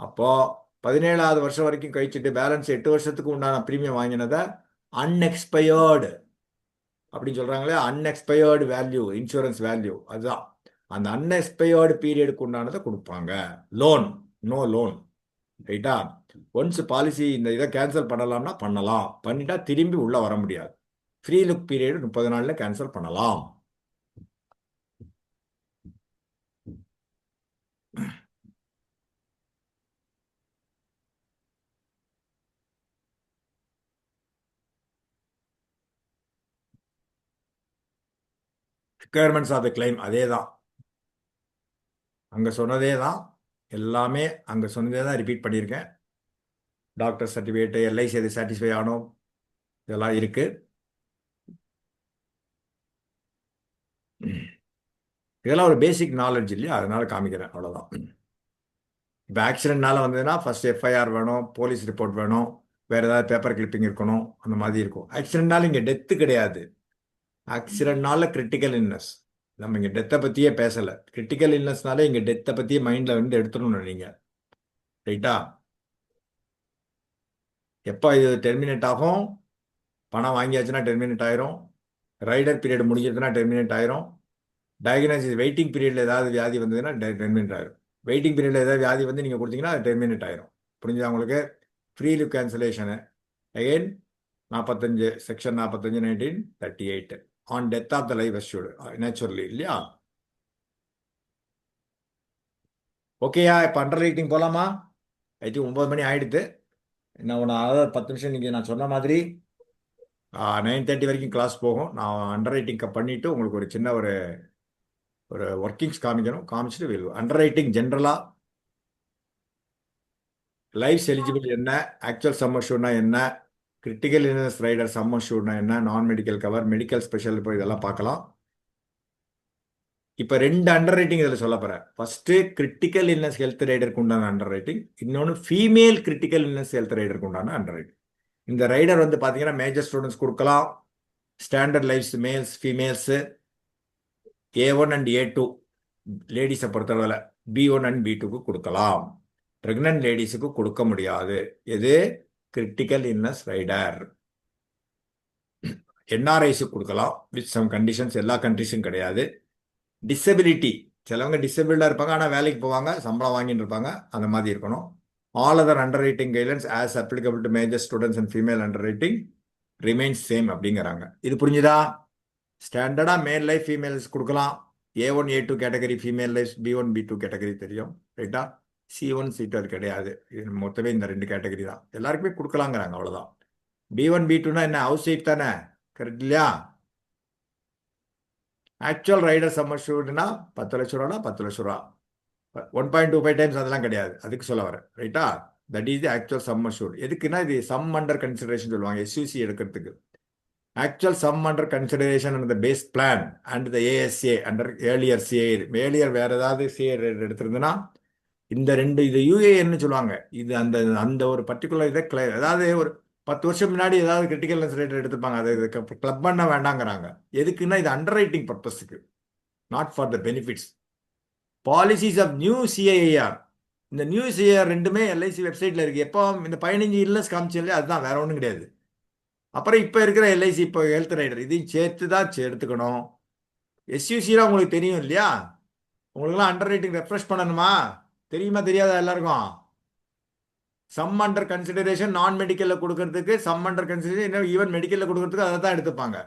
அப்போது 17வது வருஷம் வரைக்கும் கழிச்சுட்டு பேலன்ஸ் 8 வருஷத்துக்கு உண்டான ப்ரீமியம் வாங்கினதை அன்எக்ஸ்பயர்டு அப்படின்னு சொல்கிறாங்களே, அன்எக்ஸ்பயர்டு வேல்யூ, இன்சூரன்ஸ் வேல்யூ, அதுதான் அந்த அன்எக்ஸ்பயர்டு பீரியடுக்கு உண்டானதை கொடுப்பாங்க. Loan, no loan. ரைட்டா? ஒன்ஸ் பாலிசி இந்த இதை கேன்சல் பண்ணலாம்னா பண்ணலாம். பண்ணிட்டா திரும்பி உள்ளே வர முடியாது. ஃப்ரீ லுக் பீரியடு 30 நாளில் கேன்சல் பண்ணலாம். ரிக்குயர்மெண்ட்ஸ் ஆஃப் த கிளைம் அதே தான், அங்கே சொன்னதே தான், எல்லாமே அங்கே சொன்னதே தான் ரிப்பீட் பண்ணியிருக்கேன். டாக்டர் சர்டிஃபிகேட்டு, எல்ஐசி அது சாட்டிஸ்ஃபை ஆனோம், இதெல்லாம் இருக்குது. இதெல்லாம் ஒரு பேசிக் நாலேஜ் இல்லையா, அதனால காமிக்கிறேன், அவ்வளோதான். இப்போ ஆக்சிடென்ட்னால வந்ததுன்னா ஃபர்ஸ்ட் எஃப்ஐஆர் வேணும், போலீஸ் ரிப்போர்ட் வேணும், வேறு ஏதாவது பேப்பர் கிளிப்பிங் இருக்கணும், அந்த மாதிரி இருக்கும். ஆக்சிடென்ட்னால இங்கே டெத்து கிடையாது. ஆக்சிடென்ட்னால கிரிட்டிக்கல் இல்னஸ். நம்ம இங்கே டெத்தை பற்றியே பேசலை. கிரிட்டிக்கல் இல்னஸ்னாலே இங்கே டெத்தை பற்றியே மைண்டில் வந்து எடுத்துடணும் நீங்கள். ரைட்டா? எப்போ இது டெர்மினேட் ஆகும்? பணம் வாங்கியாச்சுன்னா டெர்மினேட் ஆயிரும். ரைடர் பீரியட் முடிஞ்சதுன்னா டெர்மினேட் ஆயிரும். டயக்னாசிஸ் வெயிட்டிங் பீரியடில் ஏதாவது வியாதி வந்ததுன்னா டெர்மினேட் ஆயிரும். வெயிட்டிங் பீரியடில் ஏதாவது வியாதி வந்து நீங்கள் கொடுத்தீங்கன்னா அது டெர்மினேட் ஆயிரும். புரிஞ்சுதா உங்களுக்கு? ஃப்ரீ லிவ் கேன்சலேஷனு again 45 section 45 1938 on death of the life assured naturally இல்லையா? ஓகேயா? இப்போ அண்டர் ரைட்டிங் போகலாமா? ஐ திங்க் 9 மணி ஆகிடுது. நான் அதாவது 10 நிமிஷம் நீங்கள் நான் சொன்ன மாதிரி 9:30 வரைக்கும் கிளாஸ் போகும். நான் அண்டர் ரைட்டிங் பண்ணிவிட்டு உங்களுக்கு ஒரு சின்ன ஒரு ஒர்க்கிங்ஸ் காமிச்சிட்டு அண்டர் ரைட்டிங் ஜென்ரலாக லைஃப் எலிஜிபிள் என்ன, ஆக்சுவல் சம் அஷ்யூர்ட்னா என்ன, கிரிட்டிக்கல் இல்னஸ் ரைடர் சம் அஷ்யூர்ட்னா என்ன, நான் மெடிக்கல் கவர், மெடிக்கல் ஸ்பெஷல் இப்போ இதெல்லாம் பார்க்கலாம். இப்போ 2 அண்டர் ரைட்டிங் இதில் சொல்ல போகிறேன். ஃபர்ஸ்ட்டு கிரிட்டிக்கல் இல்னஸ் ஹெல்த் ரைடருக்கு உண்டான அண்டர் ரைட்டிங், இன்னொன்று ஃபீமேல் கிரிட்டிக்கல் இல்னஸ் ஹெல்த் ரைடருக்கு உண்டான அண்டர் ரைட்டிங். இந்த ரைடர் வந்து பார்த்தீங்கன்னா மேஜர் ஸ்டூடெண்ட்ஸ் கொடுக்கலாம், standard lifes males females, A1 and A2 லேடிஸை பொறுத்தளவில் B1 அண்ட் B2க்கு கொடுக்கலாம். ப்ரெக்னென்ட் லேடிஸுக்கு கொடுக்க முடியாது. எது? Critical illness rider. என்ஆர்ஐஸுக்கு கொடுக்கலாம் வித் சம் கண்டிஷன்ஸ். எல்லா கண்ட்ரிஸும் கிடையாது. டிசபிலிட்டி, சிலவங்க டிசபிள்டாக இருப்பாங்க ஆனால் வேலைக்கு போவாங்க, சம்பளம் வாங்கிட்டு இருப்பாங்க, அந்த மாதிரி இருக்கணும். All other under writing guidelines as applicable to major students and female under writing remains same அப்படிங்கிறாங்க. இது புரிஞ்சுதா? ஸ்டாண்டர்டாக மேல் லைஃப் ஃபீமேல்ஸ் கொடுக்கலாம். A1 A2 category female life, B1 B2 category தெரியும், ரைட்டா? C1 C2 அது கிடையாது. இது மொத்தமே இந்த 2 கேட்டகரி தான் எல்லாருக்குமே கொடுக்கலாங்கிறாங்க, அவ்வளோதான். B1 B2னா என்ன, ஹவுஸ் ஒய்ஃப் தானே, கரெக்ட் இல்லையா? ஆக்சுவல் ரைடர் சம் அஷ்யூர்டுனா 10 லட்ச ரூபானா 10 லட்ச ரூபா, 1.25 டைம்ஸ் அதெல்லாம் கிடையாது, அதுக்கு சொல்ல வரேன், ரைட்டா? That is the actual sum assured. எதுக்குன்னா இது சம் அண்டர் கன்சிடரேஷன் சொல்லுவாங்க SUC எடுக்கிறதுக்கு. Actual sum under consideration under the base plan and the ASA under earlier CA. earlier வேற ஏதாவது CA எடுத்திருந்ததுன்னா இந்த 2 இது UAN சொல்லுவாங்க. இது அந்த அந்த ஒரு பர்டிகுலர் இதை அதாவது ஒரு 10 வருஷம் முன்னாடி ஏதாவது கிரிட்டிக்கல் ரேட் எடுத்துப்பாங்க, அதை கிளப் பண்ண வேண்டாங்கிறாங்க. எதுக்குன்னா இது அண்டர் ரைட்டிங் பர்பஸ்க்கு, not for the benefits. Policies of new CIR, இந்த நியூ CIR ரெண்டுமே LIC வெப்சைட்ல இருக்கு. எப்போ இந்த 15 இல்னஸ் காமிச்சல அதுதான், வேற ஒன்றும் கிடையாது. அப்புறம் இப்போ இருக்கிற LIC இப்போ ஹெல்த் ரைடர் இதையும் சேர்த்து தான் எடுத்துக்கணும். SUCலாம் உங்களுக்கு தெரியும் இல்லையா? உங்களுக்குலாம் அண்டர் ரைட்டிங் ரெஃப்ரெஷ் பண்ணணுமா? தெரியுமா தெரியாதா எல்லாருக்கும்? சம் அண்டர் கன்சிடரேஷன் நான் மெடிக்கலில் கொடுக்கறதுக்கு, சம் அண்டர் கன்சிடரேஷன் ஈவன் மெடிக்கலில் கொடுக்கறதுக்கு அதை தான் எடுத்துப்பாங்க.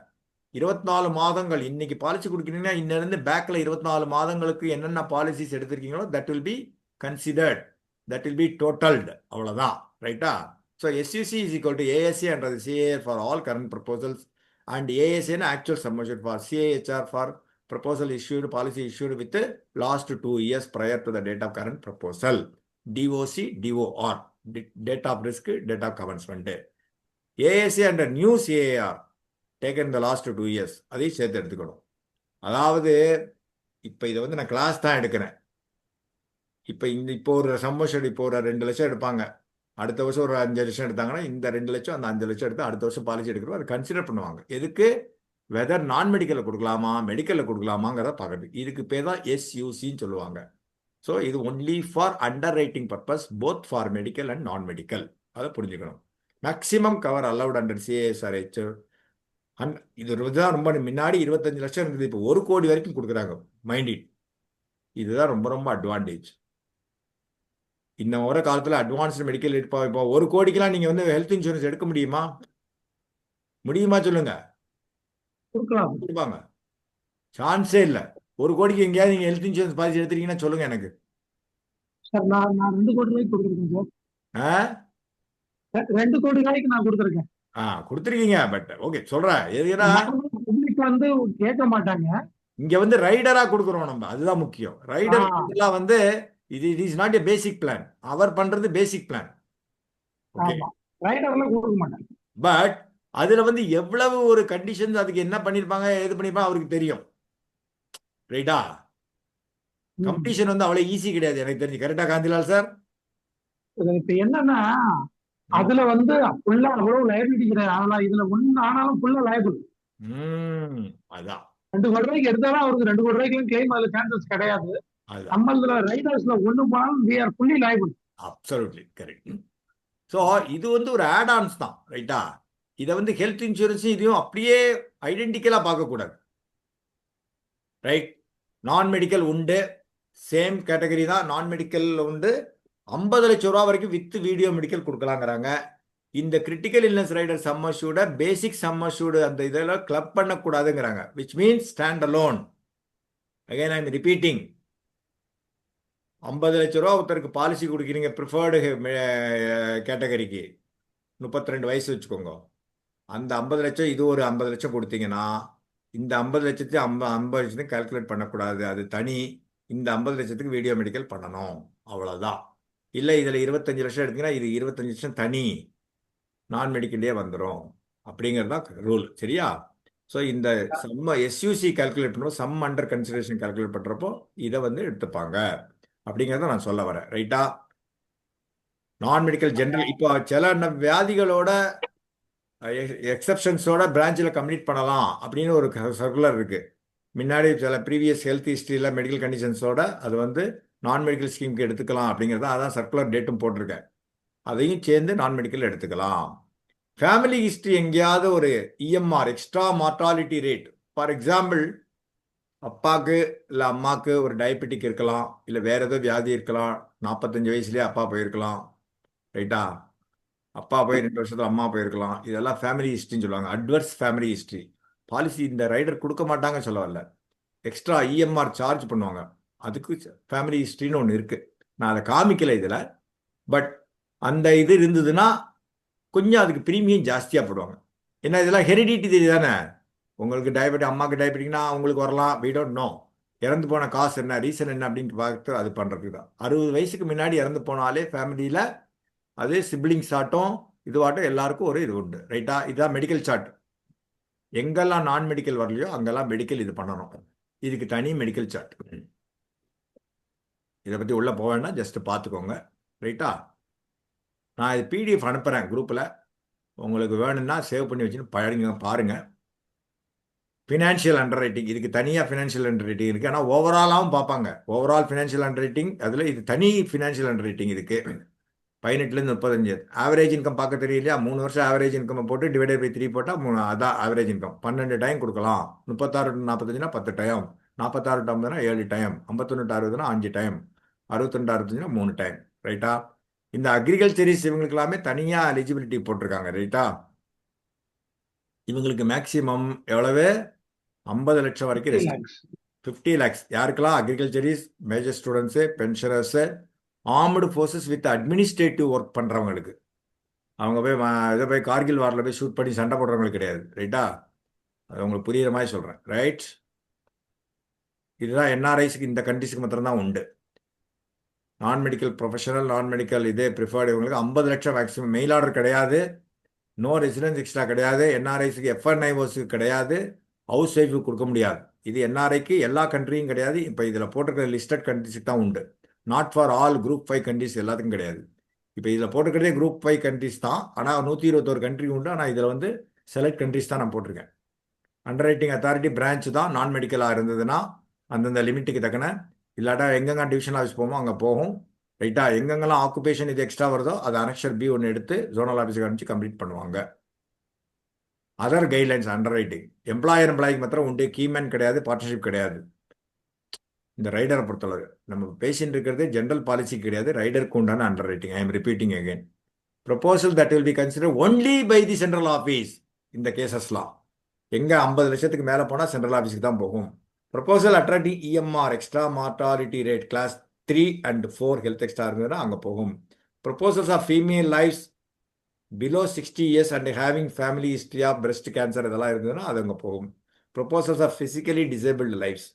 24 மாதங்கள் இன்னைக்கு பாலிசி கொடுக்குறீங்கன்னா இன்னிருந்து பேக்கில் 24 மாதங்களுக்கு என்னென்ன பாலிசிஸ் எடுத்திருக்கீங்களோ that will be considered, that will be totalled, அவ்வளோதான், ரைட்டா? So SUC is equal to ASA under the CAR for all current proposals and ASA and actual sum assured for CAHR for proposal issued, policy issued with the last 2 years prior to the date of current proposal. DOC, DOR, date of risk, date of commencement. ASA under new CAR taken in the last 2 years. அதையும் சேர்த்து எடுத்துக்கணும். அதாவது இப்போ இதை வந்து நான் class தான் எடுக்கிறேன். இப்போ ஒரு சம் அஷ்யூர்ட் இப்போ ஒரு 2 லட்சம் எடுப்பாங்க, அடுத்த வருஷம் ஒரு 5 லட்சம் எடுத்தாங்கன்னா இந்த 2 லட்சம் அந்த 5 லட்சம் எடுத்து அடுத்த வருஷம் பாலிசி எடுக்கிறோம், அதை கன்சிடர் பண்ணுவாங்க. எதுக்கு? வெதர் நான் மெடிக்கலில் கொடுக்கலாமா மெடிக்கலில் கொடுக்கலாமாங்கிறத பார்க்குறது. இதுக்கு பேர் தான் SUCன்னு சொல்லுவாங்க. ஸோ இது only for under writing purpose, both for medical and நான் மெடிக்கல், அதை புரிஞ்சுக்கணும். Maximum cover allowed under CASRH. இது தான் ரொம்ப முன்னாடி 25 லட்சம் இருந்தது, இப்போ 1 கோடி வரைக்கும் கொடுக்குறாங்க. மைண்ட் இட், இதுதான் ரொம்ப ரொம்ப அட்வான்டேஜ். இன்னும் வர காலத்தில் அட்வான்ஸ்டு மெடிக்கல் எடுப்பா. இப்போ 1 கோடிக்கெல்லாம் நீங்கள் வந்து ஹெல்த் இன்சூரன்ஸ் எடுக்க முடியுமா? முடியுமா சொல்லுங்க? கொடுப்பாங்க, சான்ஸே இல்லை. 1 கோடிக்கு எங்கேயாவது நீங்கள் ஹெல்த் இன்சூரன்ஸ் பாலிசி எடுத்துருக்கீங்கன்னா சொல்லுங்க எனக்கு. சார் நான் 2 கோடி ரூபாய்க்கு கொடுத்துருக்கேன் சார். 2 கோடி ரூபாய்க்கு நான் கொடுத்துருக்கேன். கொடுத்துருக்கீங்க. பட் ஓகே சொல்றேன், எதுனா வந்து கேட்க மாட்டாங்க. இங்க வந்து ரைடரா கொடுக்குறோம் நம்ம, அதுதான் முக்கியம். ரைடர் இதெல்லாம் வந்து இது is not a basic plan. அவர் பண்றது பேசிக் பிளான், ஓகே. ரைடர்லாம் கொடுக்க மாட்டாங்க. பட் அதுல வந்து எவ்வளவு ஒரு கண்டிஷன்ஸ், அதுக்கு என்ன பண்ணிருப்பாங்க எது பண்ணிருப்பாங்க அவருக்கு தெரியும், ரைட்டா? கம்பெடிஷன் வந்து அவ்வளவு ஈஸி கிடையாது எனக்கு தெரிஞ்சு. கரெக்டா காந்திலால் சார்? இப்ப என்னன்னா அதுல வந்து ஃபுல்லா அவ்வளவு லைபிலிட்டி கிடையாது. அதெல்லாம் இதுல ஒண்ணு ஆனாலும் ஃபுல்லா லைபிள். அதான் 2 கோடி ரூபாய்க்கு எடுத்தாலும் அவருக்கு 2 கோடி ரூபாய்க்கு கிளைம் அதுல சான்சஸ் கிடையாது. நம்ம இதுல ரைடர்ஸ்ல ஒண்ணு போனாலும் we are fully liable. Absolutely correct. So இது வந்து ஒரு ஆட் ஆன்ஸ் தான், ரைட்டா? இதை வந்து ஹெல்த் இன்சூரன்ஸ் இதையும் அப்படியே ஐடென்டிக்கலா பார்க்கக்கூடாது, ரைட்? நான் மெடிக்கல் உண்டு, சேம் கேட்டகரி தான். நான் மெடிக்கல் உண்டு, 50 லட்சம் ரூபா வரைக்கும் வித் வீடியோ மெடிக்கல் கொடுக்கலாங்கிறாங்க. இந்த critical illness rider sum assured basic sum assured அந்த இதெல்லாம் கிளப் பண்ணக்கூடாதுங்கிறாங்க. Which means stand alone. Again I am repeating, 50 லட்ச ரூபா ஒருத்தருக்கு பாலிசி கொடுக்குறீங்க ப்ரிஃபர்டு கேட்டகரிக்கு, 32 வயசு வச்சுக்கோங்க. அந்த 50 லட்சம் இது ஒரு 50 லட்சம் கொடுத்தீங்கன்னா இந்த 50 லட்சத்தையும் 50 லட்சத்தையும் கால்குலேட் பண்ணக்கூடாது, அது தனி. இந்த 50 லட்சத்துக்கு வீடியோ மெடிக்கல் பண்ணணும், அவ்வளோதான். இல்லை இதில் 25 லட்சம் எடுத்தீங்கன்னா இது 25 லட்சம் தனி நான் மெடிக்கல்லே வந்துடும், அப்படிங்கிறது தான் ரூல், சரியா? ஸோ இந்த SUC கால்குலேட் பண்ணுறப்போ, சம் அண்டர் கன்சிடரேஷன் கால்குலேட் பண்ணுறப்போ இதை வந்து எடுத்துப்பாங்க அப்படிங்கிறத நான் சொல்ல வரேன், ரைட்டா? நான் மெடிக்கல் ஜென்ரல் இப்போ சில வியாதிகளோட எக்ஸப்ஷன்ஸோட பிரான்ச்சில் கம்ப்ளீட் பண்ணலாம் அப்படின்னு ஒரு சர்க்குலர் இருக்குது. முன்னாடி சில ப்ரீவியஸ் ஹெல்த் ஹிஸ்ட்ரியில் மெடிக்கல் கண்டிஷன்ஸோட அது வந்து நான் மெடிக்கல் ஸ்கீமுக்கு எடுத்துக்கலாம் அப்படிங்கிறத அதான் சர்க்குலர் டேட்டும் போட்டிருக்கேன். அதையும் சேர்ந்து நான் மெடிக்கல் எடுத்துக்கலாம். ஃபேமிலி ஹிஸ்ட்ரி எங்கேயாவது ஒரு EMR extra mortality rate, for example அப்பாவுக்கு இல்லை அம்மாவுக்கு ஒரு டயபெட்டிக் இருக்கலாம், இல்லை வேற ஏதோ வியாதி இருக்கலாம், 45 வயசுலேயே அப்பா போயிருக்கலாம், ரைட்டா? அப்பா போய் 2 வருஷத்துல அம்மா போயிருக்கலாம். இதெல்லாம் ஃபேமிலி ஹிஸ்ட்ரின்னு சொல்லுவாங்க, அட்வர்ஸ் ஃபேமிலி ஹிஸ்ட்ரி. பாலிசி இந்த ரைடர் கொடுக்க மாட்டாங்க சொல்ல வரல, எக்ஸ்ட்ரா இஎம்ஆர் சார்ஜ் பண்ணுவாங்க. அதுக்கு ஃபேமிலி ஹிஸ்ட்ரின்னு ஒன்று இருக்குது. நான் அதை காமிக்கல இதில். பட் அந்த இது இருந்ததுன்னா கொஞ்சம் அதுக்கு ப்ரீமியம் ஜாஸ்தியாக போடுவாங்க. ஏன்னா இதெல்லாம் ஹெரிடிட்டி தானே. உங்களுக்கு டயபெட்டிக், அம்மாவுக்கு டயபெட்டிக்னா உங்களுக்கு வரலாம், we don't know. இறந்து போன காசு என்ன, ரீசன் என்ன அப்படின்னு பார்த்து அது பண்ணுறதுக்கு தான். 60 வயசுக்கு முன்னாடி இறந்து போனாலே ஃபேமிலியில் அது சிப்ளிங்ஸ் ஆட்டம் இதுவாட்டம் எல்லாருக்கும் ஒரு இது உண்டு, ரைட்டா? இதுதான் மெடிக்கல் சார்ட். எங்கெல்லாம் நான் மெடிக்கல் வரலையோ அங்கெல்லாம் மெடிக்கல் இது பண்ணணும். இதுக்கு தனி மெடிக்கல் சார்ட். இதை பற்றி உள்ளே போவேன்னா ஜஸ்ட் பார்த்துக்கோங்க, ரைட்டா? நான் இது பிடிஎஃப் அனுப்புகிறேன் குரூப்பில். உங்களுக்கு வேணும்னா சேவ் பண்ணி வச்சுன்னு பாருங்கள். ஃபினான்ஷியல் அண்டர் ரைட்டிங், இதுக்கு தனியாக ஃபினான்ஷியல் அண்டர் ரைட்டிங் இருக்குது. ஆனால் ஓவராலாகவும் பார்ப்பாங்க. ஓவரால் ஃபினான்ஷியல் அண்டர் ரைட்டிங், அதில் இது தனி ஃபினான்ஷியல் அண்டர் ரைட்டிங் இருக்குது. 18லேருந்து 35. ஆவரேஜ் இன்கம் பார்க்க தெரியலையா? 3 வருஷம் ஆவரேஜ் இன்கம் போட்டு டிவைடட் பை 3 போட்டால் அதான் ஆவரேஜ் இன்கம். 12 டைம் கொடுக்கலாம். 36 to 45னா 10 time, 46 to 50னா 7 time, 51 to 60னா 5 time, 62 to 65னா 3 time, ரைட்டா? இந்த அக்ரிகல்ச்சரிஸ் இவங்களுக்கு எல்லாமே தனியாக எலிஜிபிலிட்டி போட்டிருக்காங்க, ரைட்டா? இவங்களுக்கு மேக்சிமம் எவ்வளவு? 50 லட்சம் வரைக்கும் 50 lakhs. யாருக்கெல்லாம்? Agriculturists, major students, pensioners, armed forces with administrative work பண்ணுறவங்களுக்கு. அவங்க போய் இதை போய் கார்கில் வாரில் போய் ஷூட் பண்ணி சண்டை போடுறவங்களுக்கு கிடையாது, ரைட்டா? அது உங்களுக்கு புரியுற மாதிரி சொல்கிறேன், ரைட்? இதுதான் என்ஆர்ஐஸுக்கு, இந்த கண்ட்ரிஸுக்கு மாத்திரம்தான் உண்டு. நான் மெடிக்கல் ப்ரொஃபஷனல், நான் மெடிக்கல் இதே ப்ரிஃபர்டு இவங்களுக்கு 50 லட்சம் மேக்ஸிமம். மெயில் ஆர்டர் கிடையாது, நோ ரெசிடென்ஸ் எக்ஸ்ட்ரா கிடையாது, என்ஆர்ஐஸுக்கு எஃப்என்ஐஓஸுக்கு கிடையாது, ஹவுஸ் ஒய்ஃபுக்கு கொடுக்க முடியாது. இது என்ஆர்ஐக்கு எல்லா கண்ட்ரியும் கிடையாது. இப்போ இதில் போட்டிருக்கிற லிஸ்டட் கண்ட்ரிஸுக்கு தான் உண்டு. Not for all group 5 countries எல்லாத்துக்கும் கிடையாது. இப்போ இதில் போட்டிருக்கிறதே குரூப் 5 கண்ட்ரிஸ் தான். ஆனால் 121 கண்ட்ரி உண்டு. ஆனால் இதில் வந்து செலக்ட் கண்ட்ரிஸ் தான் நான் போட்டிருக்கேன். அண்டர் ரைட்டிங் அத்தாரிட்டி பிரான்ச் தான் நான் மெடிக்கலாக இருந்ததுன்னா அந்தந்த லிமிட்டுக்கு தக்கன, இல்லாட்டா எங்கெங்க டிவிஷன் ஆஃபீஸ் போமோ அங்கே போகும், ரைட்டா? எங்கெங்கெல்லாம் ஆக்குபேஷன் இது எக்ஸ்ட்ரா வருதோ அது அனெக்ஷர் B ஒன்று எடுத்து ஜோனல் ஆஃபீஸுக்கு அனுப்பிச்சு கம்ப்ளீட் பண்ணுவாங்க. அதர் கைட்லைன்ஸ் அண்டர் ரைட்டிங் எம்ப்ளாய்க்கு மாத்திரம் உண்டு. கீமேன் கிடையாது, பார்ட்னர்ஷிப் கிடையாது. இந்த ரைடரை பொறுத்தளவு நம்ம பேசிட்டு இருக்கிறது ஜென்ரல் பாலிசி கிடையாது, ரைடருக்கு உண்டான underwriting. I am repeating again. Proposal that will be consider only by the central office. இந்த கேசஸ்லாம் எங்கே 50 லட்சத்துக்கு மேலே போனால் சென்ட்ரல் ஆஃபீஸுக்கு தான் போகும். Proposal attracting EMR, extra mortality rate, class 3 and 4 health extra இருந்ததுன்னா அங்கே போகும். Proposals of female lifes below 60 years and having family history of breast cancer இதெல்லாம் இருந்ததுன்னா அது அங்கே போகும். Proposals of physically disabled lifes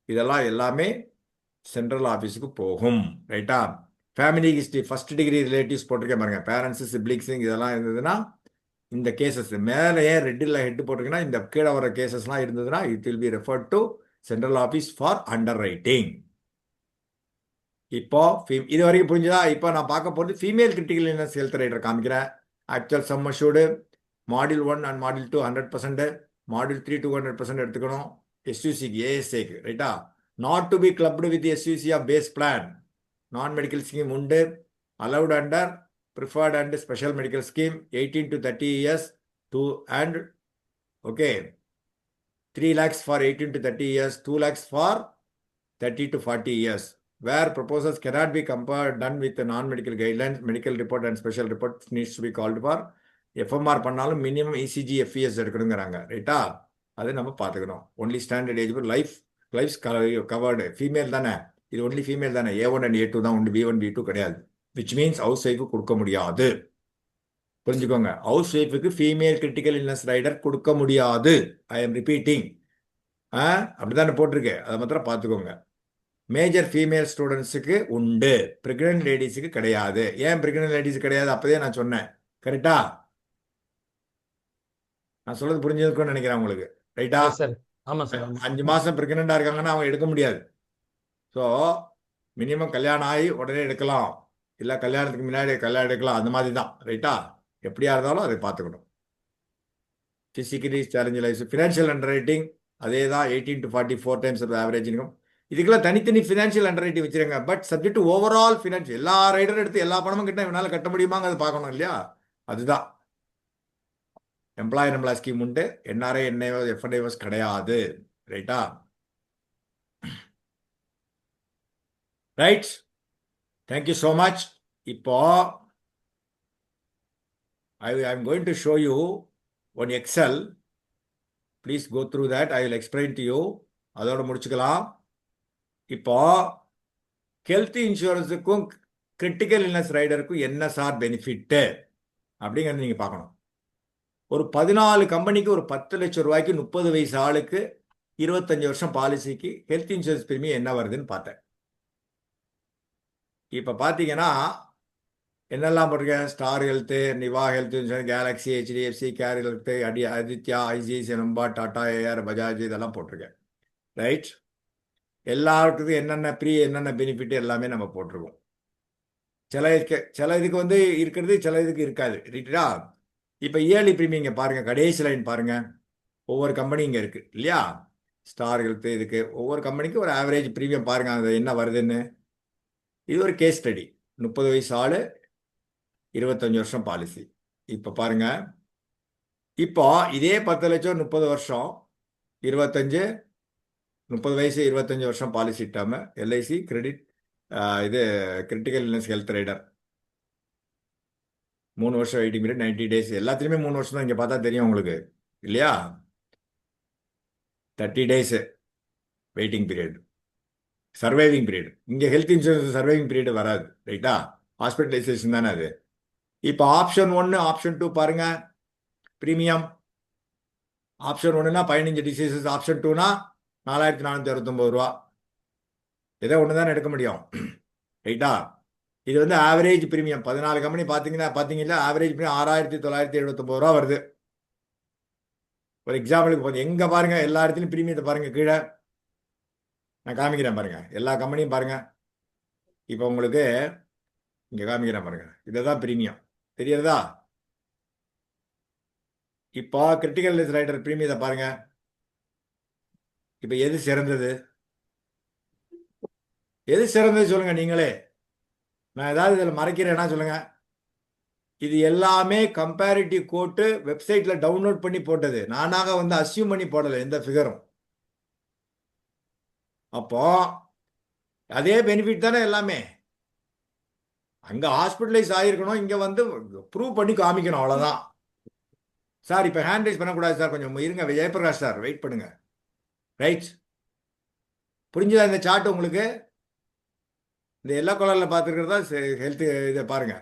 இதெல்லாம் எல்லாமே சென்ட்ரல் ஆஃபீஸுக்கு போகும், ரைட்டா? Family history, first degree relatives போட்டிருக்கேன் பாருங்க, பேரண்ட்ஸு, சிப்ளிங்ஸுங்க இதெல்லாம் இருந்ததுன்னா இந்த கேசஸ் மேலே ஏன் ரெட்டில் ஹெட் போட்டிருக்குன்னா இந்த கீழே வர கேசஸ்லாம் இருந்ததுன்னா it will be referred to central office for underwriting. இப்போ இது வரைக்கும் புரிஞ்சுதா? இப்போ நான் பார்க்க போகிறது female critical illness health rider காமிக்கிறேன். Actual sum assured module 1 and module 2 100%, module 3 200% எடுத்துக்கணும். எஸ்யூசிக்கு, ஏஎஸ்ஏக்கு, ரைட்டா? Not to be clubbed with SUC of base plan. Non medical scheme உண்டு. Allowed under preferred and special medical scheme 18 to 30 years and okay 3 lakhs for 18 to 30 years, 2 lakhs for 30 to 40 years, where proposals cannot be done with the non-medical guidelines. Medical report and special report needs to be called for. FMR பண்ணாலும் minimum ECG FES எடுக்கணுங்கிறாங்க, ரைட்டா? அது நம்ம பார்த்துக்கணும். Only standard age lifes covered. Female தானே இது, only female தானே. A1 and A2 தான் உண்டு, B1 B2 கிடையாது. விச் மீன்ஸ் ஹவுஸ் ஒய்ஃபு கொடுக்க முடியாது. புரிஞ்சுக்கோங்க, ஹவுஸ் ஒய்ஃபுக்கு ஃபீமேல் கிரிட்டிக்கல் இல்னஸ் ரைடர் கொடுக்க முடியாது. ஐ எம் ரிப்பீட்டிங். அப்படித்தானே போட்டிருக்கு, அதை மாத்திரம் பார்த்துக்கோங்க. மேஜர் ஃபீமேல் ஸ்டூடெண்ட்ஸுக்கு உண்டு, பிரெக்னென்ட் லேடிஸுக்கு கிடையாது. ஏன் பிரெக்னென்ட் லேடிஸ் கிடையாது? அப்போதே நான் சொன்னேன், கரெக்டா? நான் சொல்றது புரிஞ்சுக்கணும்னு நினைக்கிறேன் உங்களுக்கு, ரைட்டா? சார் ஆமாம் சார். 5 மாதம் பிரெக்னெண்டாக இருக்காங்கன்னா அவங்க எடுக்க முடியாது. ஸோ மினிமம் கல்யாணம் ஆகி உடனே எடுக்கலாம், இல்லை கல்யாணத்துக்கு முன்னாடி கல்யாணம் எடுக்கலாம், அந்த மாதிரி தான், ரைட்டா? எப்படியா இருந்தாலும் அதை பார்த்துக்கணும். Physically challenge life, financial under writing அதே தான். 18 to 40 4 times ஆவரேஜ் இன்கம். இதுக்கெல்லாம் தனித்தனி ஃபினான்ஷியல் அண்டர் ரைட்டிங் வச்சுருங்க. But subject to overall financial. எல்லா ரைடரும் எடுத்து எல்லா பணமும் கிட்ட இவனால் கட்ட முடியுமாங்க அதை பார்க்கணும் இல்லையா? அதுதான். எம்ப்ளாய் ஸ்கீம் உண்டு, என்ஆர்ஐ எஃப்என்ஐஓஸ் கிடையாது, ரைட்டா? Right, thank you so much. இப்போ I am going to show you one Excel please go through that. I will explain to you. அதோட முடிச்சுக்கலாம். இப்போ ஹெல்த் இன்சூரன்ஸுக்கும் கிரிட்டிக்கல் இல்னஸ் ரைடருக்கும் என்ன சார் பெனிஃபிட்டு அப்படிங்கிறது நீங்கள் பார்க்கணும். ஒரு 14 கம்பெனிக்கு ஒரு 10 லட்சம் ரூபாய்க்கு 30 வயசு ஆளுக்கு 25 வருஷம் பாலிசிக்கு ஹெல்த் இன்சூரன்ஸ் பிரீமியம் என்ன வருதுன்னு பார்த்தேன். இப்போ பார்த்தீங்கன்னா என்னெல்லாம் போட்டிருக்கேன்? Star Health, Niva Health Insurance, Galaxy, HDFC, Care Health, Aditya, ICICI, நம்பா, டாடா, ஏஆர், பஜாஜ் இதெல்லாம் போட்டிருக்கேன். ரைட்? எல்லாருக்கும் என்னென்ன என்னென்ன பெனிஃபிட் எல்லாமே நம்ம போட்டிருக்கோம். சில இதுக்கு வந்து இருக்கிறது, சில இதுக்கு இருக்காது. ரைட்டா? இப்போ இயர்லி பிரீமியம் இங்கே பாருங்கள், கடைசி லைன் பாருங்கள். ஒவ்வொரு கம்பெனி இங்கே இருக்குது இல்லையா? ஸ்டார் ஹெல்த்து இதுக்கு ஒவ்வொரு கம்பெனிக்கு ஒரு ஆவரேஜ் பிரீமியம் பாருங்கள், அது என்ன வருதுன்னு. இது ஒரு கேஸ் ஸ்டடி. 30 வயசு ஆள், 25 வருஷம் பாலிசி. இப்போ பாருங்க, இப்போ இதே 10 லட்சம் 30 வருஷம் 25 30 வயசு 25 வருஷம் பாலிசி டேர்ம் எல்ஐசி கிரெடிட் இது கிரிட்டிக்கல் இல்னஸ் ஹெல்த் ரைடர் 3 வருஷம் வெயிட்டிங் பீரியட் 90 டேஸ். எல்லாத்துலேயுமே 3 வருஷம் தான். இங்கே பார்த்தா தெரியும் உங்களுக்கு இல்லையா? 30 days waiting period, surviving period. இங்கே ஹெல்த் இன்சூரன்ஸ் சர்வைவிங் பீரியட் வராது. ரைட்டா? ஹாஸ்பிட்டலைசேஷன் தானே அது. இப்போ ஆப்ஷன் 1 ஆப்ஷன் 2 பாருங்க. பிரீமியம் ஆப்ஷன் 1னா 15 டிசீசஸ், ஆப்ஷன் 2னா 4469 ரூபா. ஏதோ ஒன்று தான் எடுக்க முடியும். ரைட்டா? இது வந்து ஆவரேஜ் பிரீமியம் 14 கம்பெனி பார்த்தீங்கன்னா ஆவரேஜ் பிரீமியம் 6979 ரூபா வருது. ஒரு எக்ஸாம்பிளுக்கு எங்கே பாருங்க, எல்லா இடத்துலையும் பிரீமியத்தை பாருங்க. கீழே நான் காமிக்கிறேன் பாருங்க, எல்லா கம்பெனியும் பாருங்க. இப்போ உங்களுக்கு இங்கே காமிக்கிறேன் பாருங்க, இதுதான் பிரீமியம். தெரியறதா? இப்போ கிரிட்டிக்கல் இல்னஸ் ரைடர் பிரீமியத்தை பாருங்க. இப்போ எது சிறந்தது? எது சிறந்தது சொல்லுங்க நீங்களே. நான் ஏதாவது இதில் மறைக்கிறேன்னா சொல்லுங்க. இது எல்லாமே கம்பேரிட்டிவ் கோட்டு வெப்சைட்ல டவுன்லோட் பண்ணி போட்டது. நானாக வந்து அசியூம் பண்ணி போடலை எந்த ஃபிகரும். அப்போ அதே பெனிஃபிட் தானே எல்லாமே. அங்க ஹாஸ்பிட்டலைஸ் ஆகிருக்கணும், இங்க வந்து ப்ரூவ் பண்ணி காமிக்கணும், அவ்வளவுதான். சார் இப்போ ஹேண்ட் ரைஸ் பண்ணக்கூடாது சார், கொஞ்சம் இருங்க ஜெயபிரகாஷ் சார், வெயிட் பண்ணுங்க. ரைட்? புரிஞ்சுதா இந்த சார்ட் உங்களுக்கு? இந்த எல்லோ கலரில் பார்த்துருக்கிறதா ஹெல்த். இதை பாருங்க,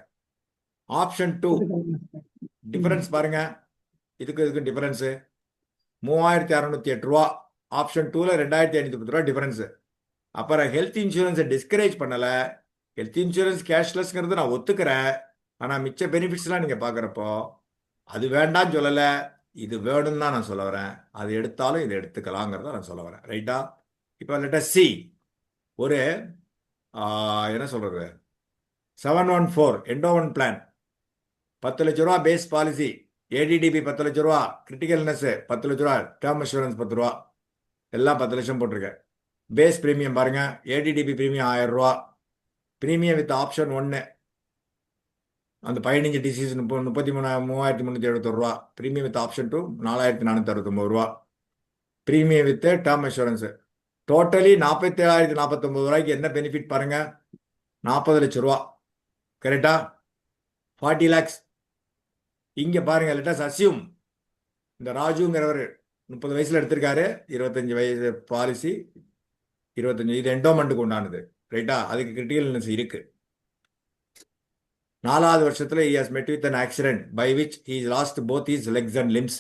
ஆப்ஷன் 2 டிஃபரன்ஸ் பாருங்க. இதுக்கு டிஃபரன்ஸு 3608 ரூபா. ஆப்ஷன் 2ல 2510 ரூபா டிஃபரன்ஸு. அப்புறம் ஹெல்த் இன்சூரன்ஸை டிஸ்கரேஜ் பண்ணலை. ஹெல்த் இன்சூரன்ஸ் கேஷ்லெஸ்ங்கிறது நான் ஒத்துக்கிறேன். ஆனால் மிச்ச பெனிஃபிட்ஸ்லாம் நீங்கள் பார்க்குறப்போ அது வேண்டாம்னு சொல்லலை, இது வேணும்னு தான் நான் சொல்ல வரேன். அது எடுத்தாலும் இதை எடுத்துக்கலாங்கிறத நான் சொல்ல வரேன். ரைட்டா? இப்போ லெட்டஸ் சி ஒரு என்ன சொல்கிறது, 714 எண்டோவன் பிளான் 10 லட்ச ரூபா பேஸ் பாலிசி, ஏடிடிபி 10 லட்ச ரூபா, கிரிட்டிக்கல் இல்னஸ் 10 லட்ச ரூபா, டேர்ம் இன்சூரன்ஸ் 10 ரூபா, எல்லாம் 10 லட்சம் போட்டிருக்கேன். பேஸ் ப்ரீமியம் பாருங்க, ஏடிடிபி ப்ரீமியம் 1000 ரூபா. ப்ரீமியம் வித் ஆப்ஷன் 1 அந்த 15 டிசீஸ் 33,371 ரூபா. ப்ரீமியம் வித் ஆப்ஷன் 2 4469 ரூபா. Premium with term insurance totally 47,049 ரூபாய்க்கு என்ன பெனிஃபிட் பாருங்க, 40 லட்ச ரூபா. கரெக்டா? 40 lakhs. இங்க பாருங்க, லெட்டஸ் அசியூம் இந்த ராஜுங்கிறவர் 30 வயசுல எடுத்திருக்காரு, 25 வயசு பாலிசி, 25 இது என்டோமெண்ட்டுக்கு உண்டானது. ரைட்டா? அதுக்கு கிரிட்டிக்கல் இல்னஸ் இருக்கு. 4வது வருஷத்துல he has met with an accident by which he lost both his legs and limbs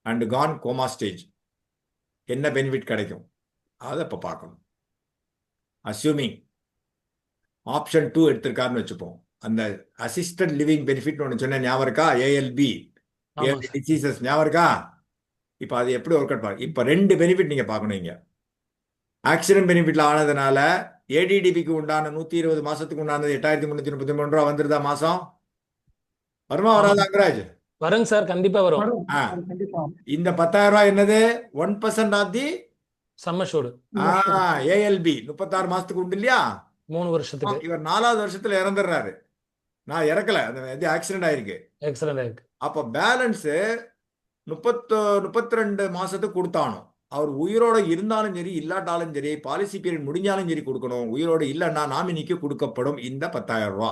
and gone coma stage. என்ன பெனிஃபிட் கிடைக்கும் அதை இப்போ பார்க்கணும். அஸ்யூமிங் ஆப்ஷன் 2 எடுத்திருக்காருன்னு வச்சுப்போம். அந்த அசிஸ்டன்ட் லிவிங் பெனிஃபிட் ஒன்று சொன்ன ஞாபகம் இருக்கா? ஏஎல்பி டிசீசஸ் ஞாபகம் இருக்கா? இப்போ அது எப்படி ஒர்க் அவுட் பாருங்க. இப்போ 2 பெனிஃபிட் நீங்க பார்க்கணும். இங்க ஆக்சிடென்ட் பெனிஃபிட்ல ஆனதுனால ஏடிடிபிக்கு உண்டான 120 மாசத்துக்கு உண்டானது 8,333 ரூபா வந்துருதா மாசம்? வருமா வராதா அங்கராஜ்? வருங்க சார், கண்டிப்பா வரும். இந்த 10,000 ரூபாய் என்னது? 1% ஆஃப் தி சம்மஷோடு ஏஎல்பி 36 மாசத்துக்கு உண்டு இல்லையா? 3 வருஷத்துக்கு. இவர் 4வது வருஷத்துல இறந்துடுறாரு. நான் இறக்கல, அந்த ஆக்சிடென்ட் ஆயிருக்கு. எக்ஸலண்ட் ஆயிருக்கு. அப்ப பேலன்ஸ் 32 மாசத்துக்கு கொடுத்தானோ. அவர் உயிரோட இருந்தாலும் சரி இல்லாட்டாலும் சரி, பாலிசி பீரியட் முடிஞ்சாலும் சரி கொடுக்கணும். உயிரோட இல்லைன்னா நாமினிக்கு கொடுக்கப்படும் இந்த 10,000 ரூபா.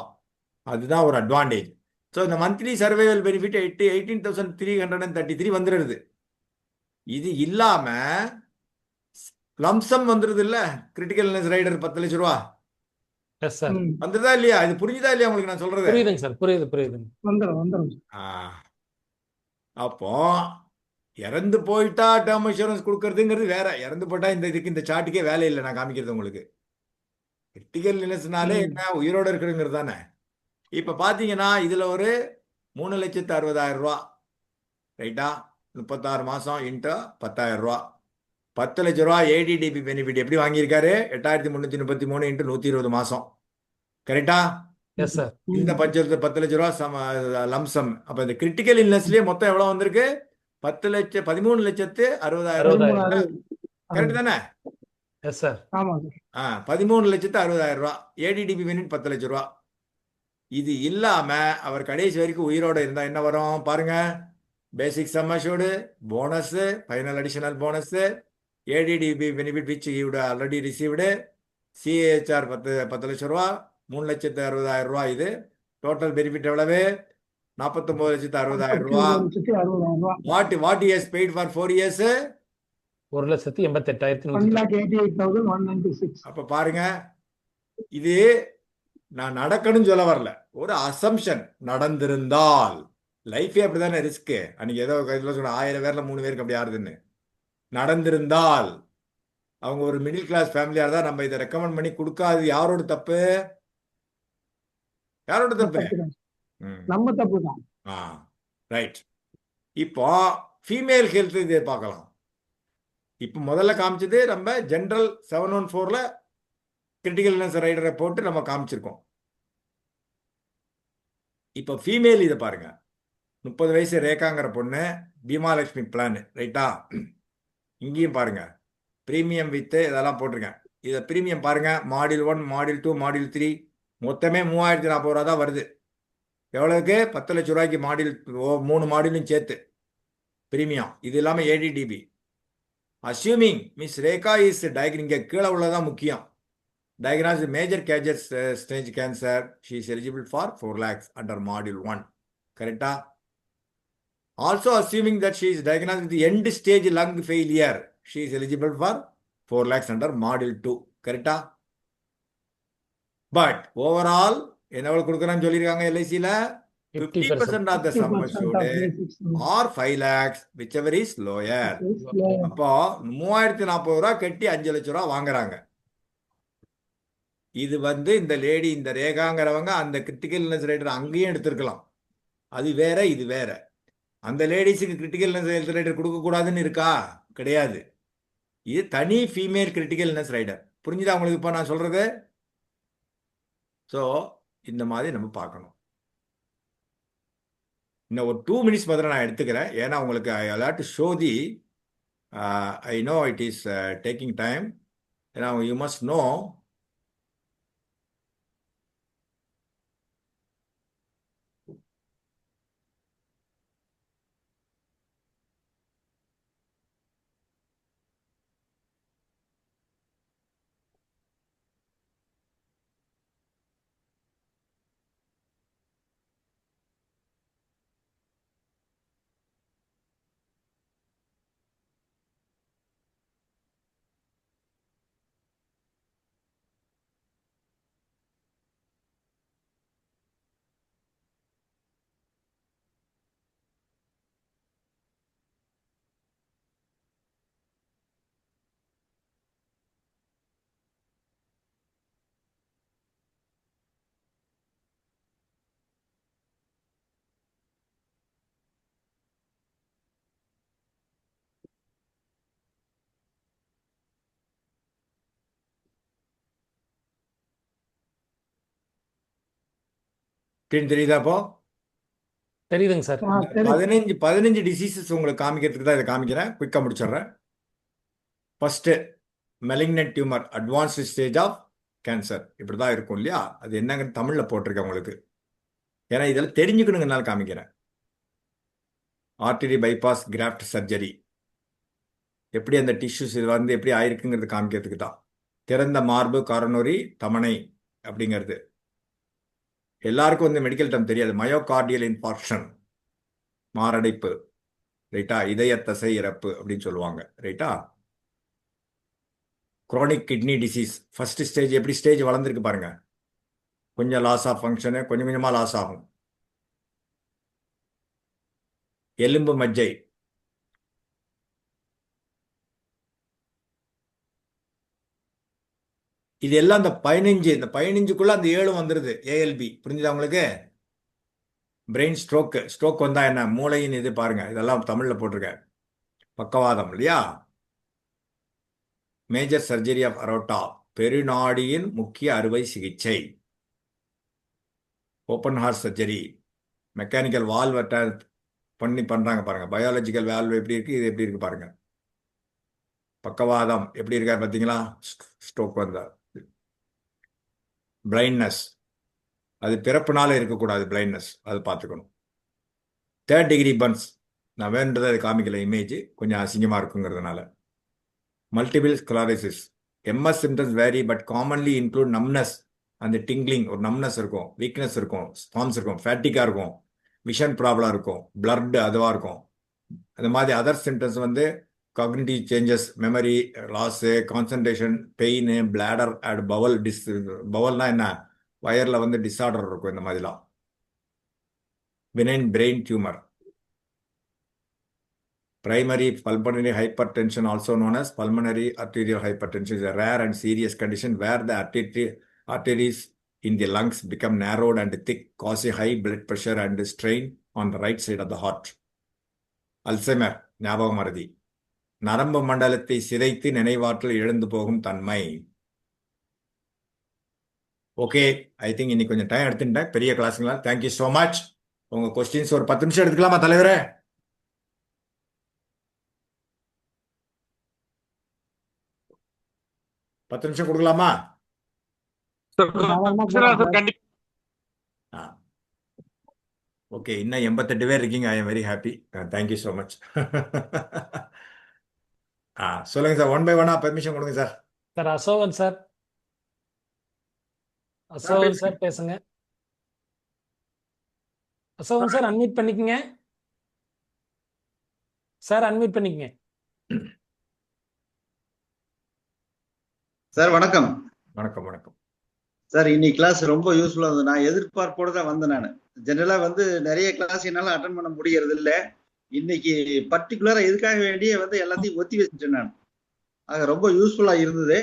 அதுதான் ஒரு அட்வான்டேஜ். ஸோ இந்த மந்த்லி சர்வைவல் பெனிஃபிட் 18,333 வந்துடுது. இது இல்லாம லம்சம் வந்துருது இல்ல, கிரிட்டிக்கல் இல்னஸ் ரைடர் 10 லட்சம் ரூபா எஸ் சார். ம். வந்துருதா இல்லையா? இது புரிஞ்சுதா இல்லையா உங்களுக்கு நான் சொல்றது? புரியுதுங்க சார், புரியுதுங்க. வந்துடும். ஆ, அப்போ இறந்து போயிட்டா டேர்ம் இன்சூரன்ஸ் கொடுக்கறதுங்கிறது வேற. இறந்து போயிட்டா இந்த சார்ட்டுக்கே வேலை இல்லை, நான் காமிக்கிறது உங்களுக்கு. கிரிட்டிக்கல் இல்னஸ்னாலே ம். என்ன, உயிரோட இருக்கிறதுங்கிறது தானே. இப்ப பாத்தீங்கன்னா இதுல ஒரு 3,60,000 ரூபா, ரைட்டா? 36 மாசம் இன்ட்டு 10,000 ரூபா, 10 லட்சம் ரூபா ஏடிடிபி பெனிஃபிட் எப்படி வாங்கியிருக்காரு? 8,333 இன்ட்டு 120 மாசம், கரெக்டா? Yes sir. இந்த ம். பட்ஜெட் 10 லட்சம் ரூபா லம்சம். அப்ப இந்த கிரிட்டிக்கல் இல்னஸ்லயே மொத்தம் எவ்வளவு வந்திருக்கு? 13,60,60,000. 60,000. கரெக்ட் தானே? Yes sir. ஆமா சார். 13,60,000 ரூபா ஏடிடிபி பெனிஃபிட் 10 லட்சம் ரூபா. இது இல்லாம அவர் கடைசி வரைக்கும் உயிரோட இருந்தா என்ன வரும் பாருங்க. பேசிக் sum assured, bonus, final additional bonus, ATTP benefit which he would already received, சிஏஹெச்ஆர் 10 லட்சம் ரூபா, 3,60,000 ரூபா. இது டோட்டல் பெனிஃபிட் எவ்வளவு? 49,60,000 ரூபா. 49,60,000 what he has paid for 4 years? 1,88,196. 1,88,196. அப்ப பாருங்க, இது நான் நடக்கணும்னு சொல்ல வரல, ஒரு அசம்ஷன். நடந்திருந்தால் லைஃபே அப்படிதானே, ரிஸ்க். அன்னைக்கு ஏதோ இதுல சொன்ன 1000 பேர்ல 3 பேருக்கு அப்படி ஆறுதுன்னு. நடந்திருந்தால் அவங்க ஒரு மிடில் கிளாஸ் ஃபேமிலியா இருந்தா நம்ம இதை ரெக்கமெண்ட் பண்ணி கொடுக்காது. யாரோட தப்பு? யாரோட தப்பு? நம்ம தப்பு தான். ரைட். இப்போ ஃபீமேல் ஹெல்த் இதை பார்க்கலாம். இப்போ முதல்ல காமிச்சது நம்ம ஜென்ரல் 714ல கிரிட்டிக்கல் இல்னஸ் ரைடரை போட்டு நம்ம காமிச்சிருக்கோம். இப்போ ஃபீமேல் இதை பாருங்க. 30 வயசு ரேகாங்கிற பொண்ணு, பீமாலட்சுமி பிளான், ரைட்டா? இங்கேயும் பாருங்க, பிரீமியம் வித்து இதெல்லாம் போட்டிருக்கேன். இதை பிரீமியம் பாருங்க, மாடியூல் 1, மாடியூல் 2, மாடியூல் 3 மொத்தமே 3,040 ரூபா தான் வருது. எவ்வளவுக்கு? 10 லட்சம் ரூபாய்க்கு மாடியூல் 3 மாடியூலும் சேர்த்து பிரீமியம். இது இல்லாமல் ATTP. Assuming miss Rekha is இங்கே கீழே உள்ளதான் முக்கியம். diagnosed major cancer stage cancer, she is eligible for 4 lakhs under module 1, correcta? Also assuming that she is diagnosed with the end stage lung failure, she is eligible for 4 lakhs under module 2, correcta? But overall என்ன கொடுக்கறான்னு சொல்லிருக்காங்க LICல 50% of the sum assured or 5 lakhs whichever is lower. அப்போ 3,040 ரூபா கட்டி 5 லட்சம் ரூபா வாங்குறாங்க. இது இந்த லேடி, இந்த ரேகாங்கிறவங்க அந்த கிரிட்டிக்கல் இல்னஸ் ரைடர் அங்கேயும் எடுத்திருக்கலாம். அது வேற, இது வேற. அந்த லேடிஸுக்கு கிரிட்டிக்கல் இல்னஸ் ரைடர் கொடுக்க கூடாதுன்னு இருக்கா? கிடையாது. இது தனி ஃபீமேல் கிரிட்டிக்கல் இல்னஸ் ரைடர். புரிஞ்சுதா உங்களுக்கு இப்போ நான் சொல்றது? ஸோ இந்த மாதிரி நம்ம பார்க்கணும். இன்னும் ஒரு 2 மினிட்ஸ் பதில் நான் எடுத்துக்கிறேன். ஏன்னா உங்களுக்கு I have to show the, I know it is taking time. ஏன்னா யூ மஸ்ட் நோ தெரியுதா? அப்போ தெரியுதுங்க சார். 15 டிசீசஸ் உங்களுக்கு காமிக்கிறதுக்கு தான் இதை காமிக்கிறேன். குயிக்காக முடிச்சிடுறேன். First malignant tumour, advanced stage of cancer, இப்படி தான் இருக்கும் இல்லையா? அது என்னங்கன்னு தமிழில் போட்டிருக்கேன் உங்களுக்கு. ஏன்னா இதெல்லாம் தெரிஞ்சுக்கணுங்கனால காமிக்கிறேன். ஆர்டரி பைபாஸ் கிராஃப்ட் சர்ஜரி, எப்படி அந்த டிஷ்யூஸ் இது எப்படி ஆயிருக்குங்கிறது காமிக்கிறதுக்கு தான். திறந்த மார்பு காரோனரி தமனை அப்படிங்கிறது எல்லாருக்கும் மெடிக்கல் டேர்ம் தெரியாது. மயோகார்டியல் இன்ஃபார்க்ஷன், மாரடைப்பு. ரைட்டா? இதய தசை இறப்பு அப்படின்னு சொல்லுவாங்க. ரைட்டா? Crony kidney disease first stage எப்படி ஸ்டேஜ் வளர்ந்துருக்கு பாருங்க. கொஞ்சம் லாஸ் ஆஃப் ஃபங்க்ஷனு, கொஞ்சம் கொஞ்சமாக லாஸ் ஆகும். எலும்பு மஜ்ஜை, இது எல்லாம் இந்த 15க்குள்ள அந்த 7 வந்துருது. ஏஎல்பி புரிஞ்சுதா உங்களுக்கு? பிரெயின் ஸ்ட்ரோக் வந்தா என்ன? மூளையின் இது பாருங்க, இதெல்லாம் தமிழ்ல போட்டிருக்கேன். பக்கவாதம் இல்லையா? மேஜர் சர்ஜரி ஆஃப் அரோட்டா, பெருநாடியின் முக்கிய அறுவை சிகிச்சை. Open heart surgery, mechanical valve பண்றாங்க பாருங்க. பயாலஜிக்கல் வால்வ் எப்படி இருக்கு, இது எப்படி இருக்கு பாருங்க. பக்கவாதம் எப்படி இருக்காரு பார்த்தீங்களா? ஸ்ட்ரோக் வந்தா. பிளைண்ட்னஸ், அது பிறப்புனால இருக்கக்கூடாது. பிளைண்ட்னஸ் அது பார்த்துக்கணும். 3rd டிகிரி பர்ன்ஸ், நான் வேண்டதை அது காமிக்கல, இமேஜ் கொஞ்சம் அசிங்கமாக இருக்குங்கிறதுனால. Multiple sclerosis, MS symptoms vary but commonly include numbness அந்த டிங்லிங், ஒரு நம்னஸ் இருக்கும், வீக்னஸ் இருக்கும், ஸ்பாம்ஸ் இருக்கும், ஃபேட்டிக்காக இருக்கும், விஷன் ப்ராப்ளம் இருக்கும், பிளட் அதுவாக இருக்கும். அந்த மாதிரி அதர் சிம்டம்ஸ் வந்து cognitive changes, memory loss, concentration, pain, bladder and பவல்னா என்ன, வயரில் வந்து டிஸார்டர் இருக்கும். இந்த மாதிரிலாம். benign brain tumor. Primary pulmonary hypertension, also known as pulmonary arterial hypertension, is a rare and serious condition where the arteries in the lungs become narrowed and thick, causing high blood pressure and strain on the right side of the heart. Alzheimer, ஞாபக மறதி, நரம்பு மண்டலத்தை சிதைத்து நினைவாற்றல் இழந்து போகும் தன்மை. Okay, I think இன்னைக்கு கொஞ்சம் டைம் எடுத்துட்டேன். பெரிய கிளாஸுங்களா? Thank you so much. உங்க கொஸ்டின்ஸ் ஒரு 10 நிமிஷம் எடுத்துக்கலாமா தலைவரே? 10 நிமிஷம் கொடுக்கலாமா? ஓகே, இன்னும் 88 பேர் இருக்கீங்க. I am very happy. Thank you so much. சொல்லுங்க சார், 1 by 1 பெர்மிஷன் கொடுங்க sir. Sir Asokan sir, Asokan sir பேசுங்க. அசோகன் சார் அன்மியூட் பண்ணிக்கங்க. சார் அன்மியூட் பண்ணிக்கங்க. சார் வணக்கம். வணக்கம் வணக்கம் சார், இன்னைக்கு கிளாஸ் ரொம்ப யூஸ்ஃபுல்லா இருந்தது. நான் எதிர்பார்ப்போட தான் வந்தேன். நான் ஜெனரலா வந்து நிறைய கிளாஸ் என்னால அட்டன் பண்ண முடியறது இல்ல. இன்னைக்கு பர்டிகுலரா இதுக்காக வேண்டிய வந்து எல்லாத்தையும் ஒத்தி வச்சுட்டேன் நான். ஆக ரொம்ப யூஸ்ஃபுல்லா இருந்தது.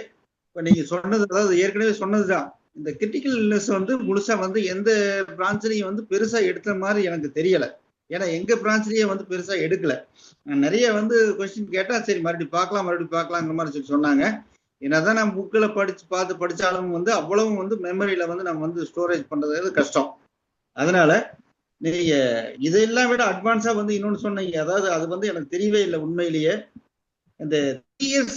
இப்ப நீங்க சொன்னது, அதாவது ஏற்கனவே சொன்னதுதான், இந்த கிரிட்டிக்கல் இல்னஸ் வந்து முழுசா வந்து எந்த பிரான்ச்லயும் வந்து பெருசா எடுத்த மாதிரி எனக்கு தெரியல. ஏன்னா எங்க பிரான்ச்லயே வந்து பெருசா எடுக்கல. நான் நிறைய வந்து கொஸ்டின் கேட்டா சரி மறுபடியும் பார்க்கலாங்கிற மாதிரி சொல்லி சொன்னாங்க. என்னதான் நான் புக்கில் படிச்சாலும் வந்து அவ்வளவும் வந்து மெமரியில வந்து நம்ம வந்து ஸ்டோரேஜ் பண்றது கஷ்டம். அதனால நீங்க இதெல்லாம் விட அட்வான்ஸா வந்து இன்னொன்னு சொன்னீங்க. அதாவது அது வந்து எனக்கு தெரியவே இல்லை உண்மையிலேயே. இந்த 3 years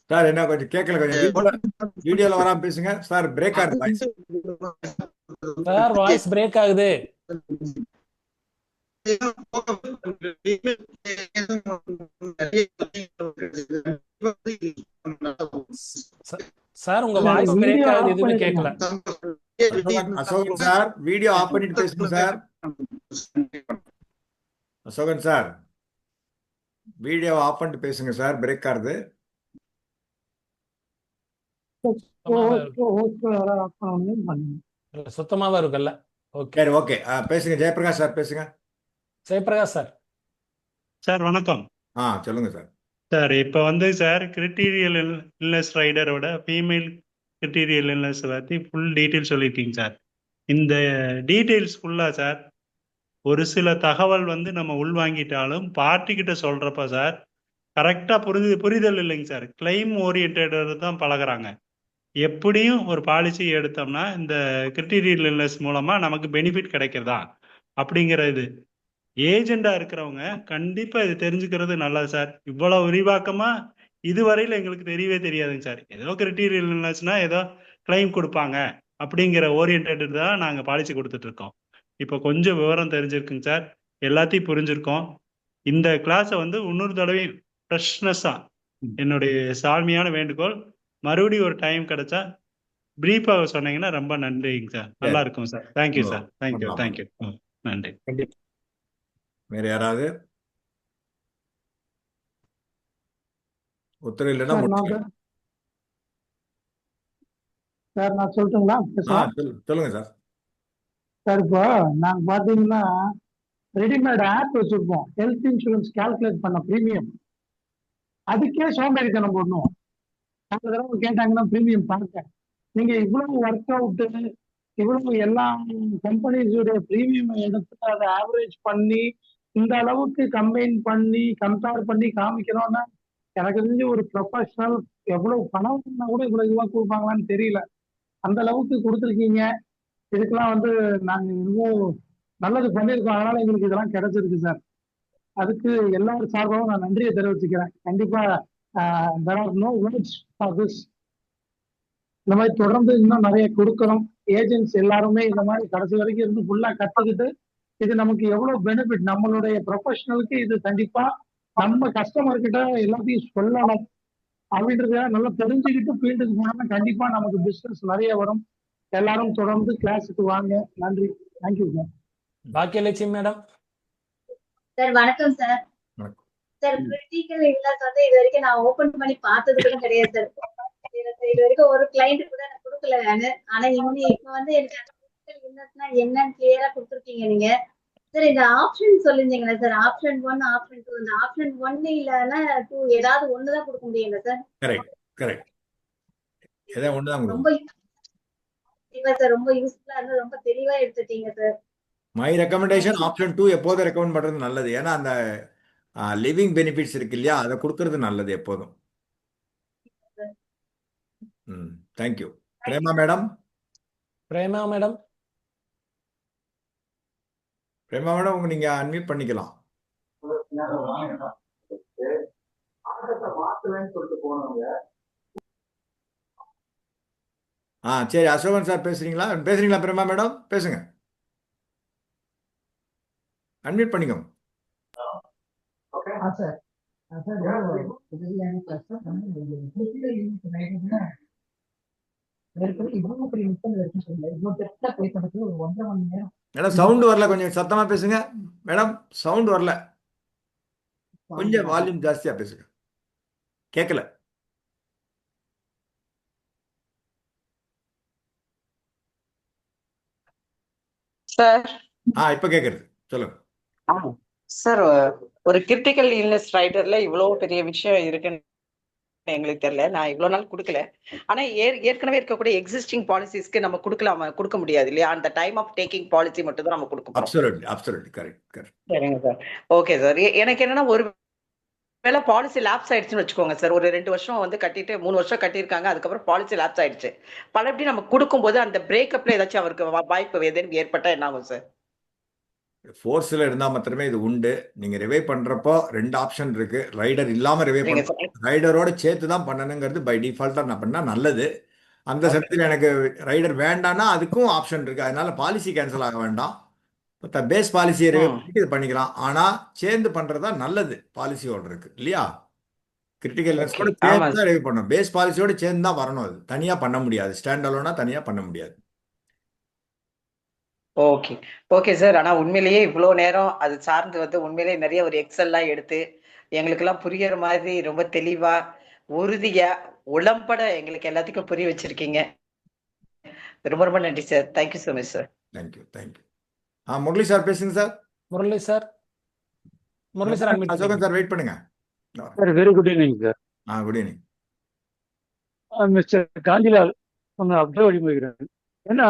சார், என்ன கொஞ்சம் கேட்கல, கொஞ்சம் வீடியோல வராம பேசுங்க சார். பிரேக் ஆகுது சார், வாய்ஸ் பிரேக் ஆகுது. சார் உங்க வாய்ஸ் பிரேக் ஆகுது, எதுவுமே கேட்கல. அசோகன் சார், வீடியோ ஆஃப் பண்ணிட்டு பேசுங்க sir. Asokan sir, video off பண்ணிட்டு பேசுங்க சார், பிரேக் ஆகுது. சுத்தமாவா இருக்குல்ல? ஓகே சரி, ஓகே, பேசுங்க. ஜெயபிரகாஷ் சார் பேசுங்க. ஜெயபிரகாஷ் சார். சார் வணக்கம். சொல்லுங்க சார். சார் இப்போ வந்து சார் கிரிட்டீரியல் இல்னஸ் ரைடரோட ஃபீமேல் கிரிட்டீரியல் இல்னஸ் பற்றி ஃபுல் டீட்டெயில் சொல்லியிருக்கீங்க சார். இந்த டீட்டெயில்ஸ் ஃபுல்லாக சார் ஒரு சில தகவல் வந்து நம்ம உள்வாங்கிட்டாலும் பார்ட்டிக்கிட்ட சொல்கிறப்ப சார் கரெக்டாக புரிதல் இல்லைங்க சார். கிளைம் ஓரியன்டட் தான் பழகுறாங்க. எப்படியும் ஒரு பாலிசி எடுத்தோம்னா இந்த கிரிட்டீரியல் இல்னஸ் மூலமாக நமக்கு பெனிஃபிட் கிடைக்கிறதா அப்படிங்கிற இது ஏஜெண்டா இருக்கிறவங்க கண்டிப்பா இது தெரிஞ்சுக்கிறது நல்லது சார். இவ்வளவு விரிவாக்கமா இதுவரையில எங்களுக்கு தெரியவே தெரியாதுங்க சார். ஏதோ கிரிட்டீரியல் இல்னஸ்னா ஏதோ கிளைம் கொடுப்பாங்க அப்படிங்கிற ஓரியன்டட் தான் நாங்க பாலிசி கொடுத்துட்டு இருக்கோம். இப்போ கொஞ்சம் விவரம் தெரிஞ்சிருக்குங்க சார், எல்லாத்தையும் புரிஞ்சிருக்கோம். இந்த கிளாஸை வந்து இன்னொரு தடவை ஃப்ரெஷ்னஸா என்னுடைய சால்மையான வேண்டுகோள், மறுபடியும் ஒரு டைம் கிடைச்சா பிரீஃபாக சொன்னீங்கன்னா ரொம்ப நன்றிங்க சார். நல்லா சரி, இருக்கும் சார். Thank you sir. தேங்க்யூ பண்ணலாம் தேங்க்யூ. நன்றி. கண்டிப்பா. வேற யாராவது உத்தரவு இல்லைன்னா சார் நான் முடிச்சுக்கலாம். சார் நான் சொல்லட்டுங்களா பேசலாம் சொல்லுங்க சார். சார் இப்போ நாங்க பாத்தீங்கன்னா ரெடிமேட் ஆப் வச்சிருப்போம் ஹெல்த் இன்சூரன்ஸ் கால்குலேட் பண்ண ப்ரீமியம் அதுக்கே சோம்பேறித்தனம் போடணும். 4 தடவை கேட்டாங்கன்னா ப்ரீமியம் பார்க்க நீங்க இவ்வளவு ஒர்க் அவுட் இவ்வளவு எல்லா கம்பெனிஸுடைய ப்ரீமியம் எடுத்து அதை ஆவரேஜ் பண்ணி இந்த அளவுக்கு கம்பைன் பண்ணி கம்பேர் பண்ணி காமிக்கணும்னா எனக்கு தெரிஞ்சு ஒரு ப்ரொஃபஷனல் எவ்வளவு பணம் கூட இவ்வளவு இதுவா கொடுப்பாங்களான்னு தெரியல. அந்த அளவுக்கு கொடுத்துருக்கீங்க. இதுக்கெல்லாம் வந்து நாங்க இன்னும் நல்லது பண்ணியிருக்கோம். அதனால எங்களுக்கு இதெல்லாம் கிடைச்சிருக்கு சார். அதுக்கு எல்லாரும் சார்பாகவும் நான் நன்றியை தெரிவிச்சுக்கிறேன். கண்டிப்பா there are no words for this. இந்த மாதிரி தொடர்ந்து இன்னும் நிறைய கொடுக்கணும். ஏஜென்ட்ஸ் எல்லாருமே இந்த மாதிரி கடைசி வரைக்கும் இருந்து ஃபுல்லா கத்துக்கிட்டு இது நமக்கு எவ்வளவு பெனிஃபிட் நம்மளுடைய ப்ரொஃபஷனலுக்கு இது கண்டிப்பா நம்ம கஸ்டமர் கிட்ட எல்லாத்தையும் சொல்லணும் அப்படின்றத நல்லா தெரிஞ்சுக்கிட்டு ஃபீல்டுக்கு போனோம்னா கண்டிப்பா நமக்கு பிசினஸ் நிறைய வரும். எல்லாரும் தொடர்ந்து கிளாஸுக்கு வாங்க. நன்றி. Thank you sir. Bhagyalakshmi madam. Sir வணக்கம் சார். வணக்கம். சார் கிரிட்டிக்கல் இல்னஸ் வந்து இது வரைக்கும் நான் ஓபன் பண்ணி பார்த்தது கூட கிடையாது சார். இது வரைக்கும் ஒரு கிளைண்ட் கூட நான் கொடுக்கல நானு. ஆனா இப்ப வந்து எனக்கு கிரிட்டிக்கல் இல்னஸ்னா என்னன்னு கிளியரா கொடுத்துருக்கீங்க நீங்க. சார் இந்த ஆப்ஷன் சொல்லிருந்தீங்களா சார், ஆப்ஷன் 1 ஆப்ஷன் 2. இந்த ஆப்ஷன் 1 இல்லன்னா 2 ஏதாவது ஒண்ணுதான் கொடுக்க முடியுங்களா சார்? கரெக்ட். ஏதாவது ஒண்ணுதான் கொடுக்கும். ரொம்ப சார் ரொம்ப யூஸ்ஃபுல்லா இருந்து ரொம்ப தெளிவா எடுத்துட்டீங்க சார். மை ரெக்கமெண்டேஷன் ஆப்ஷன் 2 எப்போதும் ரெக்கமெண்ட் பண்றது நல்லது. ஏன்னா அந்த லிவிங் பெனிஃபிட்ஸ் இருக்கு இல்லையா, அதை கொடுக்கறது நல்லது எப்போதும். Thank you. Prema madam. Prema madam. Prema madam உங்க நீங்க அன்மியூட் பண்ணிக்கலாம். சரி, அசோகன் சார் பேசுறீங்களா பிரேமா மேடம்? பேசுங்க, அன்மியூட் பண்ணிக்கோங்க. மேடம் சவுண்ட் வரல, கொஞ்சம் சத்தமா பேசுங்க மேடம். சவுண்ட் வரல, கொஞ்சம் வால்யூம் ஜாஸ்தியா பேசுங்க, கேட்கல. சார் இப்ப கேக்குறது, சொல்லுங்க. சார் ஒரு கிரிட்டிக்கல் இல்னஸ் ரைடர்ல இவ்வளவு பெரிய விஷயம் இருக்குன்னு எங்களுக்கு தெரியல. நான் இவ்வளவு நாள் கொடுக்கல. ஆனா ஏற்கனவே இருக்கக்கூடிய எக்ஸிஸ்டிங் பாலிசிஸ்க்கு நம்ம கொடுக்க முடியாது இல்லையா? அந்த டைம் ஆஃப் டேக்கிங் பாலிசி மட்டும் தான் நம்ம கொடுக்க போறோம். Absolutely correct. சரிங்க சார். Okay sir. எனக்கு என்னன்னா ஒரு வேலை பாலிசி லாப்ஸ் ஆயிடுச்சுன்னு வச்சுக்கோங்க சார். ஒரு 2 வருஷம் வந்து கட்டிட்டு 3 வருஷம் கட்டியிருக்காங்க, அதுக்கப்புறம் பாலிசி லாப்ஸ் ஆயிடுச்சு. பலபடி நம்ம கொடுக்கும்போது அந்த பிரேக்கப்ல ஏதாச்சும் அவருக்கு வாய்ப்பு ஏதேனும் ஏற்பட்டா என்ன ஆகும் சார்? ஃபோர்ஸில் இருந்தால் மாத்திரமே இது உண்டு. நீங்கள் ரிவைவ் பண்ணுறப்போ 2 ஆப்ஷன் இருக்கு. ரைடர் இல்லாமல் ரிவைவ் பண்ண, ரைடரோட சேர்த்து தான் பண்ணணுங்கிறது பை டிஃபால்ட்டாக நான் பண்ணால் நல்லது. அந்த சமயத்தில் எனக்கு ரைடர் வேண்டாம்னா அதுக்கும் ஆப்ஷன் இருக்கு. அதனால பாலிசி கேன்சல் ஆக வேண்டாம். பேஸ் பாலிசியை ரிவைவ் பண்ணிட்டு இது பண்ணிக்கலாம். ஆனால் சேர்ந்து பண்ணுறது தான் நல்லது பாலிசி ஹோல்டருக்கு இல்லையா? கிரிட்டிக்கல் இல்னஸ் கூட சேர்ந்து தான் ரிவைவ் பண்ணணும். பேஸ் பாலிசியோட சேர்ந்து தான் வரணும். அது தனியாக பண்ண முடியாது. ஸ்டாண்ட் அலோனா தனியாக பண்ண முடியாது. Okay sir. ஆனா உண்மையிலேயே இவ்வளவு நேரம் அது சார்ந்து வந்து உண்மையிலேயே நிறைய ஒரு எக்ஸல்லாம் எடுத்து எங்களுக்கெல்லாம் புரியற மாதிரி ரொம்ப தெளிவா உறுதியா உளம்பட எங்களுக்கு எல்லாத்துக்கும் புரிய வச்சிருக்கீங்க. ரொம்ப ரொம்ப நன்றி sir. Thank you so much sir. Thank you. Murali sir பேசுங்க sir. Murali sir Asokan sir wait பண்ணுங்க. Sir very good evening sir. Good evening. Mister Kantilal கொஞ்சம் அப்சர்வ் பண்ணி போகிறேன். ஏன்னா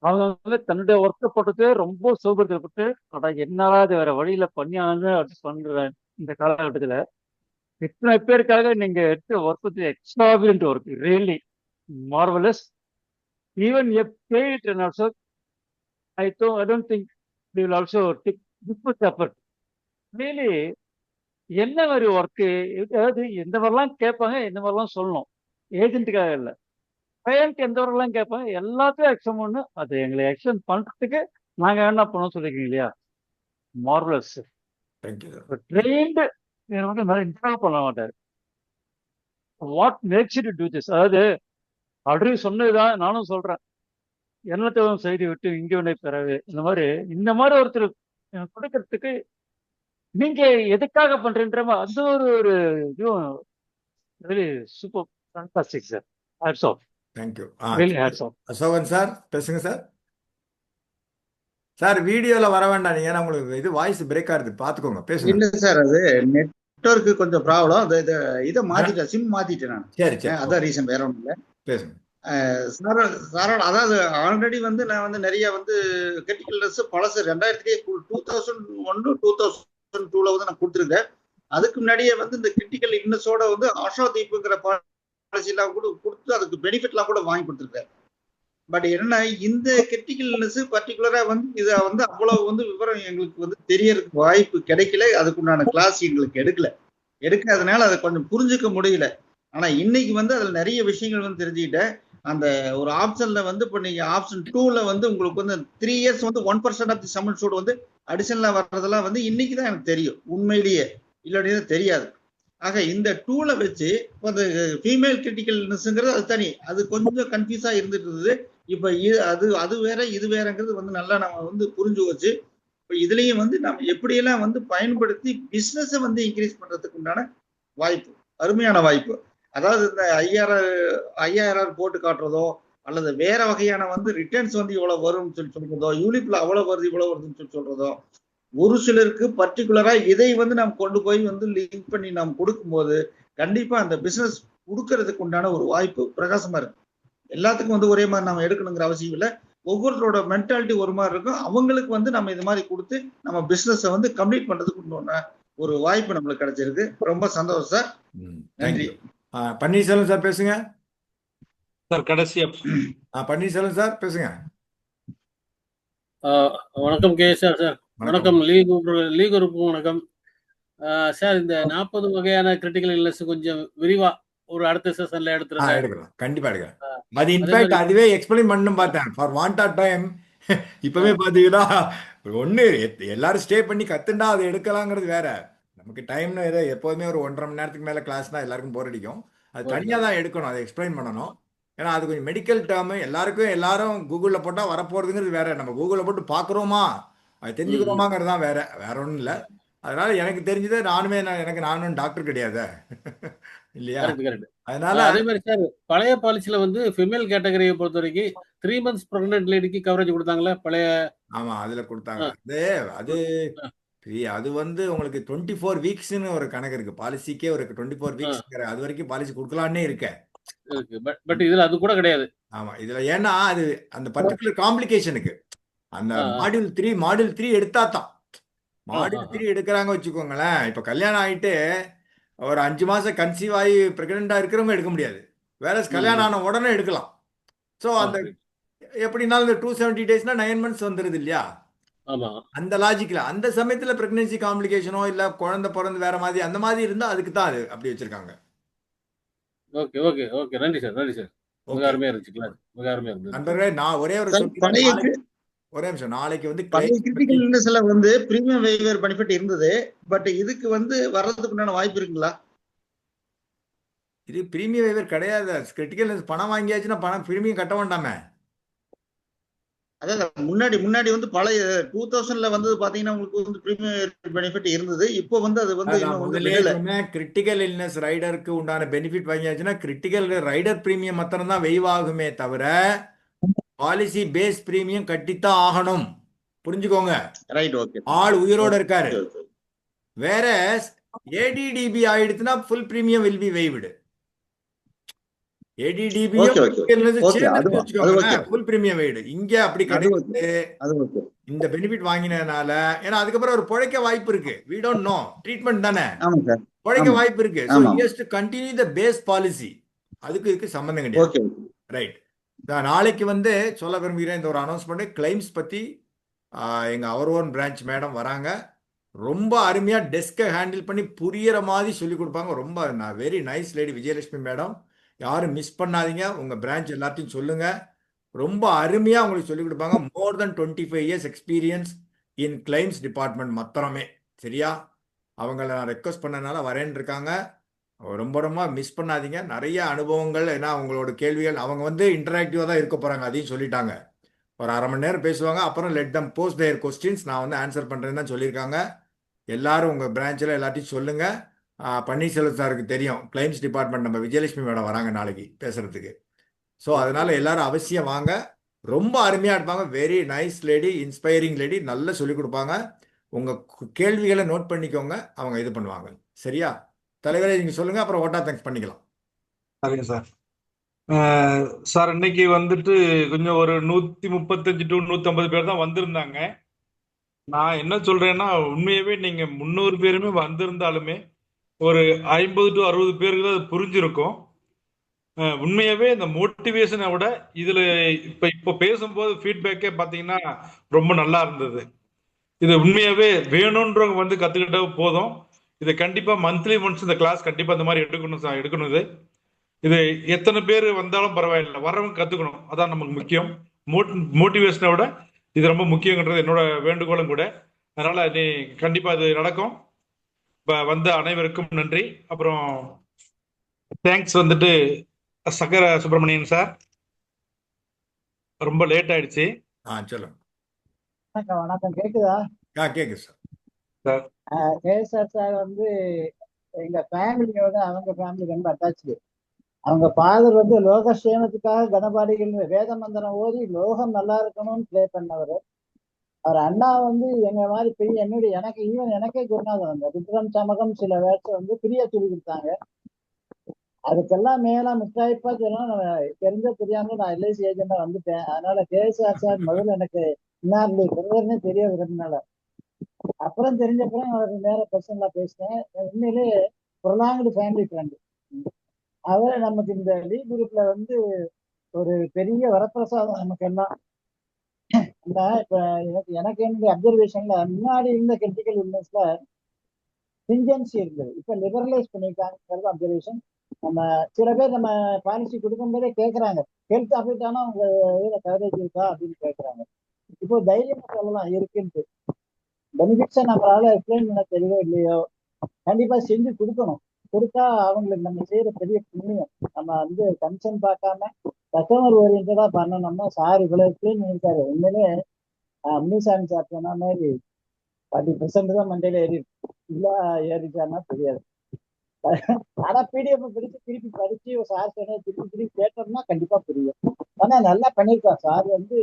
அவங்க வந்து தன்னுடைய ஒர்க்கை போட்டது ரொம்ப சோபரப்பட்டு என்னால அது வேற வழியில பண்ணியானு பண்றேன். இந்த காலகட்டத்துல இத்தனை பேருக்காக நீங்க எடுத்த ஒர்க் வந்து extravagant work, really marvellous. Even a paid and also I don't think they will also take this much effort. Really என்ன மாதிரி ஒர்க்கு, அதாவது எந்த மாதிரிலாம் கேட்பாங்க, எந்த மாதிரிலாம் சொல்லணும், ஏஜென்ட்டுக்காக இல்லை, கிளையண்ட் எந்த வரலாம் கேட்பாங்க, எல்லாத்தையும் எக்ஸ்டன் பண்ணு. அது எங்களை எக்ஸ்டன் பண்றதுக்கு நாங்க என்ன பண்ணோம் சொல்லிருக்கீங்க இல்லையா? மார்வலஸ். ட்ரெயின்டு வந்து நிறைய இன்ட்ராக்ட் பண்ண மாட்டாரு. What makes you to do this? அதாவது ஆல்ரெடி சொன்னதுதான் நானும் சொல்றேன். எண்ணத்தவன் செய்தி விட்டு இங்கவனை பெறவே. இந்த மாதிரி ஒருத்தர் எனக்கு கொடுக்கறதுக்கு நீங்க எதுக்காக பண்றீன்ற அந்த ஒரு இதுவும் really super fantastic sir. Hats off. Thank you. Really hats off. Ashokan sir பேசுங்க சார். சார் வீடியோல வர வேண்டாம் நீங்க, ஏன்னா உங்களுக்கு இது வாய்ஸ் பிரேக் ஆகுது, பாத்துக்கோங்க, பேசுங்க. இல்ல சார், அது நெட்வொர்க் கொஞ்சம் ப்ராப்ளம். இதை மாத்திட்டேன், சிம் மாத்திட்டேன் நான். சரி சரி அதான் ரீசன், வேற ஒண்ணும் இல்ல. பேசுங்க. சாரோட அதாவது ஆல்ரெடி வந்து நான் வந்து நிறைய வந்து கிரிட்டிக்கல்னஸ் பழசு 2001 2002 வந்து நான் கொடுத்துருக்கேன். அதுக்கு முன்னாடியே வந்து இந்த கிரிட்டிக்கல் இல்னஸோட வந்து ஆஷா தீப்புங்கிற பாலிசி எல்லாம் கூட கொடுத்து அதுக்கு பெனிஃபிட் எல்லாம் கூட வாங்கி கொடுத்துருக்கேன். பட் என்னன்னா இந்த கிரிட்டிக்கல் இல்னஸ் பர்டிகுலரா வந்து இதை வந்து அவ்வளவு வந்து விவரம் எங்களுக்கு வந்து தெரியறதுக்கு வாய்ப்பு கிடைக்கல. அதுக்குண்டான கிளாஸ் எங்களுக்கு எடுக்காதனால அதை கொஞ்சம் புரிஞ்சுக்க முடியல. ஆனா இன்னைக்கு வந்து அதுல நிறைய விஷயங்கள் வந்து தெரிஞ்சுக்கிட்டேன். அந்த ஒரு ஆப்ஷன்ல வந்து இப்போ நீங்க ஆப்ஷன் 2ல வந்து உங்களுக்கு வந்து 3 years வந்து 1% ஆஃப் தி சம் அஷ்யூர்ட் வந்து அடிஷனலா வர்றதெல்லாம் வந்து இன்னைக்கு தான் எனக்கு தெரியும், உண்மையிலேயே இல்லாட்டினா தெரியாது. ஆக இந்த 2ல வச்சு இப்போ அந்த ஃபீமேல் கிரிட்டிக்கல்னஸ்ங்கிறது அது தனி, அது கொஞ்சம் கன்ஃபியூஸா இருந்துட்டு இருந்தது. இப்போ அது வேற இது வேறங்கிறது வந்து நல்லா நம்ம வந்து புரிஞ்சு வச்சு இப்போ இதுலயும் வந்து நம்ம எப்படியெல்லாம் வந்து பயன்படுத்தி பிசினஸை வந்து இன்க்ரீஸ் பண்றதுக்கு உண்டான வாய்ப்பு, அருமையான வாய்ப்பு. அதாவது இந்த ஐஆர்ஆர் போட்டு காட்டுறதோ அல்லது வேற வகையான வந்து ரிட்டர்ன்ஸ் வந்து இவ்வளவு வரும்னு சொல்லி சொல்றதோ, யூனிப்ல அவ்வளவு வருது இவ்வளவு வருதுன்னு சொல்லி சொல்றதோ, ஒரு சிலருக்கு பர்டிகுலரா இதை வந்து நாம் கொண்டு போய் வந்து லிங்க் பண்ணி நாம் கொடுக்கும்போது கண்டிப்பா அந்த பிசினஸ் கொடுக்கறதுக்கு உண்டான ஒரு வாய்ப்பு பிரகாசமா இருக்கு. எல்லாத்துக்கும் வந்து ஒரே மாதிரி நம்ம எடுக்கணுங்கிற அவசியம் இல்லை. ஒவ்வொருத்தரோட மென்டாலிட்டி ஒரு மாதிரி இருக்கும். அவங்களுக்கு வந்து நம்ம இது மாதிரி கொடுத்து நம்ம பிசினஸை வந்து கம்ப்ளீட் பண்றதுக்கு உண்டான ஒரு வாய்ப்பு நம்மளுக்கு கிடைச்சிருக்கு. ரொம்ப சந்தோஷம் சார், நன்றி. பன்னீர்செல்வம் சார் பேசுங்க. சார் கடைசியா பன்னீர்செல்வம் சார் பேசுங்க. வணக்கம் கே சார். வணக்கம் லீக் குரூப்புக்கும் வணக்கம் சார். இந்த 40 வகையான கிரிட்டிக்கல் இல்னஸ் கொஞ்சம் விரிவா ஒரு அடுத்த செஷன்ல எடுக்கலாம், கண்டிப்பா எடுக்கலாம். அது இன்ஃபேக்ட் அதுவே எக்ஸ்பிளைன் பண்ணணும் பார்த்தேன் ஃபார் வாண்ட் ஆஃப் டைம். இப்பவே பாத்தீங்கன்னா ஒண்ணு எல்லாரும் ஸ்டே பண்ணி கத்துண்டா அதை எடுக்கலாங்கிறது வேற. நமக்கு டைம்னு ஏதோ எப்போதுமே ஒரு 1.5 மணி நேரத்துக்கு மேல கிளாஸ்னா எல்லாருக்கும் போர் அடிக்கும். அது தனியாக தான் எடுக்கணும், அதை எக்ஸ்பிளைன் பண்ணணும். ஏன்னா அது கொஞ்சம் மெடிக்கல் டேர்மு, எல்லாரும் கூகுளில் போட்டால் வரப்போகிறதுங்கிறது வேற. நம்ம கூகுளில் போட்டு பார்க்குறோமா அது தெரிஞ்சுக்கிறோமாங்கிறது தான் வேற ஒன்றும் இல்லை. அதனால எனக்கு தெரிஞ்சது நானும் டாக்டர் கிடையாது இல்லையா? அதனால அதே மாதிரி சார் பழைய பாலிசியில வந்து ஃபீமேல் கேட்டகரியை பொறுத்த வரைக்கும் 3 months பிரெக்னன்ட் லேடிக்கு கவரேஜ் கொடுத்தாங்களே பழைய. ஆமா, அதுல கொடுத்தாங்க. அது வந்து உங்களுக்கு 24 வீக்ஸ்னு ஒரு கணக்கு இருக்கு. பாலிசிக்கே ஒரு 24 வீக்ஸ், அது வரைக்கும் பாலிசி கொடுக்கலான்னே இருக்கு. பட் இதுல அது கூட கிடையாது. ஆமா, இதுல ஏன்னா அது அந்த பர்டிகுலர் காம்ப்ளிகேஷனுக்கு அந்த மாடியூல் 3 எடுத்தா தான். மாடியூல் 3 எடுக்கிறாங்க வச்சுக்கோங்களேன். இப்ப கல்யாணம் ஆயிட்டு ஒரு 5 மாசம் கன்சீவ் ஆகி பிரெக்னெண்டா இருக்கிறவங்க எடுக்க முடியாது. வேற கல்யாணம் ஆன உடனே எடுக்கலாம். ஸோ அந்த எப்படினாலும் இந்த 270 daysனா 9 months வந்துருது இல்லையா? அந்த லாஜிக்ல அந்த சமயத்துல பிரெக்னன்சி காம்ப்ளிகேஷனோ இல்ல குழந்தை பிறந்து வேற மாதிரி அந்த மாதிரி இருந்தா அதுக்கு தான் அது அப்படி வச்சிருக்காங்க. ஓகே ஓகே ஓகே, நன்றி சார். மிக அருமையா இருந்துச்சு கிளாஸ், மிக அருமையா இருந்துச்சு. நண்பர்களே, நான் ஒரே நிமிஷம், நாளைக்கு வந்து கிரிட்டிக்கல் இல்னஸ்ல வந்து பிரீமியம் வேவர் பெனிஃபிட் இருந்தது. பட் இதுக்கு வந்து வர்றதுக்குண்டான வாய்ப்பு இருக்குங்களா? இது பிரீமியம் வேவர் கிடையாது. கிரிட்டிக்கல் இல்னஸ் பணம் வாங்கியாச்சுன்னா பணம் பிரீமியம் கட்ட வேண்டாமே. அதான் முன்னாடி வந்து பழைய 2000ல வந்து பாத்தீங்கன்னா உங்களுக்கு வந்து பிரீமியம் பெனிஃபிட் இருந்தது. இப்போ வந்து அது வந்து கிரிட்டிக்கல் இல்னஸ் ரைடருக்கு உண்டான பெனிஃபிட் வாங்கியாச்சுன்னா கிரிட்டிக்கல் ரைடர் பிரீமியம் மாத்திரம் தான் வெய்வ் ஆகுமே தவிர பாலிசி பேஸ் பிரீமியம் கட்டித்தான் ஆகணும். புரிஞ்சுக்கோங்க. Right, okay. ஆள் உயிரோட இருக்காரு. வேற ஏடிடிபி ஆயிடுச்சுன்னா ஃபுல் பிரீமியம் வில் பி வெய்வ்டு. இங்க அப்படி கிடையாது. இந்த பெனிஃபிட் வாங்கினதுனால ஏன்னா அதுக்கப்புறம் ஒரு பிழைக்க வாய்ப்பு இருக்கு. we don't know, ட்ரீட்மெண்ட் தானே, பிழைக்க வாய்ப்பு இருக்கு. so he has to continue the base policy. அதுக்கு சம்பந்தம் கிடையாது. ரைட். நான் நாளைக்கு வந்து சொல்ல விரும்புகிறேன் இந்த ஒரு அனௌன்ஸ்மெண்ட். கிளைம்ஸ் பத்தி எங்க அவர் ஓன் பிரான்ச் மேடம் வராங்க. ரொம்ப அருமையா டெஸ்கை ஹேண்டில் பண்ணி புரியற மாதிரி சொல்லி கொடுப்பாங்க. ரொம்ப very nice lady Vijayalakshmi madam. யாரும் மிஸ் பண்ணாதீங்க. உங்கள் பிரான்ச் எல்லாத்தையும் சொல்லுங்கள். ரொம்ப அருமையாக உங்களுக்கு சொல்லிக் கொடுப்பாங்க. மோர் தென் 25 years experience in claims department மாத்திரமே. சரியா? அவங்கள நான் ரெக்வஸ்ட் பண்ணனால வரேன்னு இருக்காங்க. ரொம்ப ரொம்ப மிஸ் பண்ணாதீங்க. நிறைய அனுபவங்கள், ஏன்னா அவங்களோட கேள்விகள் அவங்க வந்து இன்டராக்டிவாக தான் இருக்க போகிறாங்க, அதையும் சொல்லிட்டாங்க. ஒரு அரை மணி நேரம் பேசுவாங்க, அப்புறம் லெட் தம் போஸ்ட் தேர் கொஸ்டின்ஸ், நான் வந்து ஆன்சர் பண்ணுறேன்னு தான் சொல்லியிருக்காங்க. எல்லாரும் உங்கள் பிரான்ச்சில் எல்லாத்தையும் சொல்லுங்கள். பன்னீர்செல்வம் சாருக்கு தெரியும், கிளைம்ஸ் டிபார்ட்மெண்ட் நம்ம விஜயலட்சுமி மேடம் வராங்க நாளைக்கு பேசுகிறதுக்கு. ஸோ அதனால எல்லாரும் அவசியம் வாங்க. ரொம்ப அருமையாக இருப்பாங்க. Very nice lady, inspiring lady, நல்லா சொல்லிக் கொடுப்பாங்க. உங்கள் கேள்விகளை நோட் பண்ணிக்கோங்க, அவங்க இது பண்ணுவாங்க. சரியா தலைவரே, நீங்கள் சொல்லுங்கள், அப்புறம் ஓட்டா தேங்க்ஸ் பண்ணிக்கலாம். சரிங்க சார். சார் இன்னைக்கு வந்துட்டு கொஞ்சம் ஒரு 135 to 150 பேர் தான் வந்திருந்தாங்க. நான் என்ன சொல்றேன்னா, உண்மையாவே நீங்க 300 பேருமே வந்திருந்தாலுமே ஒரு 50 to 60 பேருக்கு தான் அது புரிஞ்சிருக்கும். உண்மையாவே இந்த மோட்டிவேஷனை விட இதுல இப்போ பேசும்போது ஃபீட்பேக்கே பார்த்தீங்கன்னா ரொம்ப நல்லா இருந்தது. இது உண்மையாவே வேணுன்றவங்க வந்து கத்துக்கிட்ட போதும். இது கண்டிப்பா மந்த்லி ஒன்ஸ் இந்த கிளாஸ் கண்டிப்பா இந்த மாதிரி எடுக்கணும் இது. இது எத்தனை பேர் வந்தாலும் பரவாயில்லை, வரவங்க கத்துக்கணும், அதான் நமக்கு முக்கியம். மோட்டிவேஷனை விட இது ரொம்ப முக்கியங்கிறது என்னோட வேண்டுகோளும் கூட. அதனால நீ கண்டிப்பா இது நடக்கும். வந்த அனைவருக்கும் நன்றி. அப்புறம் தேங்க்ஸ் வந்துட்டு சக்கர சுப்பிரமணியன் சார், ரொம்ப லேட் ஆயிடுச்சு. சொல்லுங்க. வணக்கம் வணக்கம், கேக்குதா? கேக்குது சார். கேஎஸ்ஆர் சார் வந்து எங்க ஃபேமிலியோட அவங்க ஃபேமிலி ரொம்ப அட்டாச்சு. அவங்க ஃபாதர் வந்து லோக சேமத்துக்காக கணபாடிகள் வேத மந்திரம் ஓதி லோகம் நல்லா இருக்கணும்னு ப்ளே பண்ணவர். அவர் அண்ணா வந்து எங்க மாதிரி பெரிய என்னுடைய எனக்கே குருநாதன். அந்த ருத்ரம் சமகம் சில வேர்ட்ஸ் வந்து பிரியா சொல்லி கொடுத்தாங்க. அதுக்கெல்லாம் மேல முத்தாய்ப்பா சொல்லலாம், நம்ம தெரிஞ்ச தெரியாம நான் எல்ஐசி ஏஜெண்டா வந்துட்டேன். அதனால கேஎஸ்ஆர் சார் முதல்ல எனக்கு இன்னார்லி பிரதர்னே தெரிய விரும்பினால, அப்புறம் தெரிஞ்சப்பறம் அவருக்கு நேர பர்சனலா பேசினேன். உண்மையிலே ப்ரொலாங்டு ஃபேமிலி ஃப்ரெண்டு. அவரை நமக்கு இந்த லீக் குரூப்ல வந்து ஒரு பெரிய வரப்பிரசாதம் நமக்கு எல்லாம். இப்ப எனக்கு என்னுடைய அப்சர்வேஷன்ல முன்னாடி இருந்த கிரிட்டிக்கல் இல்னஸ்ல ஸ்ட்ரிஞ்சன்சி இருந்தது, இப்ப லிபரலைஸ் பண்ணிருக்காங்கிறது அப்சர்வேஷன். நம்ம சில பேர் நம்ம பாலிசி கொடுக்கும்போதே கேட்கறாங்க, ஹெல்த் அஃபெக்ட் ஆனா உங்க இதுல கவரேஜ் இருக்கா அப்படின்னு கேட்கறாங்க. இப்போ தைரியமா சொல்லலாம் இருக்குன்ட்டு. பெனிஃபிட்ஸை நம்மளால எக்ஸ்பிளைன் பண்ண தெரியவோ இல்லையோ, கண்டிப்பா செஞ்சு கொடுக்கணும். கொடுத்தா அவங்களுக்கு நம்ம செய்யற பெரிய புண்ணியம். நம்ம வந்து கன்சர்ன் பார்க்காம கஸ்டமர் ஓரியன்டா பண்ணணும்னா சார் இவ்வளவு எக்ஸ்பிளைன் பண்ணிருக்காரு. உண்மையிலே முனிசாமி சார் சொன்ன மாதிரி 40% தான் மண்டையில இல்ல ஏறிச்சான்னா தெரியாது. ஆனா பிடிஎஃப் பிடிச்சு திருப்பி படிச்சு சார் சொன்ன திருப்பி கேட்டோம்னா கண்டிப்பா புரியும். ஆனா நல்லா பண்ணிருக்கா சார். வந்து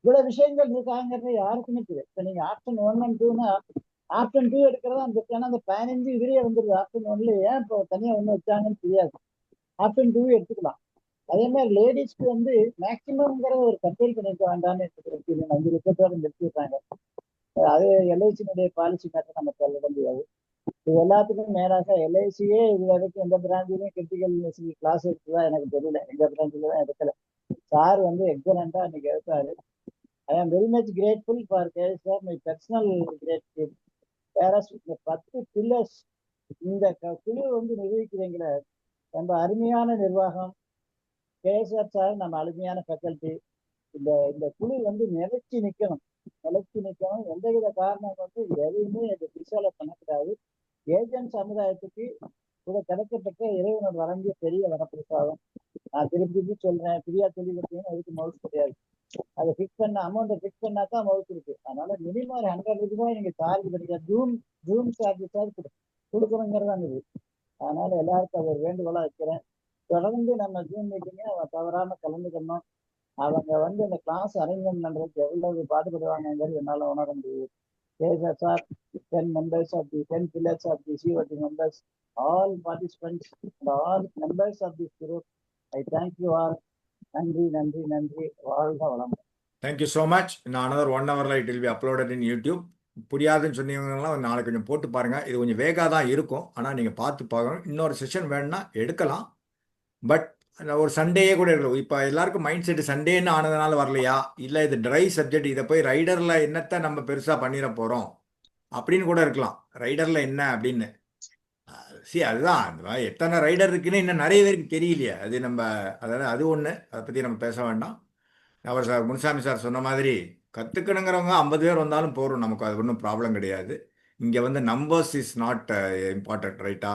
இவ்வளவு விஷயங்கள் இருக்காங்கிறது யாருக்குமே தெரியும். இப்ப நீங்க ஆப்ஷன் 1 and 2னா ஆப்ஷன் 2 எடுக்கிறதா அந்த ஏன்னா அந்த 15 இதுலயே வந்துருது. ஆப்ஷன் 1ல ஏன் இப்போ தனியா ஒண்ணு வச்சாங்கன்னு தெரியாது. ஆப்ஷன் 2 எடுத்துக்கலாம். அதே மாதிரி லேடிஸ்க்கு வந்து மேக்சிமம்ங்கிற ஒரு கண்ட்ரோல் பண்ணிருக்க வேண்டாம்னு 5 லட்சத்தோட நிறுத்திடுறாங்க. அது எல்ஐசியினுடைய பாலிசி மேட்டர் நம்ம சொல்ல முடியாது. இது எல்லாத்துக்கும் மேலாக எல்ஐசியே இது வரைக்கும் எந்த பிரான்ச்சிலையும் கிரிட்டிக்கல் கிளாஸ் இருக்குதா எனக்கு தெரியல. எங்க பிரான்ச்சில தான் எடுக்கல. சார் வந்து எக்ஸலண்டா இன்னைக்கு எடுத்தாரு. I am very much grateful for KSR, my personal gratitude. Whereas இந்த 10 பில்லர்ஸ் இந்த குழு வந்து நிர்வகிக்கிறீங்கள, ரொம்ப அருமையான நிர்வாகம். கேஎஸ்ஆர் சார் நம்ம அருமையான ஃபேக்கல்டி. இந்த குழு வந்து நிலைச்சு நிற்கணும். எந்தவித காரணம் வந்து எதையுமே டிசால பண்ணக்கூடாது. ஏஜென்ட் சமுதாயத்துக்கு கூட கிடைக்கப்பட்ட இறைவனோட வழங்கிய பெரிய வரப்பிரசாதம். நான் திருப்பி சொல்றேன், பிரியா சொல்லி கொடுத்தீங்கன்னா அதுக்கு மவுஸ் கிடையாது. அதை ஃபிக்ஸ் பண்ண அமௌண்ட்டை ஃபிக்ஸ் பண்ணா தான் மவுஸ் இருக்கு. அதனால மினிமம் ஒரு 100 ரூபாய் நீங்க சார்ஜ் பண்ணிக்க, ஜூம் சார்ஜ் கொடுக்கணுங்கிறதா இது. அதனால எல்லாருக்கும் அதை வேண்டுகோளா வைக்கிறேன். தொடர்ந்து நம்ம ஜூம் மீட்டிங்கை தவறாம கலந்துக்கணும். அவங்க வந்து இந்த கிளாஸ் அரேஞ்ச்மெண்ட் பண்றதுக்கு எவ்வளவு பாடுபடுவாங்கிறது என்னால உணர முடியுது. Sir 10 members of the 10 pillars of the COT members, all participants and all members of this group, I thank you all. நன்றி நன்றி நன்றி. வாழ்க வளம். Thank you so much. நான் another 1 hourல it will be uploaded in YouTube. புரியாதுன்னு சொன்னீங்கலாம் நாளைக்கு கொஞ்சம் போட்டு பாருங்க. இது கொஞ்சம் வேகா தான் இருக்கும், ஆனால் நீங்கள் பார்த்து பார்க்கணும். இன்னொரு செஷன் வேணும்னா எடுக்கலாம். பட் ஒரு சண்டேயே கூட இருக்கலாம். இப்போ எல்லாருக்கும் மைண்ட் செட் சண்டேன்னு ஆனதுனால வரலையா, இல்லை இது ட்ரை சப்ஜெக்ட், இதை போய் ரைடரில் என்னத்தை நம்ம பெருசாக பண்ணிட போகிறோம் அப்படின்னு கூட இருக்கலாம். ரைடரில் என்ன அப்படின்னு அதுதான் எத்தனை ரைடர் இருக்குன்னு இன்னும் நிறைய பேருக்கு தெரியலையே. அது நம்ம அதாவது அது ஒன்று, அதை பற்றி நம்ம பேச வேண்டாம். அவர் சார் முனுசாமி சார் சொன்ன மாதிரி கற்றுக்கணுங்கிறவங்க 50 பேர் வந்தாலும் போகிறோம், நமக்கு அது ஒன்றும் ப்ராப்ளம் கிடையாது. இங்கே வந்து நம்பர்ஸ் இஸ் நாட் இம்பார்ட்டன்ட், ரைட்டா?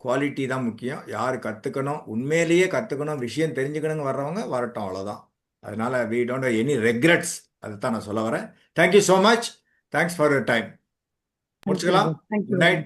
குவாலிட்டி தான் முக்கியம். யார் கற்றுக்கணும், உண்மையிலேயே கற்றுக்கணும், விஷயம் தெரிஞ்சுக்கணுங்க வர்றவங்க வரட்டும், அவ்வளோதான். அதனால we don't have any regrets. அதுதான் நான் சொல்ல வரேன். Thank you so much. Thanks for your time. Thank you முடிச்சுக்கலாம். Thank you good night.